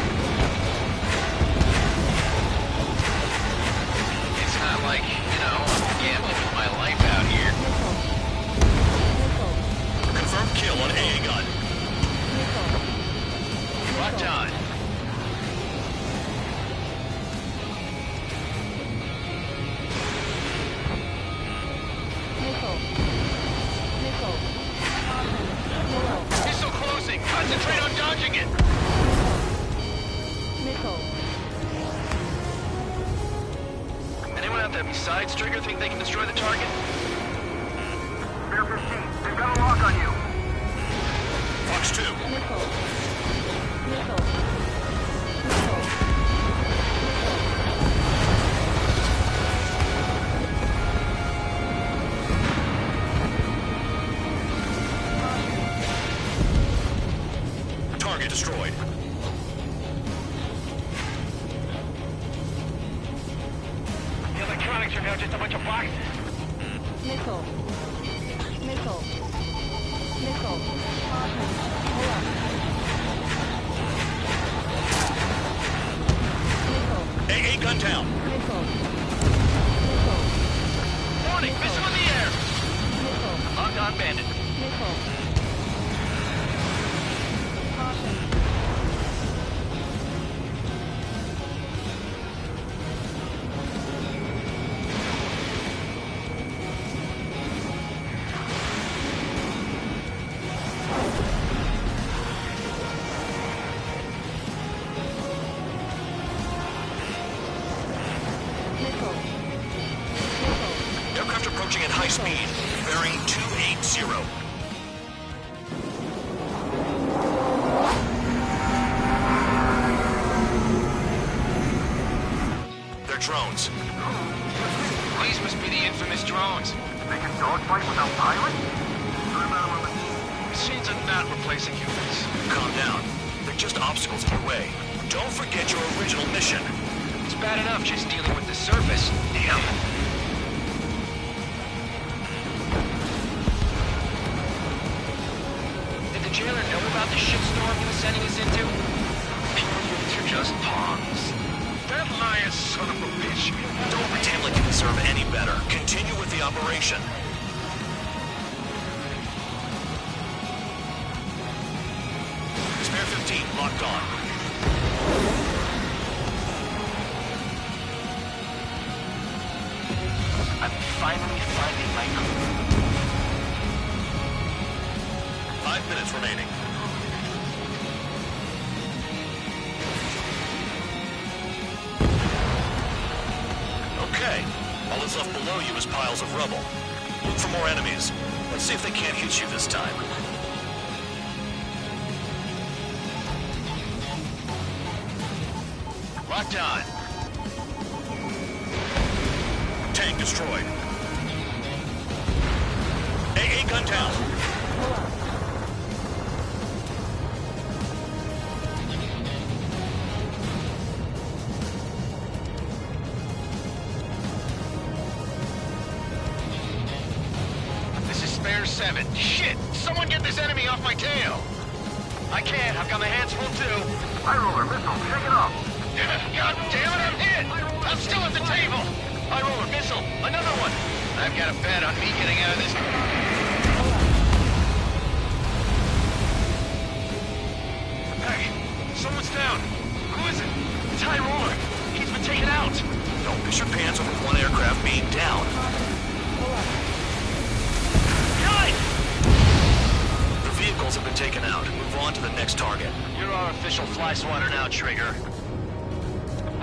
S9: It's not like, I'm gambling with my life out here.
S4: Confirmed kill on AA gun.
S9: Locked on. Missile closing. Concentrate on dodging it. Anyone out there besides Trigger think they can destroy the target?
S6: Spare 15. They've got a lock on you.
S4: Fox 2. Target destroyed.
S9: The electronics are now just a bunch of boxes.
S14: Missile. Missile. Missile.
S4: AA gun down.
S9: Warning, missile in the air. Locked on bandit.
S4: Aircraft approaching at high speed. Bearing 280. They're drones.
S9: These must be the infamous drones.
S6: They can dogfight without pilots?
S9: Machines are not replacing humans.
S4: Calm down. They're just obstacles in your way. Don't forget your original mission.
S9: It's bad enough just dealing with the surface. Damn. Did the jailer know about the shitstorm he was sending us into? Humans are just pawns.
S4: That liar son of a bitch. Don't pretend like you deserve any better. Continue with the operation. Spare 15 locked on.
S9: I'm finally finding my crew.
S4: 5 minutes remaining. Okay. All that's left below you is piles of rubble. Look for more enemies. Let's see if they can't hit you this time.
S9: Locked on.
S4: Tank destroyed. AA gun down.
S9: This is Spare 7. Shit! Someone get this enemy off my tail! I can't. I've got my hands full too.
S6: High roller missile. Shake it off.
S9: God damn it, I'm hit! I'm still at the table! High roller missile. Another one. I've got a bet on me getting out of this. Hey, someone's down. Who is it? It's High roller. He's been taken out.
S4: Don't piss your pants over one aircraft being down.
S9: Guys!
S4: The vehicles have been taken out. Move on to the next target.
S9: You're our official fly swatter now, Trigger.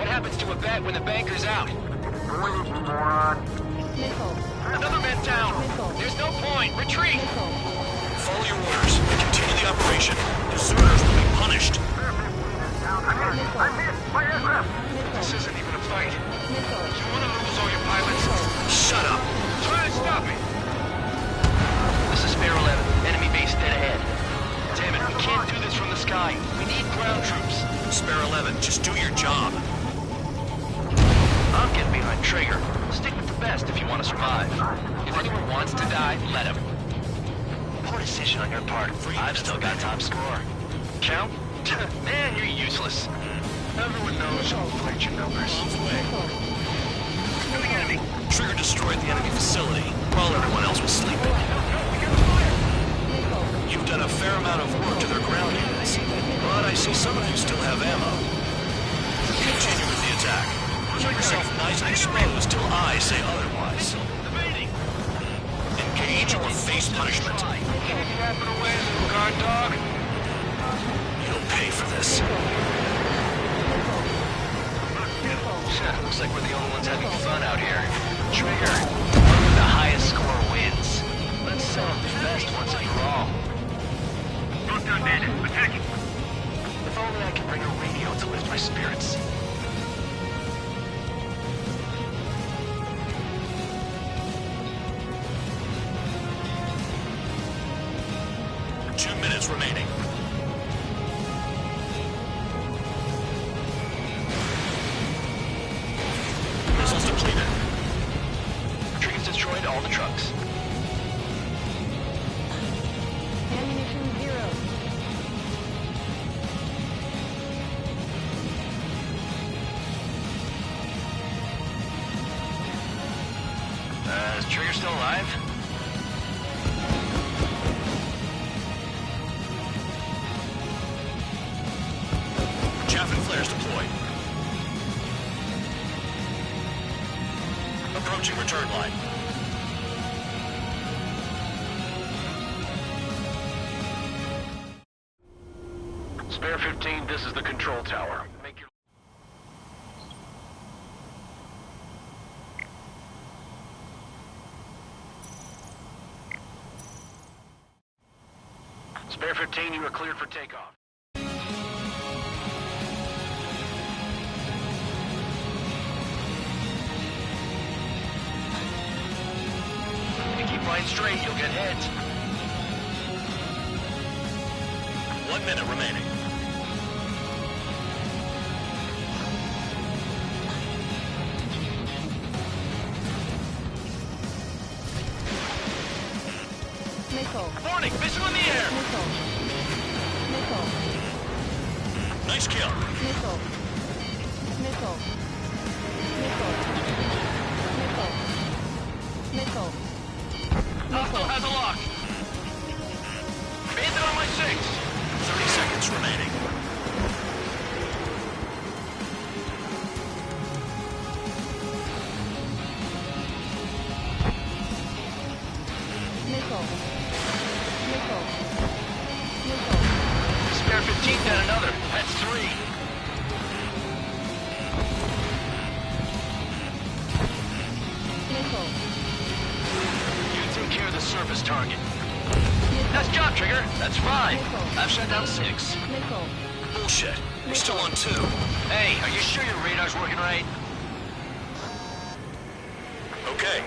S9: What happens to a bet when the banker's out? Another man down. There's no point. Retreat.
S4: Follow your orders. Continue the operation. Deserters will be punished.
S8: We can't do this from the sky. We need ground troops.
S7: Spare 11, just do your job.
S8: I'm getting behind Trigger. Stick with the best if you want to survive. If anyone wants to die, let him. Poor decision on your part. I've still got top score. Count? Man, you're useless. Everyone knows who'll fight your numbers.
S7: Trigger destroyed the enemy facility while everyone else was sleeping. You've done a fair amount of work to their ground units, but I see some of you still have ammo. Continue with the attack. Keep yourself nice and exposed till I say otherwise. Engage or face punishment.
S8: Guard dog.
S7: You'll pay for this.
S8: Looks like we're the only ones having fun out here. Trigger, one with the highest score wins. Let's sell the best once and for all.
S6: Both done, Bandit. Attacking.
S8: If only I could bring a radio to lift my spirits.
S7: Remaining. Missiles depleted.
S8: Trigger's destroyed all the trucks.
S14: Ammunition 0.
S8: Is Trigger still alive?
S7: Flares deployed. Approaching return line.
S10: Spare 15, this is the control tower. Make your... Spare 15, you are cleared for takeoff.
S8: Flying straight, you'll get hit.
S7: 1 minute remaining.
S14: Missile.
S8: Warning, missile in the air.
S14: Missile. Missile.
S7: Nice kill.
S14: Missile. Missile. Missile. Missile. Missile.
S8: Hostile has a lock. Bandit on my 6.
S7: 30 seconds remaining.
S14: Missile. Missile. Missile.
S8: Spare 15 down another. That's 3.
S14: Missile.
S8: Take care of the surface target. Nice job, Trigger. That's 5. I've shut down 6.
S14: Missile.
S7: Bullshit. You're still on 2.
S8: Hey, are you sure your radar's working right?
S7: Okay.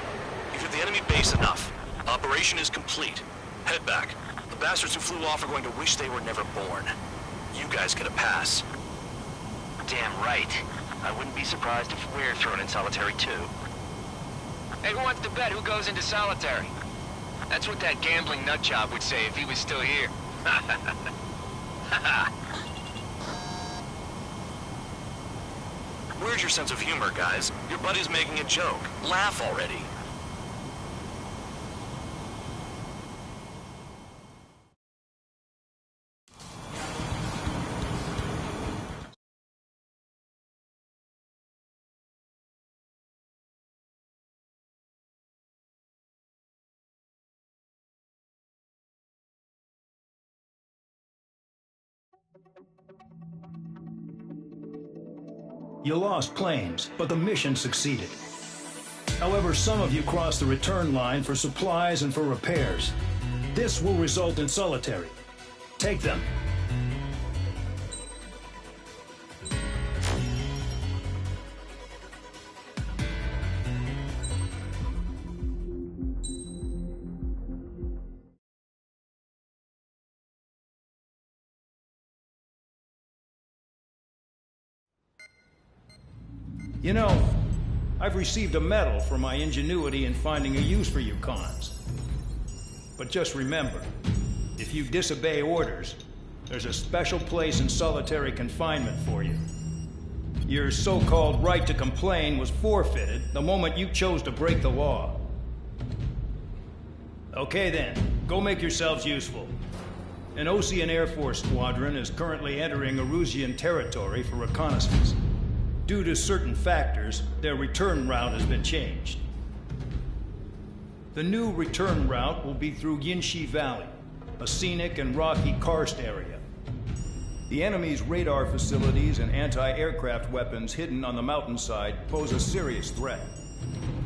S7: You've hit the enemy base enough. Operation is complete. Head back. The bastards who flew off are going to wish they were never born. You guys get a pass.
S8: Damn right. I wouldn't be surprised if we're thrown in solitary too. Hey, who wants to bet who goes into solitary? That's what that gambling nutjob would say if he was still here.
S7: Where's your sense of humor, guys? Your buddy's making a joke. Laugh already.
S15: You lost planes, but the mission succeeded. However, some of you crossed the return line for supplies and for repairs. This will result in solitary. Take them. You know, I've received a medal for my ingenuity in finding a use for you cons. But just remember, if you disobey orders, there's a special place in solitary confinement for you. Your so-called right to complain was forfeited the moment you chose to break the law. Okay then, go make yourselves useful. An Osean Air Force squadron is currently entering Erusian territory for reconnaissance. Due to certain factors, their return route has been changed. The new return route will be through Yinshi Valley, a scenic and rocky karst area. The enemy's radar facilities and anti-aircraft weapons hidden on the mountainside pose a serious threat.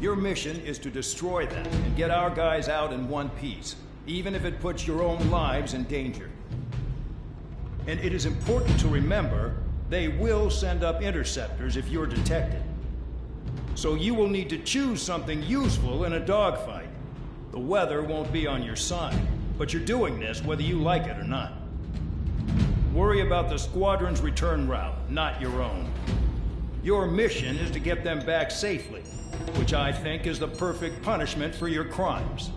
S15: Your mission is to destroy them and get our guys out in one piece, even if it puts your own lives in danger. And it is important to remember, they will send up interceptors if you're detected. So you will need to choose something useful in a dogfight. The weather won't be on your side, but you're doing this whether you like it or not. Worry about the squadron's return route, not your own. Your mission is to get them back safely, which I think is the perfect punishment for your crimes.